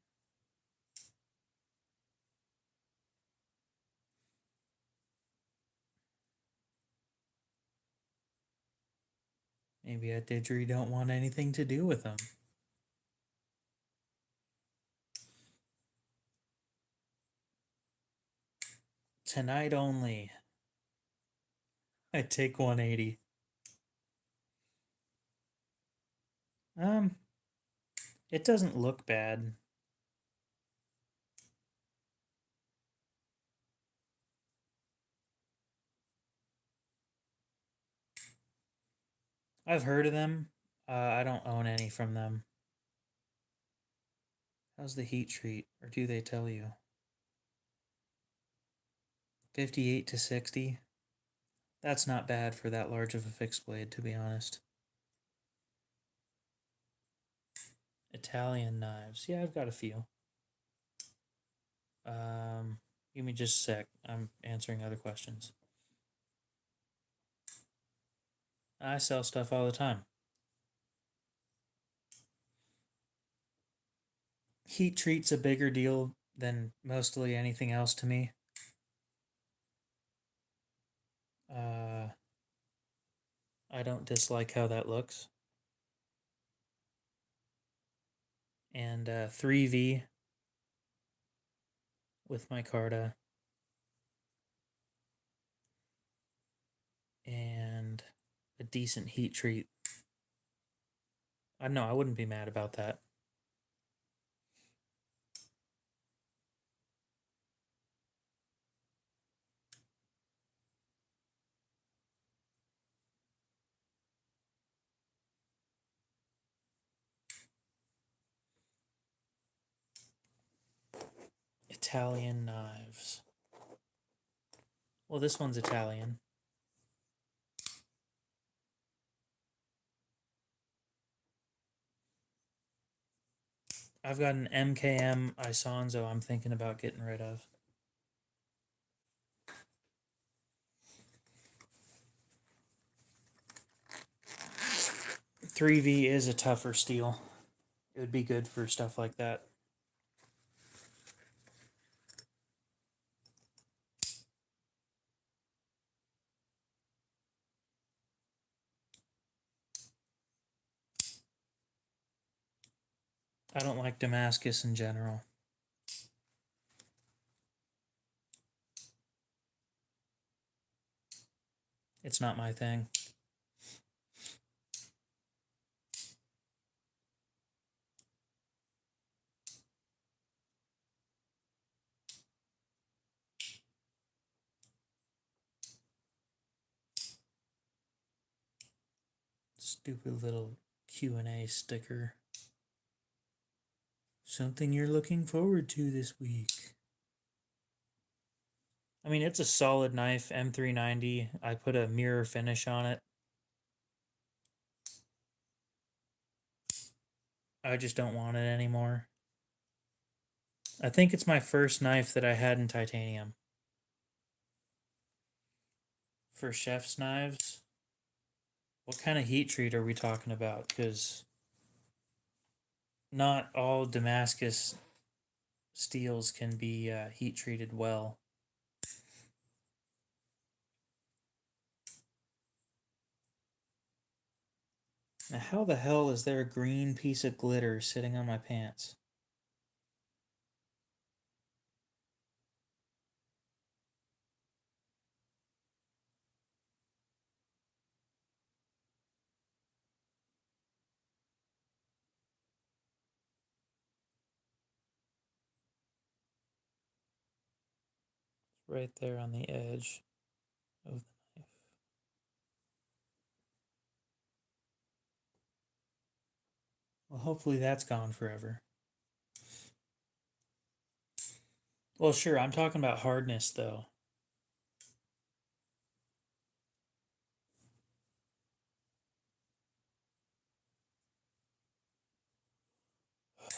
Maybe I didgeridoo don't want anything to do with them. Tonight only. I take 180. Um, it doesn't look bad. I've heard of them. I don't own any from them. How's the heat treat? Or do they tell you? 58 to 60? That's not bad for that large of a fixed blade, to be honest. Italian knives. Yeah, I've got a few. Um, Give me just a sec. I'm answering other questions. I sell stuff all the time. Heat treat's a bigger deal than mostly anything else to me. Uh, I don't dislike how that looks. And 3V with micarta and a decent heat treat. I know I wouldn't be mad about that. Italian knives. Well, this one's Italian. I've got an MKM Isonzo I'm thinking about getting rid of. 3V is a tougher steel. It would be good for stuff like that. I don't like Damascus in general. It's not my thing. Stupid little Q&A sticker. Something you're looking forward to this week. I mean, it's a solid knife, M390. I put a mirror finish on it. I just don't want it anymore. I think it's my first knife that I had in titanium. For chef's knives, what kind of heat treat are we talking about? Because not all Damascus steels can be heat treated well. Now, how the hell is there a green piece of glitter sitting on my pants? Right there on the edge of the knife. Well, hopefully that's gone forever. Well, sure, I'm talking about hardness, though.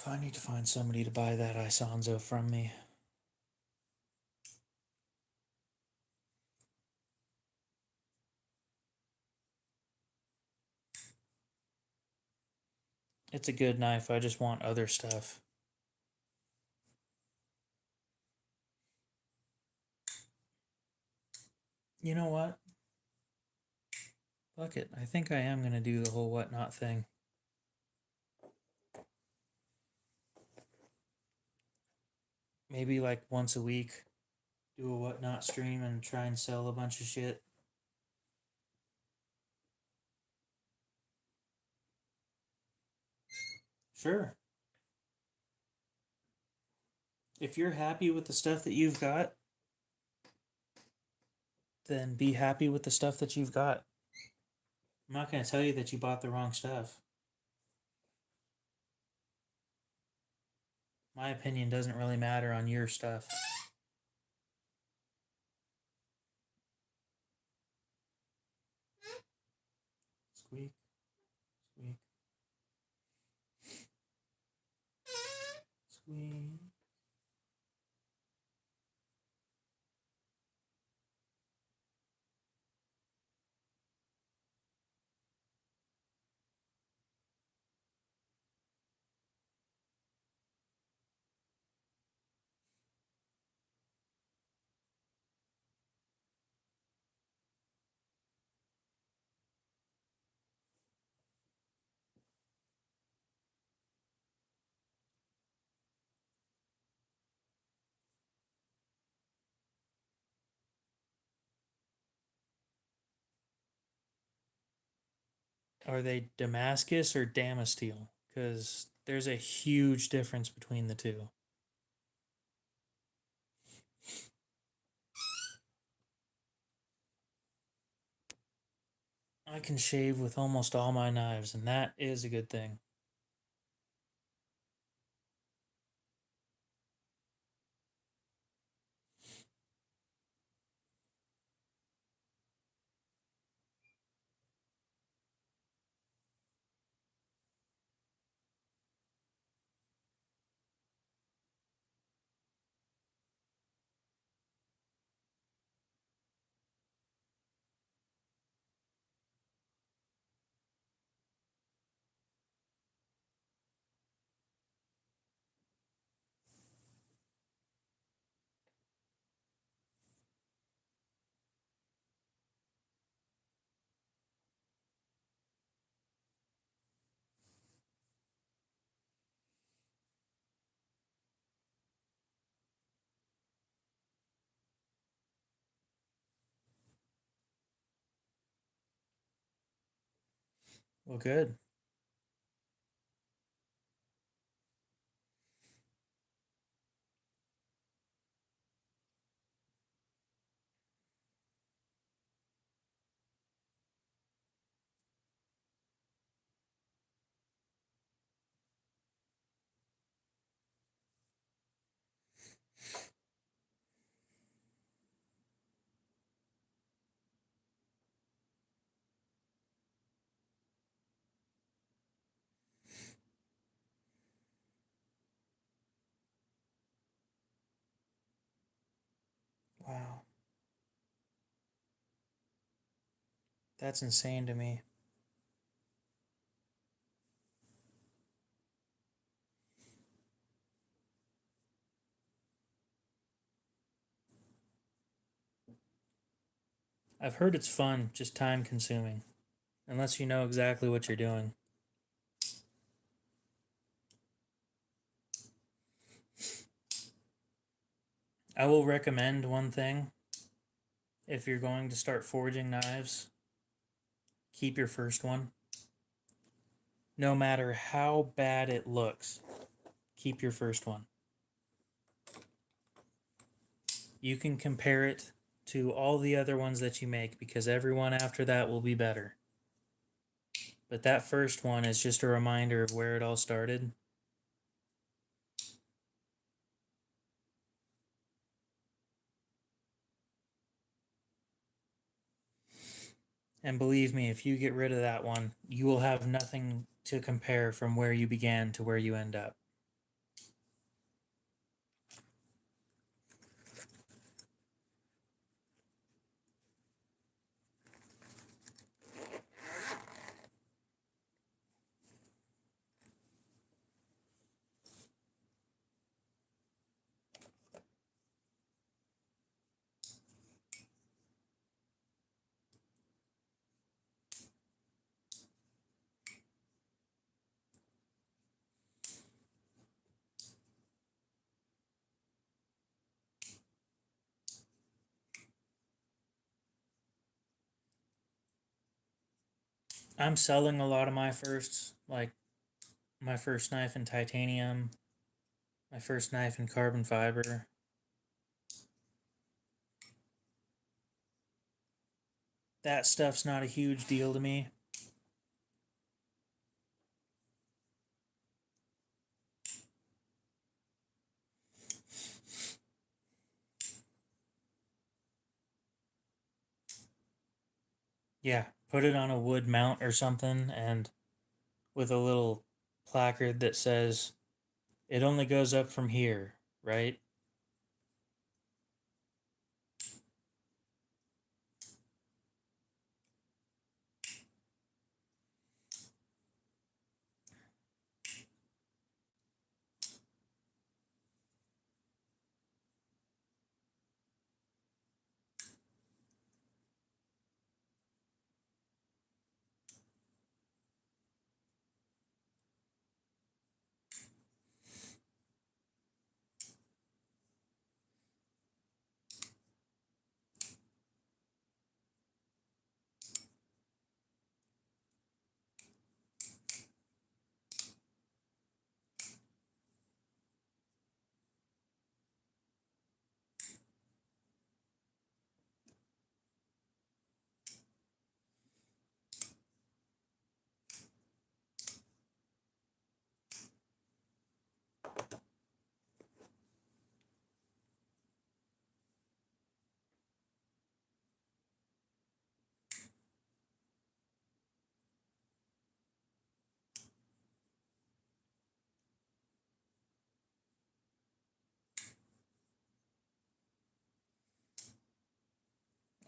I need to find somebody to buy that Isonzo from me. It's a good knife, I just want other stuff. You know what? Fuck it. I think I am gonna do the whole whatnot thing. Maybe like once a week, do a whatnot stream and try and sell a bunch of shit. Sure. If you're happy with the stuff that you've got, then be happy with the stuff that you've got. I'm not going to tell you that you bought the wrong stuff. My opinion doesn't really matter on your stuff. Squeak, squeak, squeak. Are they Damascus or Damasteel? Because there's a huge difference between the two. I can shave with almost all my knives, and that is a good thing. Well, good. Wow. That's insane to me. I've heard it's fun, just time consuming. Unless you know exactly what you're doing. I will recommend one thing. If you're going to start forging knives, keep your first one. No matter how bad it looks, keep your first one. You can compare it to all the other ones that you make because every one after that will be better. But that first one is just a reminder of where it all started. And believe me, if you get rid of that one, you will have nothing to compare from where you began to where you end up. I'm selling a lot of my firsts, like my first knife in titanium, my first knife in carbon fiber. That stuff's not a huge deal to me. Yeah, put it on a wood mount or something, and with a little placard that says, it only goes up from here, right?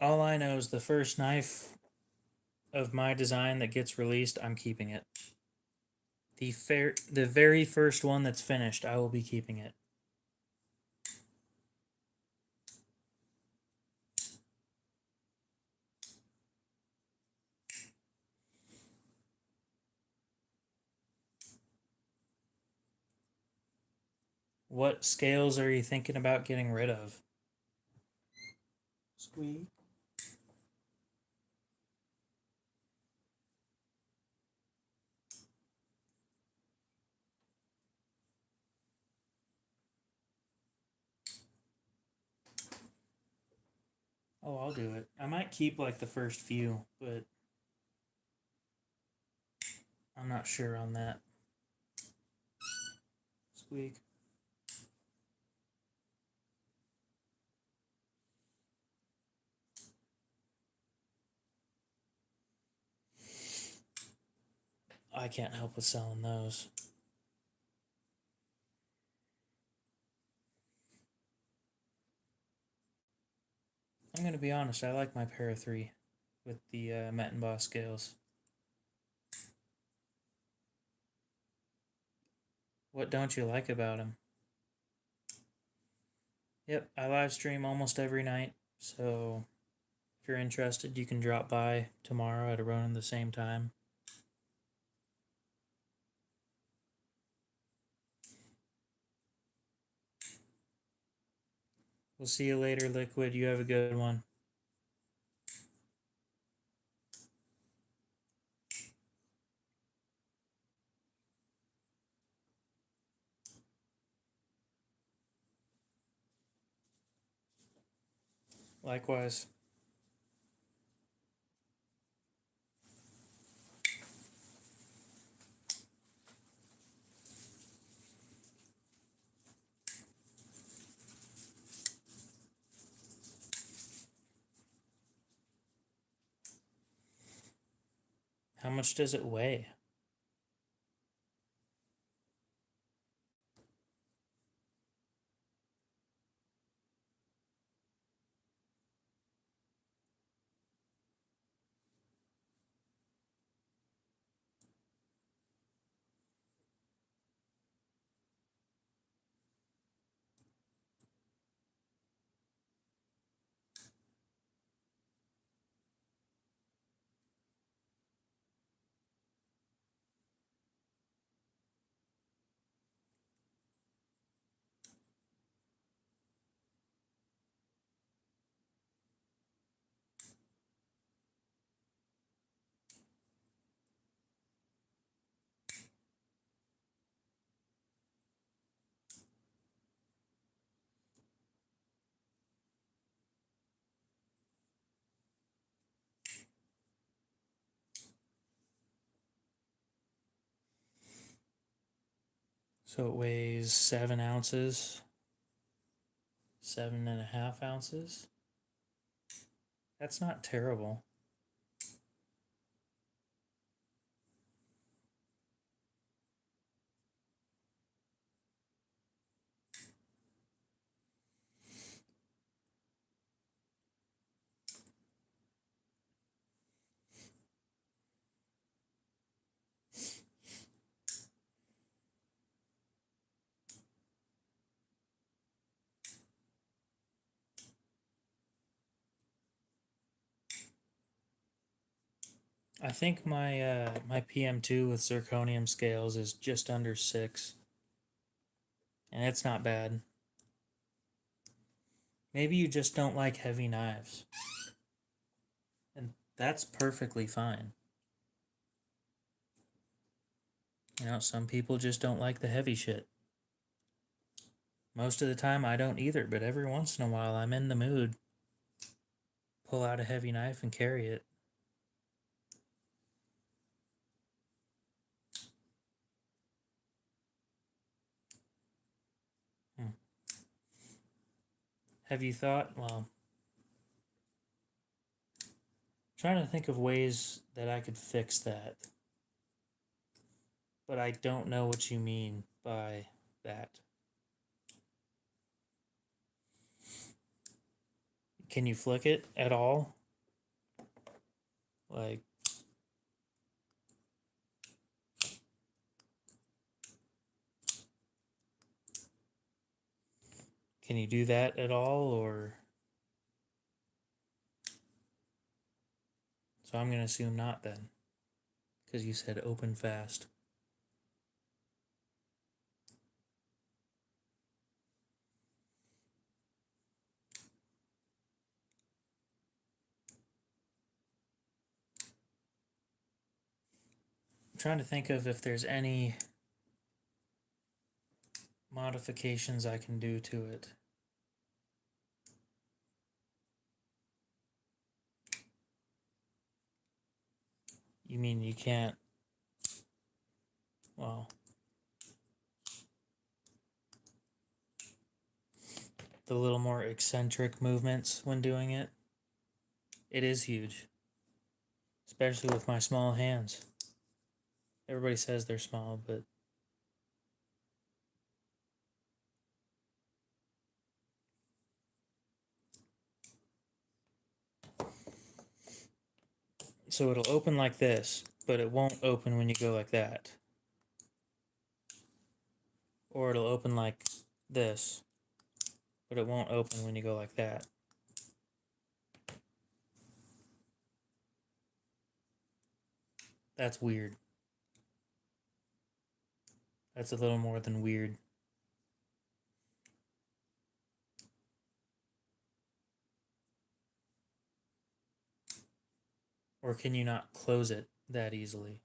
All I know is the first knife of my design that gets released, I'm keeping it. The very first one that's finished, I will be keeping it. What scales are you thinking about getting rid of? Squeak. Oh, I'll do it. I might keep like the first few, but I'm not sure on that. Squeak. I can't help with selling those. I'm gonna be honest, I like my Para 3 with the Mettenboss scales. What don't you like about them? Yep, I live stream almost every night, so if you're interested, you can drop by tomorrow at around the same time. We'll see you later, Liquid. You have a good one. Likewise. How much does it weigh? So it weighs 7 ounces, 7.5 ounces. That's not terrible. I think my PM2 with zirconium scales is just under 6, and it's not bad. Maybe you just don't like heavy knives, and that's perfectly fine. You know, some people just don't like the heavy shit. Most of the time, I don't either, but every once in a while, I'm in the mood. Pull out a heavy knife and carry it. Hmm. Have you thought, well, trying to think of ways that I could fix that, but I don't know what you mean by that. Can you flick it at all? Like, can you do that at all, or? So I'm going to assume not then, because you said open fast. I'm trying to think of if there's any modifications I can do to it. You mean you can't, well, the little more eccentric movements when doing it? It is huge, especially with my small hands. Everybody says they're small, but so it'll open like this, but it won't open when you go like that. Or it'll open like this, but it won't open when you go like that. That's weird. That's a little more than weird. Or can you not close it that easily?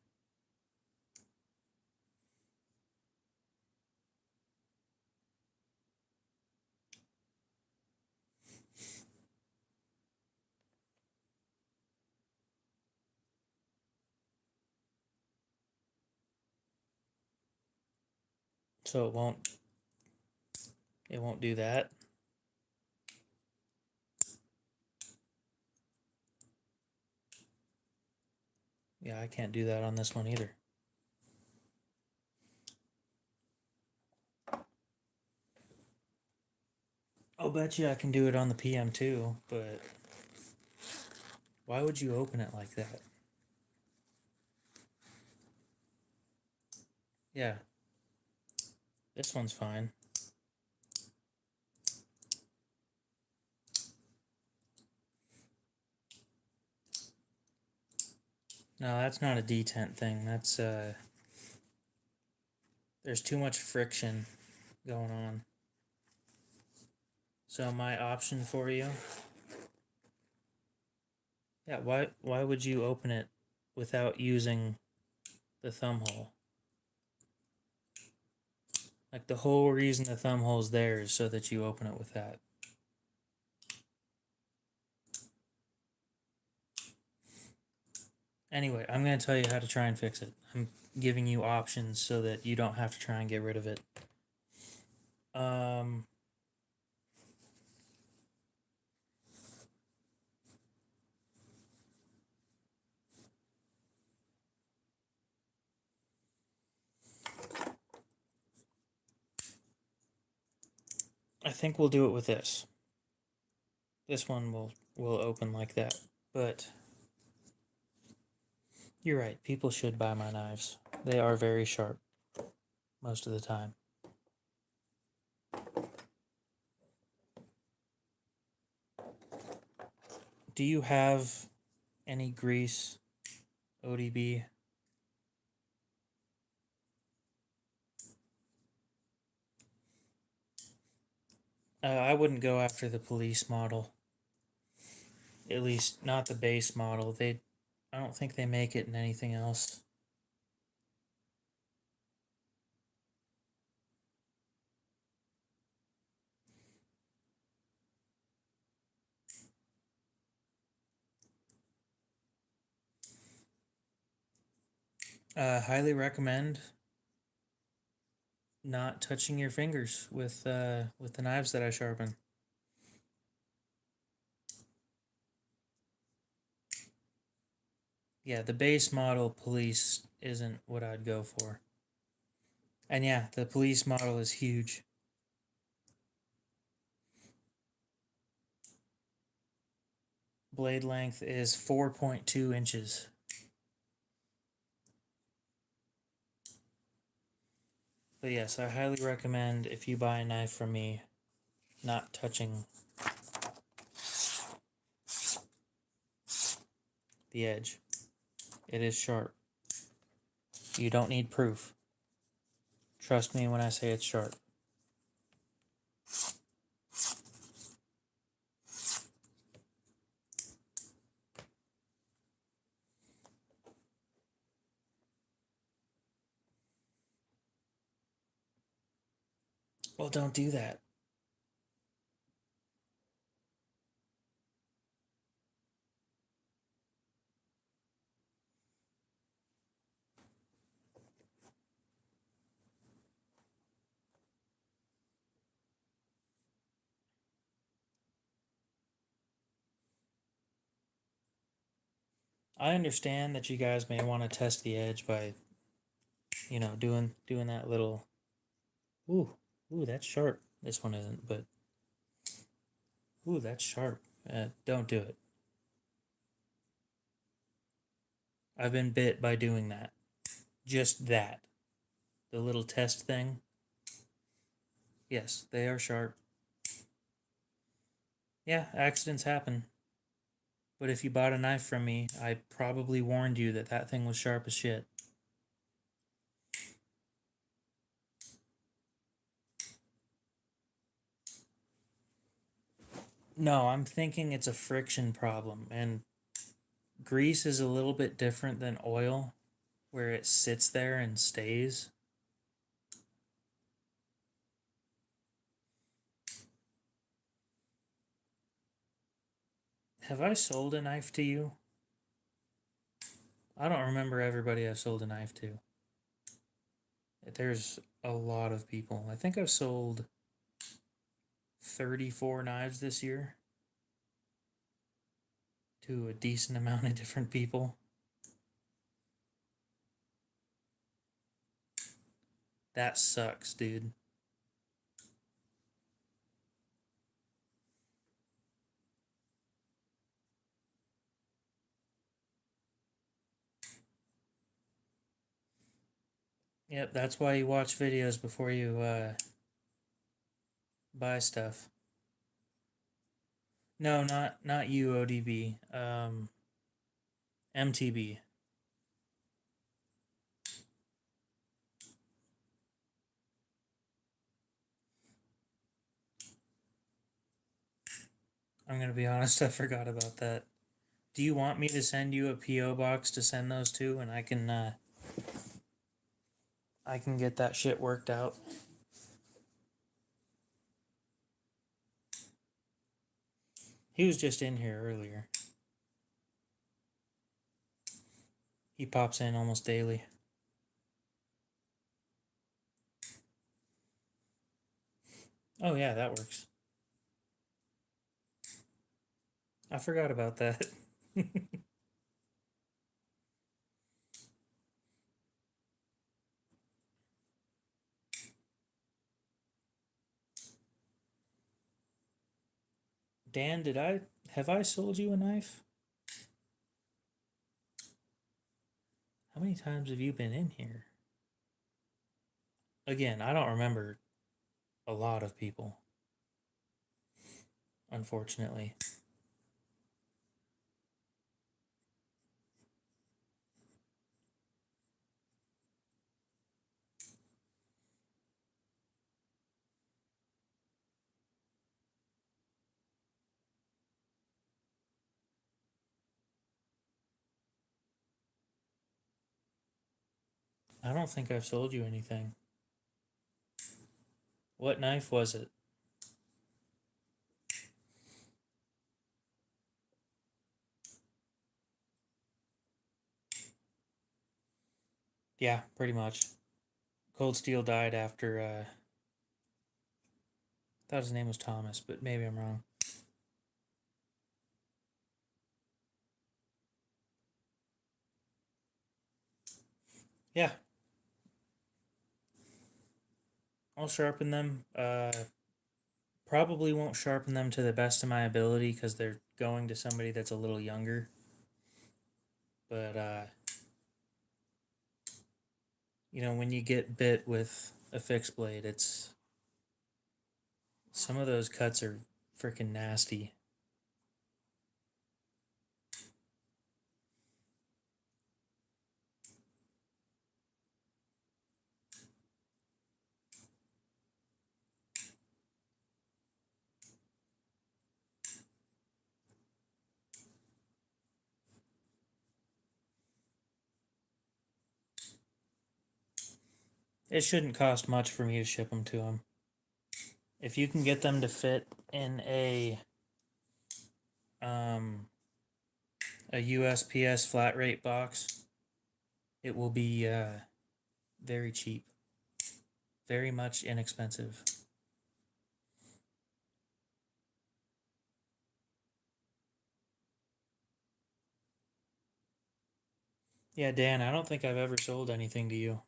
So it won't do that. Yeah, I can't do that on this one either. I'll bet you I can do it on the PM2, but why would you open it like that? Yeah, this one's fine. No, that's not a detent thing. That's there's too much friction going on. So my option for you, yeah, why would you open it without using the thumb hole? Like the whole reason the thumb hole's there is so that you open it with that. Anyway, I'm going to tell you how to try and fix it. I'm giving you options so that you don't have to try and get rid of it. I think we'll do it with this. This one will open like that. But you're right. People should buy my knives. They are very sharp most of the time. Do you have any grease ODB. I wouldn't go after the police model. At least not the base model. I don't think they make it in anything else. Highly recommend not touching your fingers with the knives that I sharpen. Yeah, the base model police isn't what I'd go for. And yeah, the police model is huge. Blade length is 4.2 inches. But yes, I highly recommend if you buy a knife from me, not touching the edge. It is sharp. You don't need proof. Trust me when I say it's sharp. Well, don't do that. I understand that you guys may want to test the edge by, doing that little. Ooh, ooh, that's sharp. This one isn't, but ooh, that's sharp. Don't do it. I've been bit by doing that. Just that. The little test thing. Yes, they are sharp. Yeah, accidents happen. But if you bought a knife from me, I probably warned you that that thing was sharp as shit. No, I'm thinking it's a friction problem, and grease is a little bit different than oil, where it sits there and stays. Have I sold a knife to you? I don't remember everybody I've sold a knife to. There's a lot of people. I think I've sold 34 knives this year to a decent amount of different people. That sucks, dude. Yep, that's why you watch videos before you buy stuff. No, not you, ODB. MTB. I'm gonna be honest, I forgot about that. Do you want me to send you a PO box to send those to, and I can get that shit worked out? He was just in here earlier. He pops in almost daily. Oh yeah, that works. I forgot about that. Dan, have I sold you a knife? How many times have you been in here? Again, I don't remember a lot of people, unfortunately. I don't think I've sold you anything. What knife was it? Yeah, pretty much. Cold Steel died after, I thought his name was Thomas, but maybe I'm wrong. Yeah, I'll sharpen them. Probably won't sharpen them to the best of my ability because they're going to somebody that's a little younger. But, when you get bit with a fixed blade, some of those cuts are freaking nasty. It shouldn't cost much for me to ship them to them. If you can get them to fit in um, a USPS flat rate box, it will be very cheap, very much inexpensive. Yeah, Dan, I don't think I've ever sold anything to you.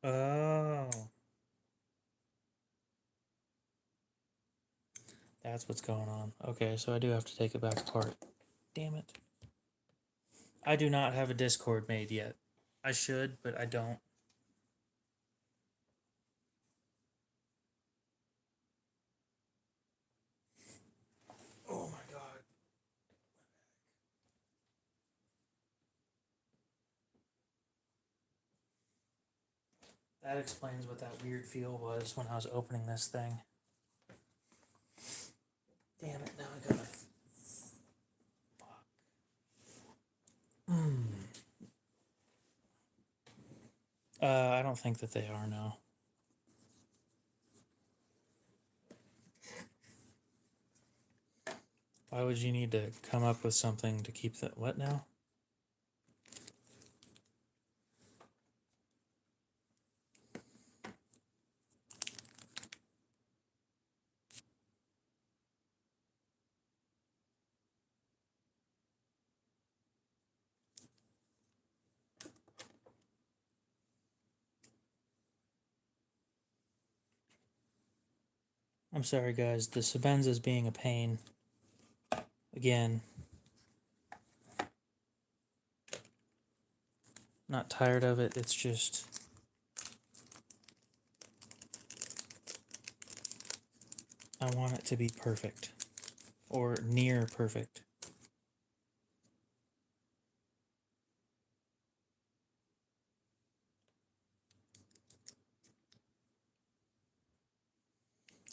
Oh, that's what's going on. Okay, so I do have to take it back apart. Damn it. I do not have a Discord made yet. I should, but I don't. Oh my god. That explains what that weird feel was when I was opening this thing. Damn it, now I gotta. Fuck. I don't think that they are now. Why would you need to come up with something to keep that? What now? I'm sorry, guys. The Sabenza's being a pain. Again. Not tired of it. It's just. I want it to be perfect. Or near perfect.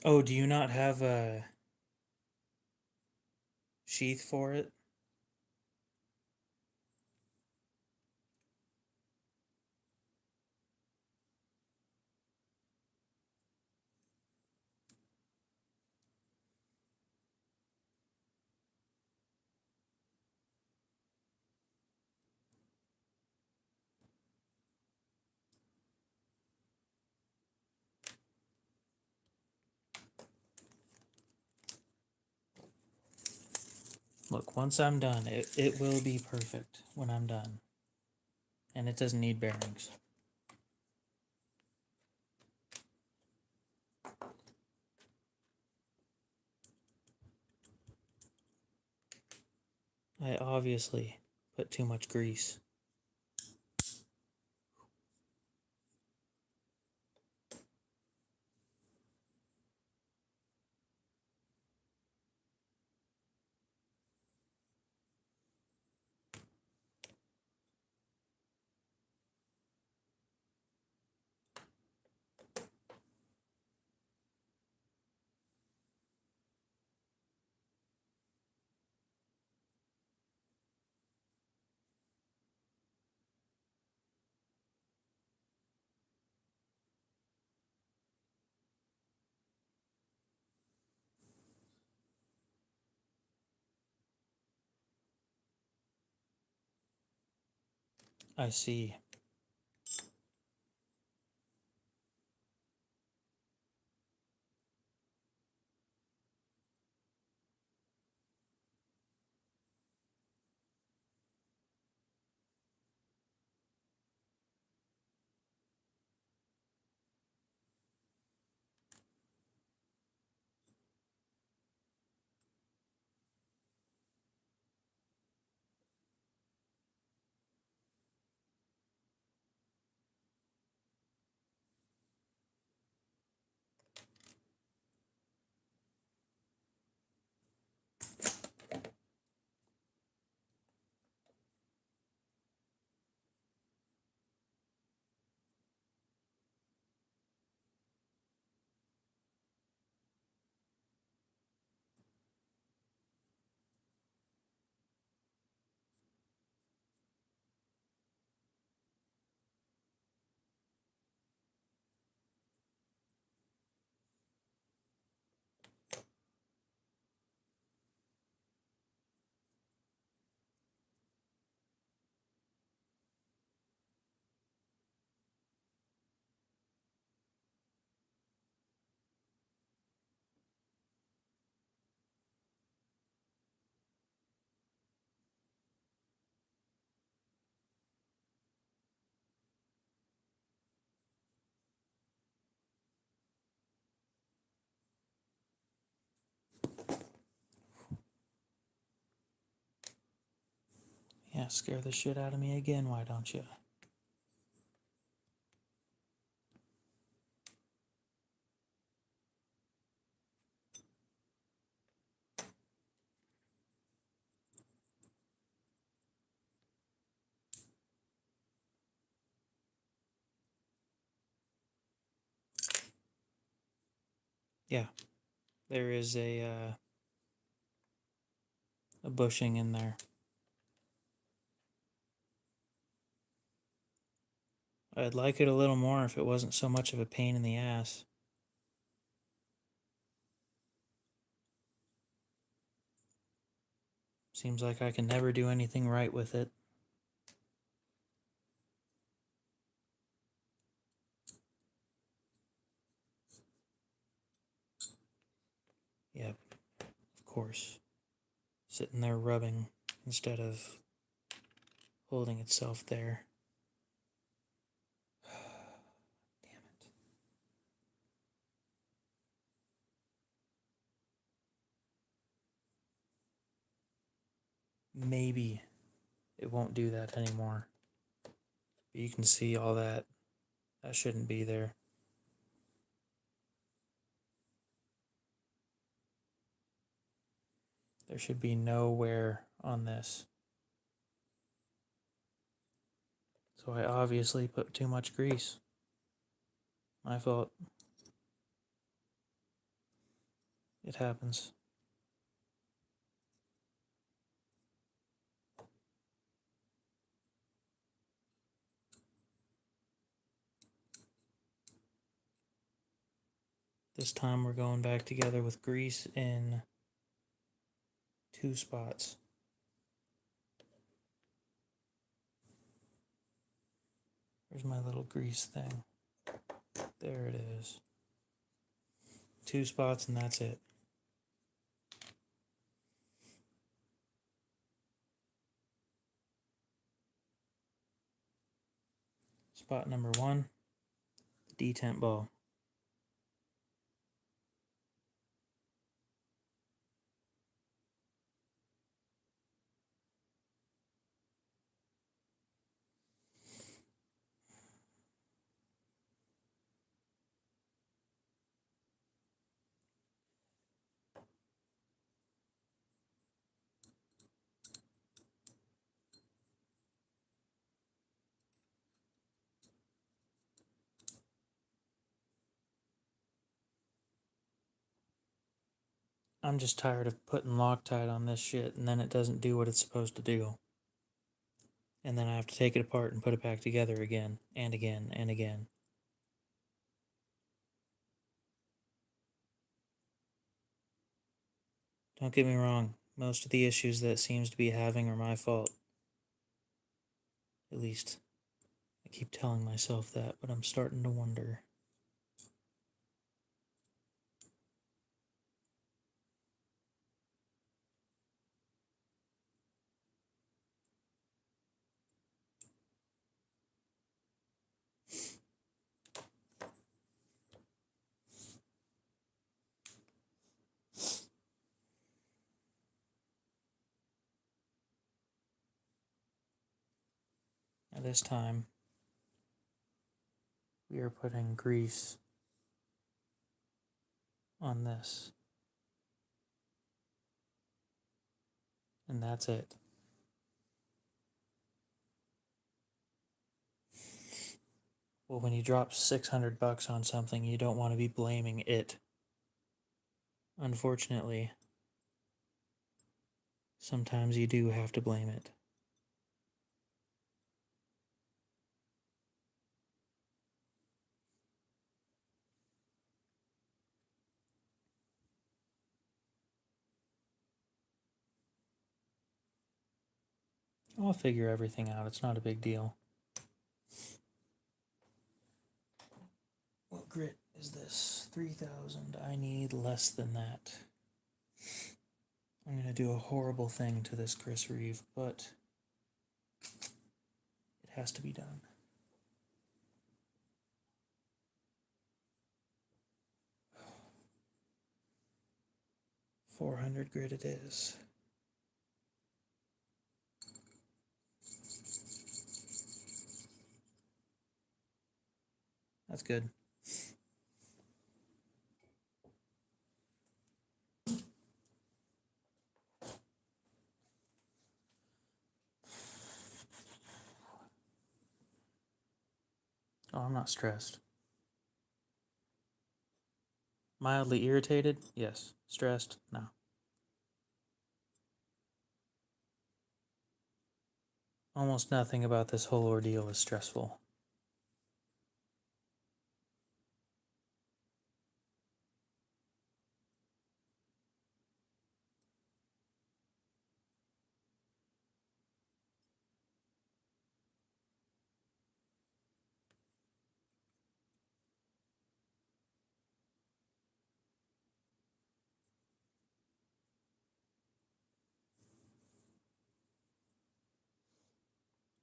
Oh, do you not have a sheath for it? Look, once I'm done, it will be perfect when I'm done. And it doesn't need bearings. I obviously put too much grease. I see. Yeah, scare the shit out of me again, why don't you? Yeah, there is a bushing in there. I'd like it a little more if it wasn't so much of a pain in the ass. Seems like I can never do anything right with it. Yep, of course. Sitting there rubbing instead of holding itself there. Damn it. Maybe it won't do that anymore. But you can see all that. That shouldn't be there. There should be no wear on this. So I obviously put too much grease. My fault. It happens. This time we're going back together with grease in 2 spots. Where's my little grease thing? There it is. 2 spots and that's it. Spot number 1, the detent ball. I'm just tired of putting Loctite on this shit and then it doesn't do what it's supposed to do. And then I have to take it apart and put it back together again and again and again. Don't get me wrong, most of the issues that it seems to be having are my fault. At least, I keep telling myself that, but I'm starting to wonder. Now this time, we are putting grease on this. And that's it. Well, when you drop $600 on something, you don't want to be blaming it. Unfortunately, sometimes you do have to blame it. I'll figure everything out. It's not a big deal. What grit is this? 3,000. I need less than that. I'm going to do a horrible thing to this Chris Reeve, but it has to be done. 400 grit it is. That's good. Oh, I'm not stressed. Mildly irritated? Yes. Stressed? No. Almost nothing about this whole ordeal is stressful.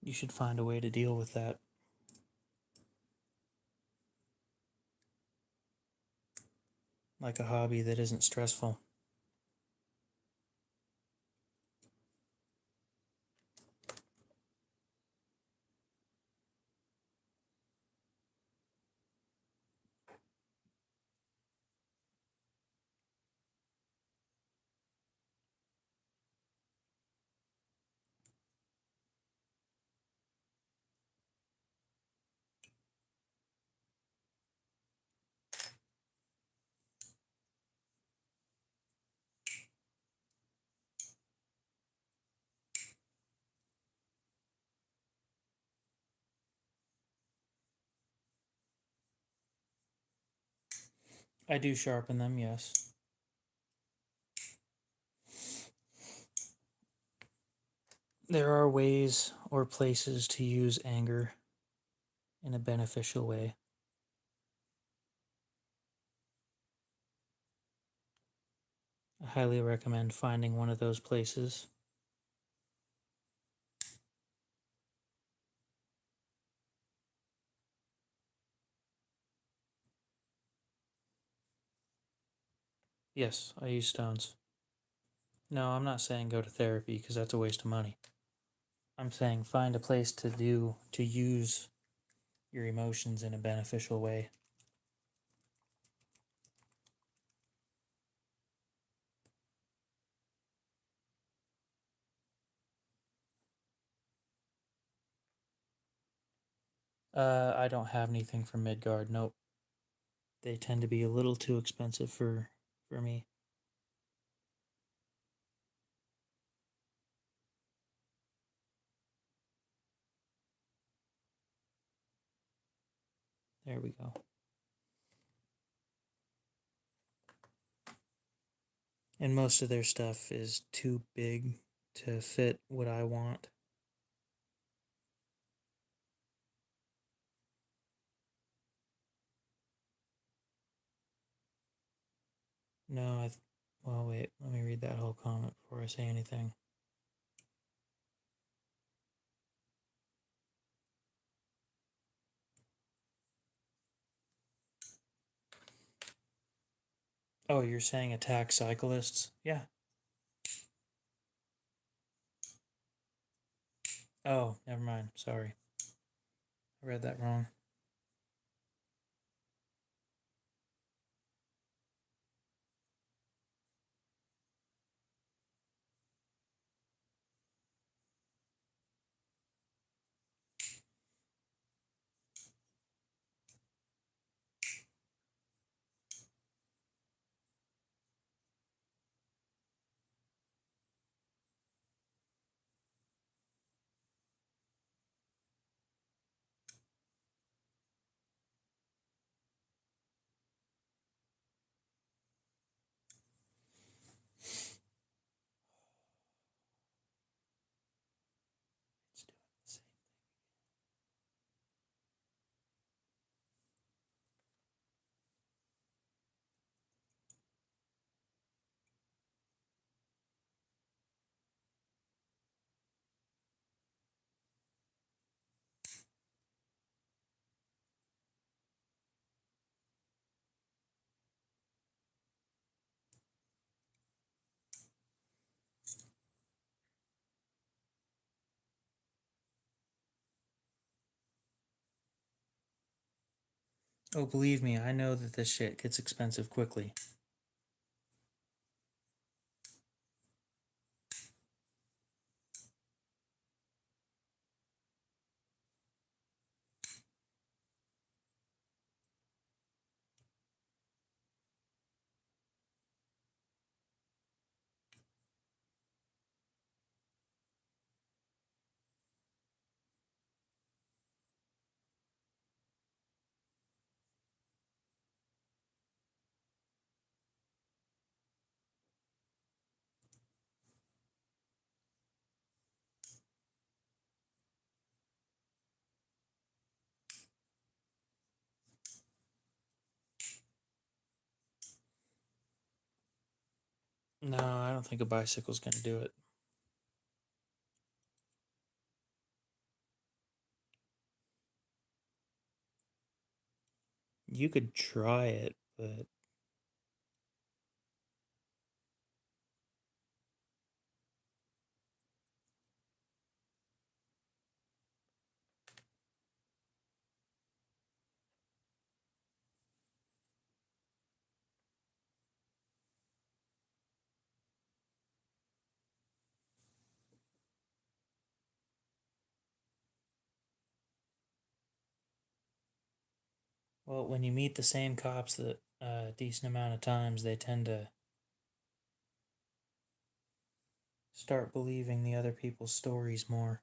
You should find a way to deal with that. Like a hobby that isn't stressful. I do sharpen them, yes. There are ways or places to use anger in a beneficial way. I highly recommend finding one of those places. Yes, I use stones. No, I'm not saying go to therapy because that's a waste of money. I'm saying find a place to use your emotions in a beneficial way. I don't have anything from Midgard. Nope. They tend to be a little too expensive for me. There we go. And most of their stuff is too big to fit what I want. No, well, wait, let me read that whole comment before I say anything. Oh, you're saying attack cyclists? Yeah. Oh, never mind. Sorry. I read that wrong. It's doing the same. Oh, believe me, I know that this shit gets expensive quickly. No, I don't think a bicycle's gonna do it. You could try it, but well, when you meet the same cops that a decent amount of times, they tend to start believing the other people's stories more.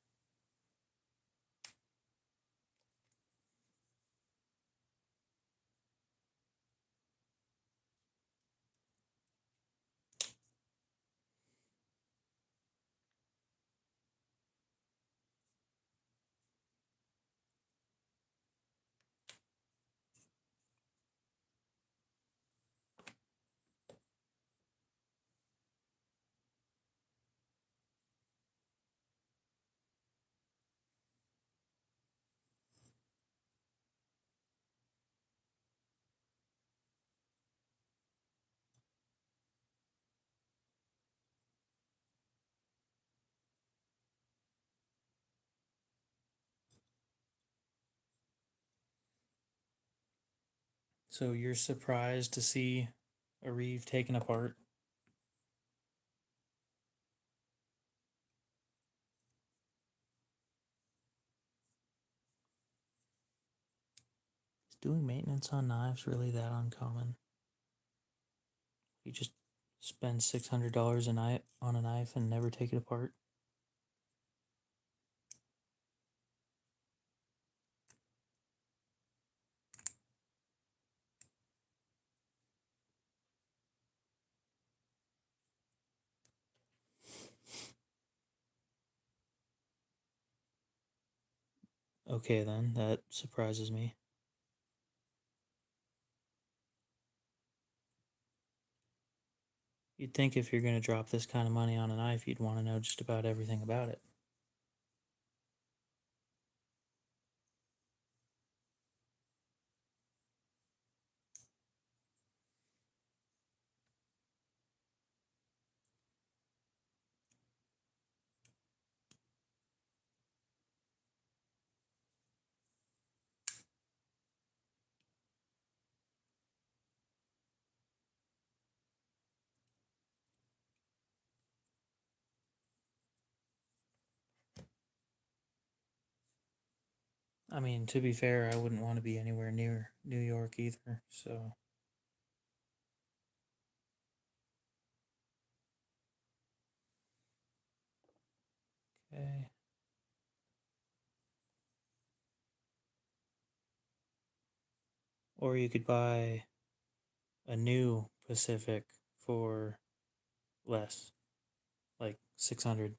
So you're surprised to see a reeve taken apart? Is doing maintenance on knives really that uncommon? You just spend $600 a night on a knife and never take it apart? Okay, then. That surprises me. You'd think if you're going to drop this kind of money on a knife, you'd want to know just about everything about it. I mean, to be fair, I wouldn't want to be anywhere near New York either, so. Okay. Or you could buy a new Pacific for less, like 600.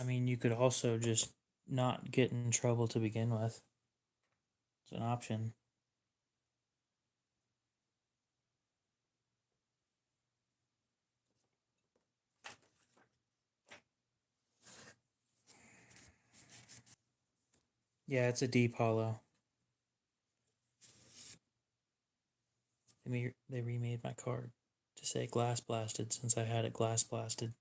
I mean, you could also just not get in trouble to begin with. It's an option. Yeah, it's a deep hollow. They remade my card to say glass blasted since I had it glass blasted.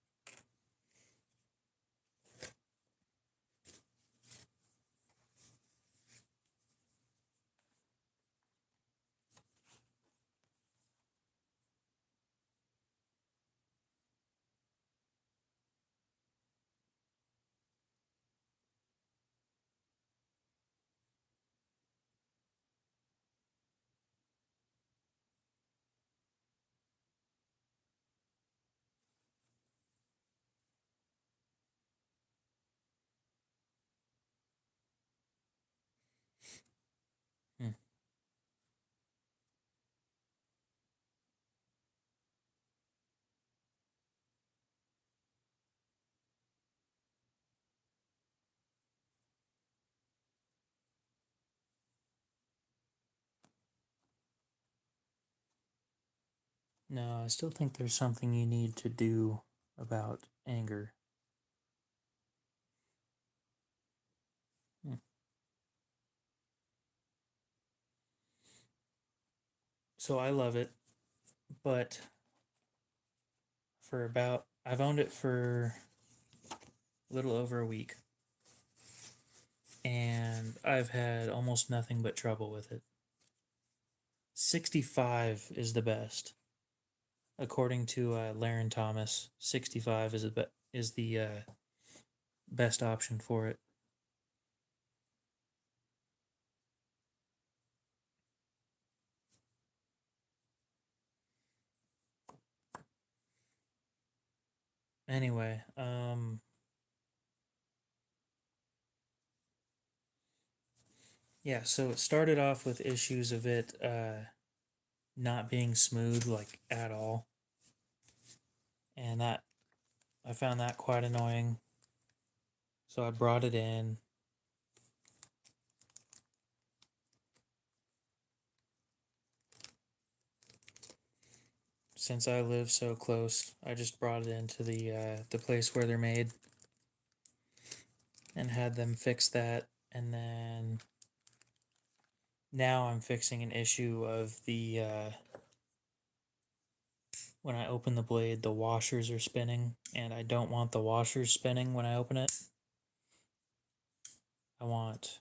Hmm. No, I still think there's something you need to do about anger. Hmm. So I love it, but I've owned it for a little over a week, and I've had almost nothing but trouble with it. 65 is the best. According to Laren Thomas, 65 is the best option for it. Anyway, yeah, so it started off with issues of it not being smooth, like, at all. And that I found that quite annoying. So I brought it in. Since I live so close, I just brought it into the place where they're made and had them fix that. And then now I'm fixing an issue of the when I open the blade, the washers are spinning, and I don't want the washers spinning when I open it. I want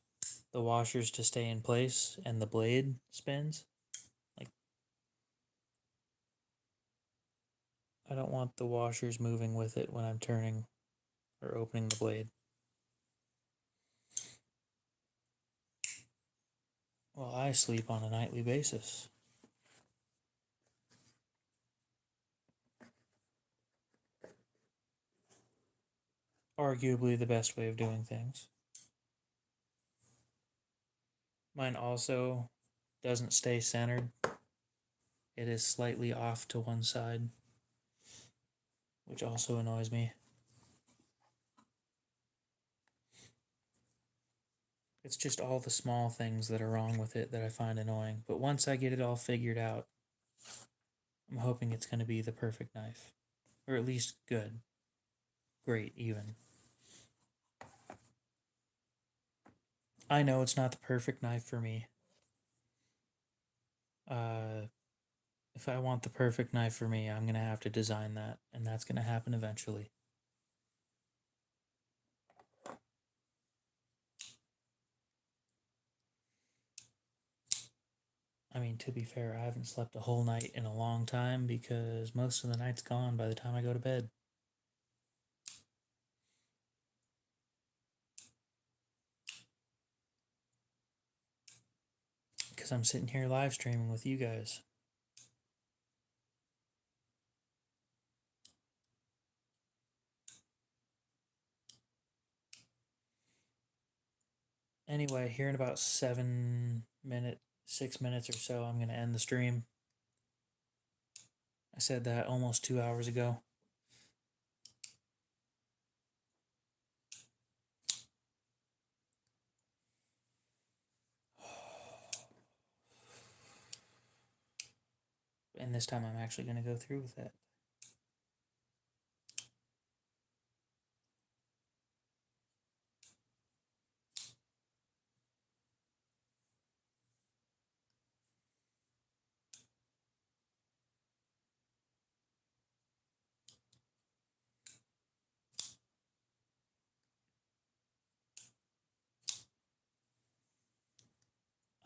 the washers to stay in place and the blade spins. Like, I don't want the washers moving with it when I'm turning or opening the blade. Well, I sleep on a nightly basis. arguably the best way of doing things. Mine also doesn't stay centered. It is slightly off to one side, which also annoys me. It's just all the small things that are wrong with it that I find annoying. But once I get it all figured out, I'm hoping it's going to be the perfect knife. Or at least good. Great, even. I know it's not the perfect knife for me. If I want the perfect knife for me, I'm going to have to design that. And that's going to happen eventually. I mean, to be fair, I haven't slept a whole night in a long time because most of the night's gone by the time I go to bed. Because I'm sitting here live streaming with you guys. Anyway, here in about 6 minutes or so, I'm going to end the stream. I said that almost 2 hours ago. And this time I'm actually going to go through with it.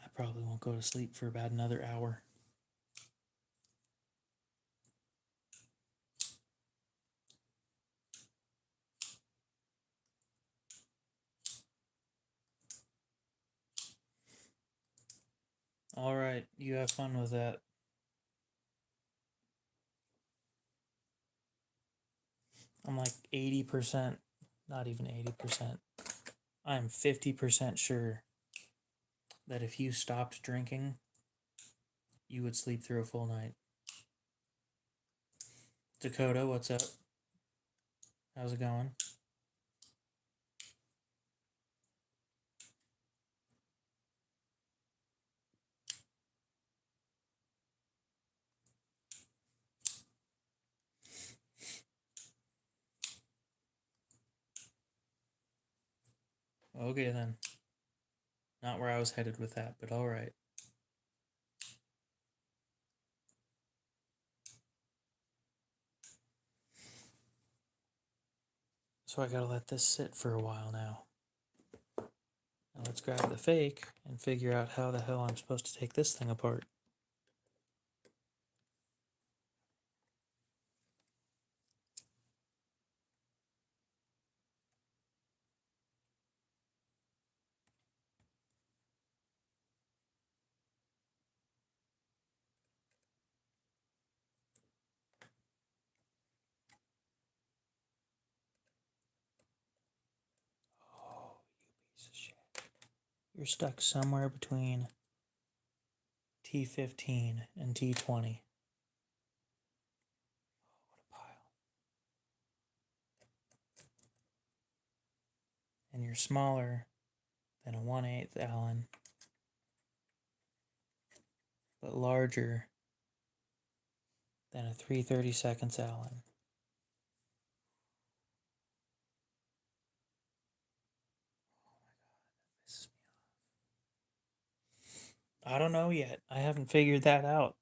I probably won't go to sleep for about another hour. All right, you have fun with that. I'm like 80%, not even 80%. I'm 50% sure that if you stopped drinking, you would sleep through a full night. Dakota, what's up? How's it going? Okay then. Not where I was headed with that, but alright. So I gotta let this sit for a while now. Now let's grab the fake and figure out how the hell I'm supposed to take this thing apart. Oh, you piece of shit. You're stuck somewhere between T15 and T20. Oh, what a pile. And you're smaller than a 1/8 Allen, but larger than a 3/32 Allen. Pisses me off. I don't know yet. I haven't figured that out.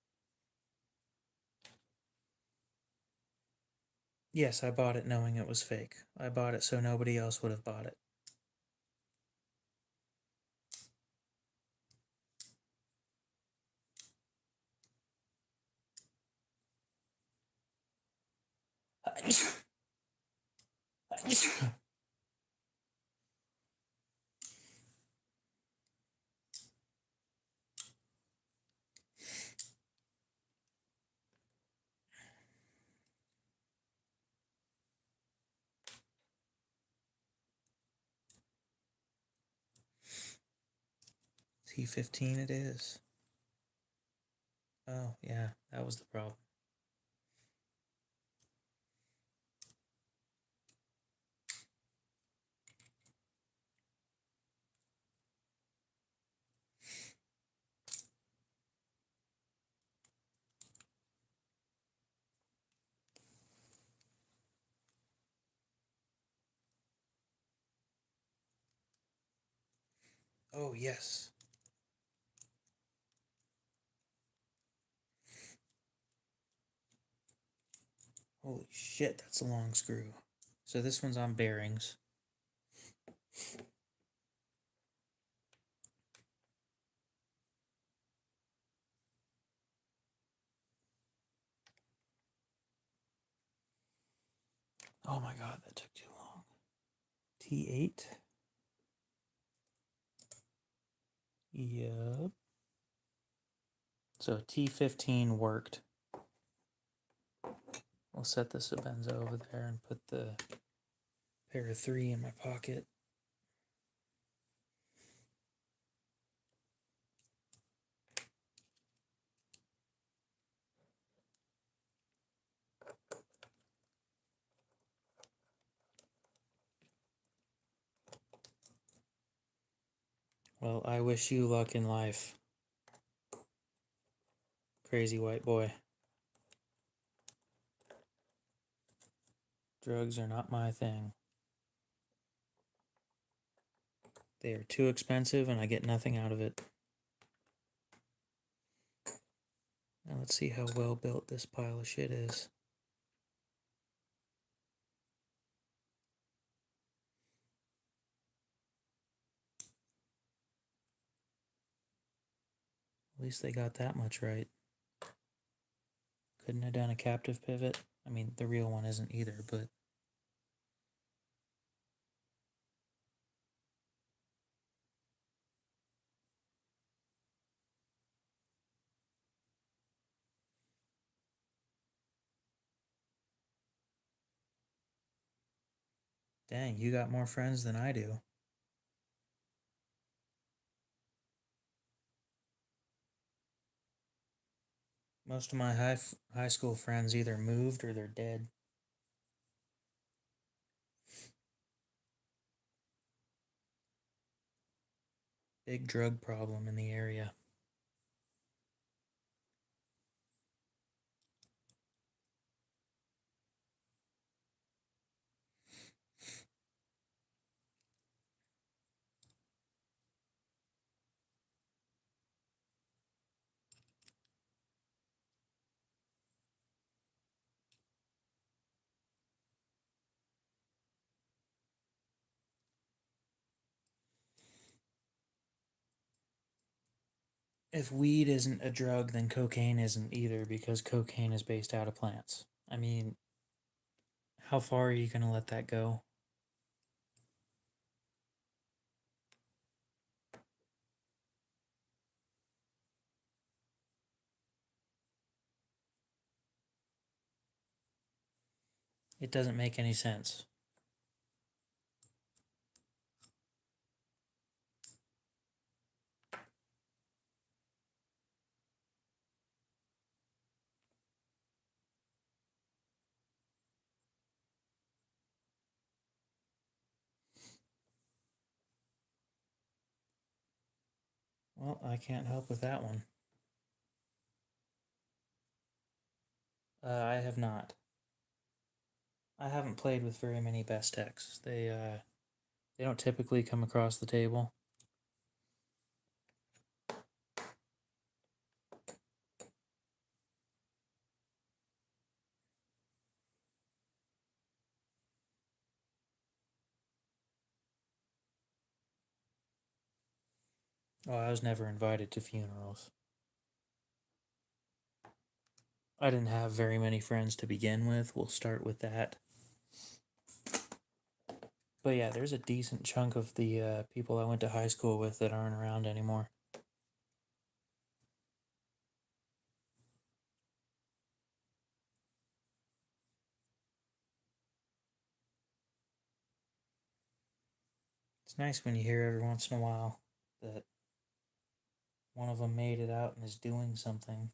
Yes, I bought it knowing it was fake. I bought it so nobody else would have bought it. T15 it is. Oh, yeah, that was the problem. Oh, yes. Holy shit, that's a long screw. So this one's on bearings. Oh my god, that took too long. T8. Yep. So T15 worked. We'll set the Sabenza over there and put the pair of 3 in my pocket. Well, I wish you luck in life, crazy white boy. Drugs are not my thing. They are too expensive and I get nothing out of it. Now let's see how well built this pile of shit is. At least they got that much right. Couldn't have done a captive pivot. I mean, the real one isn't either, but dang, you got more friends than I do. Most of my high school friends either moved or they're dead. Big drug problem in the area. If weed isn't a drug, then cocaine isn't either because cocaine is based out of plants. I mean, how far are you going to let that go? It doesn't make any sense. Well, I can't help with that one. I have not. I haven't played with very many best techs. They don't typically come across the table. Oh, I was never invited to funerals. I didn't have very many friends to begin with. We'll start with that. But yeah, there's a decent chunk of the people I went to high school with that aren't around anymore. It's nice when you hear every once in a while that one of them made it out and is doing something.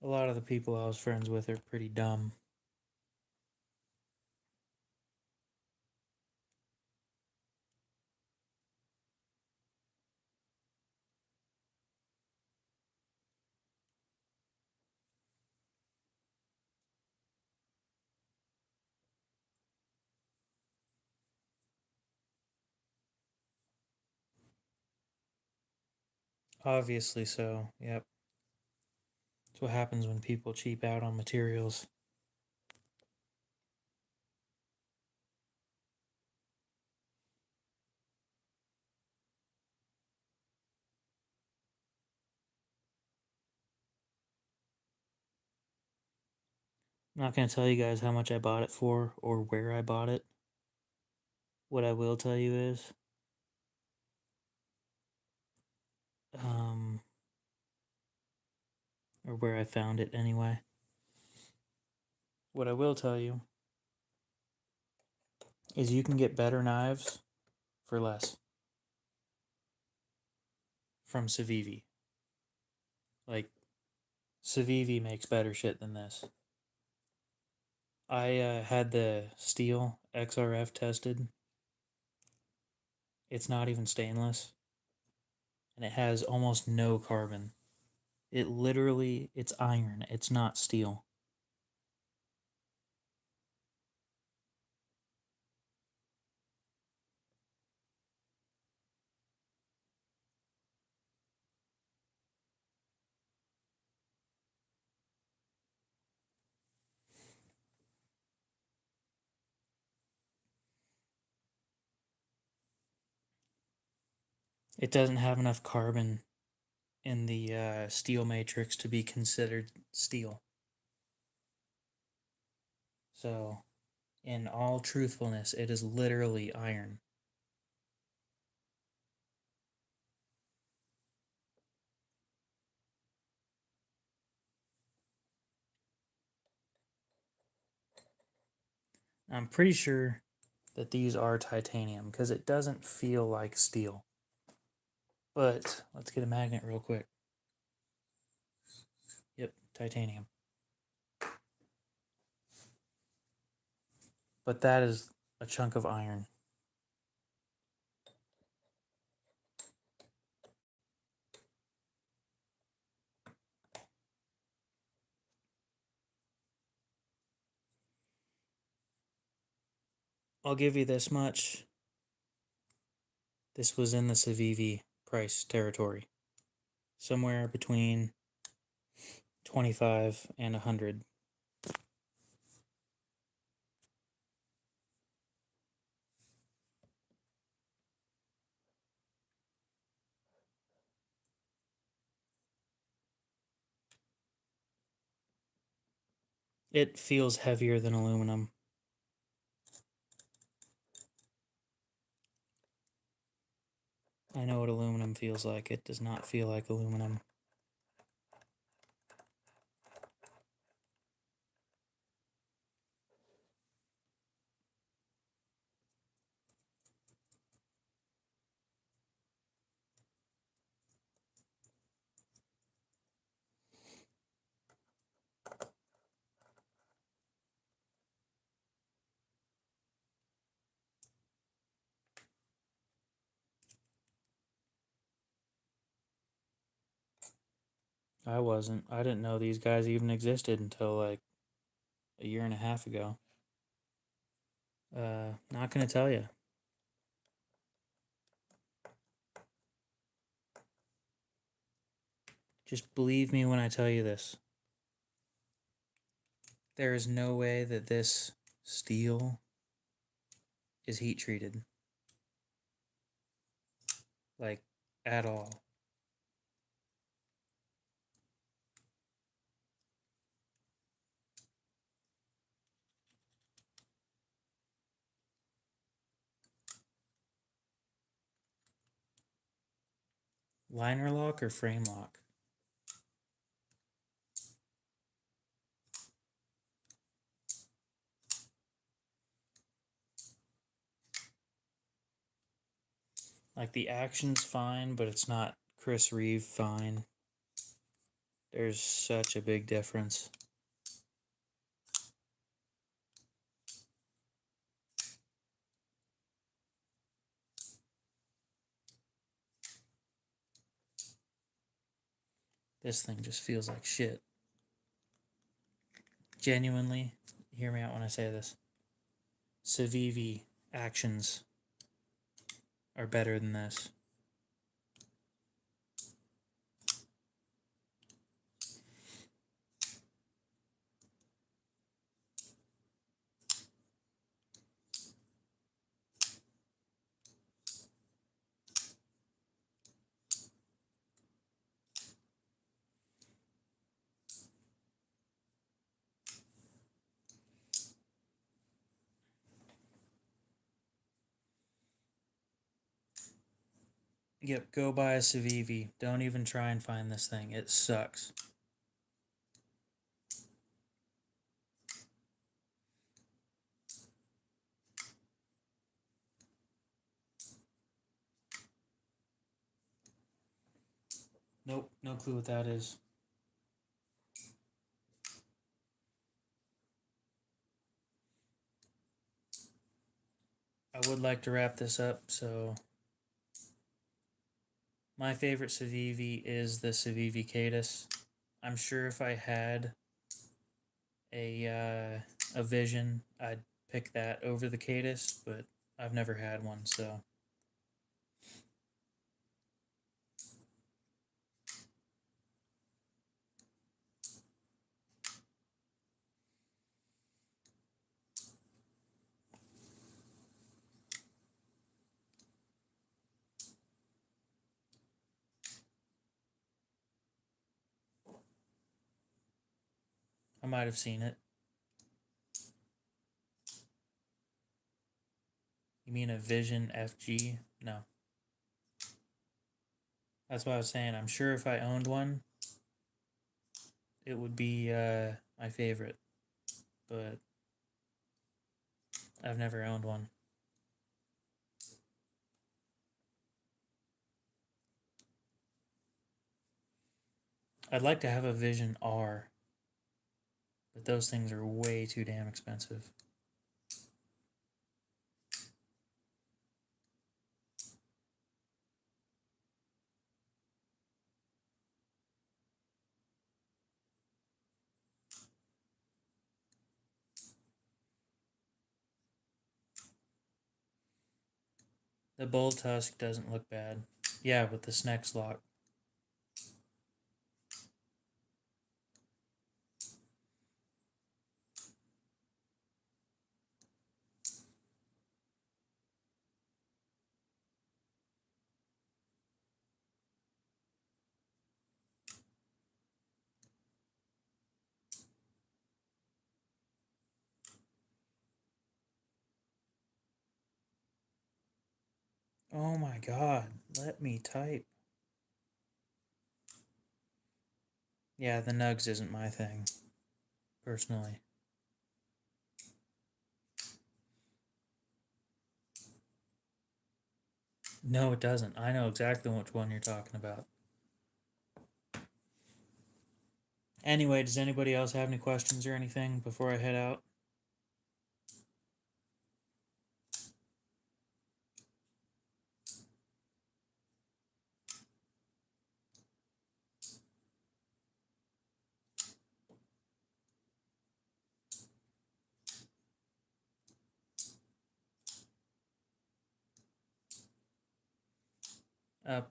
A lot of the people I was friends with are pretty dumb. Obviously so, yep. That's what happens when people cheap out on materials. I'm not going to tell you guys how much I bought it for or where I bought it. What I will tell you is, um, or where I found it anyway. What I will tell you is you can get better knives for less from Civivi. Like, Civivi makes better shit than this. I had the steel XRF tested. It's not even stainless, and it has almost no carbon. It literally, it's iron. It's not steel. It doesn't have enough carbon in the steel matrix to be considered steel. So, in all truthfulness, it is literally iron. I'm pretty sure that these are titanium because it doesn't feel like steel. But let's get a magnet real quick. Yep, titanium. But that is a chunk of iron. I'll give you this much. This was in the Civivi price territory. Somewhere between 25 and 100. It feels heavier than aluminum. I know what aluminum feels like. It does not feel like aluminum. I wasn't. I didn't know these guys even existed until like a year and a half ago. Not gonna tell you. Just believe me when I tell you this. There is no way that this steel is heat treated. Like, at all. Liner lock or frame lock? Like, the action's fine, but it's not Chris Reeve fine. There's such a big difference. This thing just feels like shit. Genuinely, hear me out when I say this. Civivi actions are better than this. Yep, go buy a Civivi. Don't even try and find this thing. It sucks. Nope, no clue what that is. I would like to wrap this up, so my favorite Civivi is the Civivi Cadus. I'm sure if I had a Vision, I'd pick that over the Cadus, but I've never had one, so I might have seen it. You mean a Vision FG? No. That's what I was saying. I'm sure if I owned one, it would be my favorite, but I've never owned one. I'd like to have a Vision R, but those things are way too damn expensive. The bull tusk doesn't look bad. Yeah, with the Snex lock. Oh my god, let me type. Yeah, the nugs isn't my thing, personally. No, it doesn't. I know exactly which one you're talking about. Anyway, does anybody else have any questions or anything before I head out?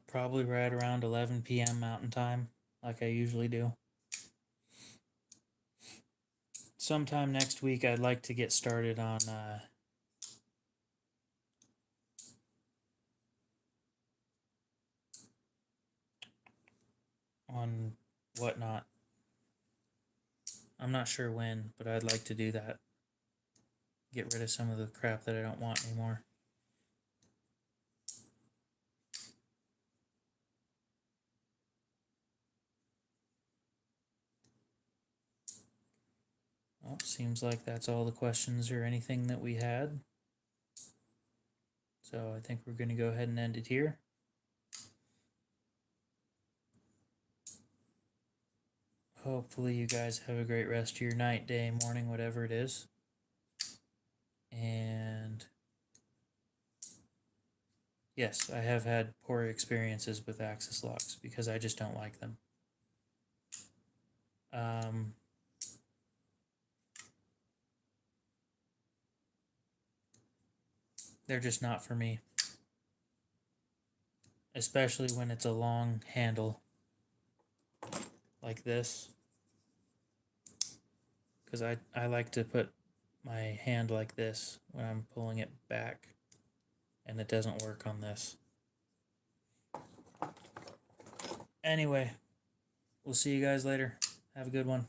Probably right around 11 p.m. Mountain Time, like I usually do. Sometime next week, I'd like to get started on whatnot. I'm not sure when, but I'd like to do that. Get rid of some of the crap that I don't want anymore. Well, seems like that's all the questions or anything that we had. So I think we're going to go ahead and end it here. Hopefully you guys have a great rest of your night, day, morning, whatever it is. And yes, I have had poor experiences with access locks because I just don't like them. They're just not for me, especially when it's a long handle like this, because I like to put my hand like this when I'm pulling it back, and it doesn't work on this. Anyway, we'll see you guys later. Have a good one.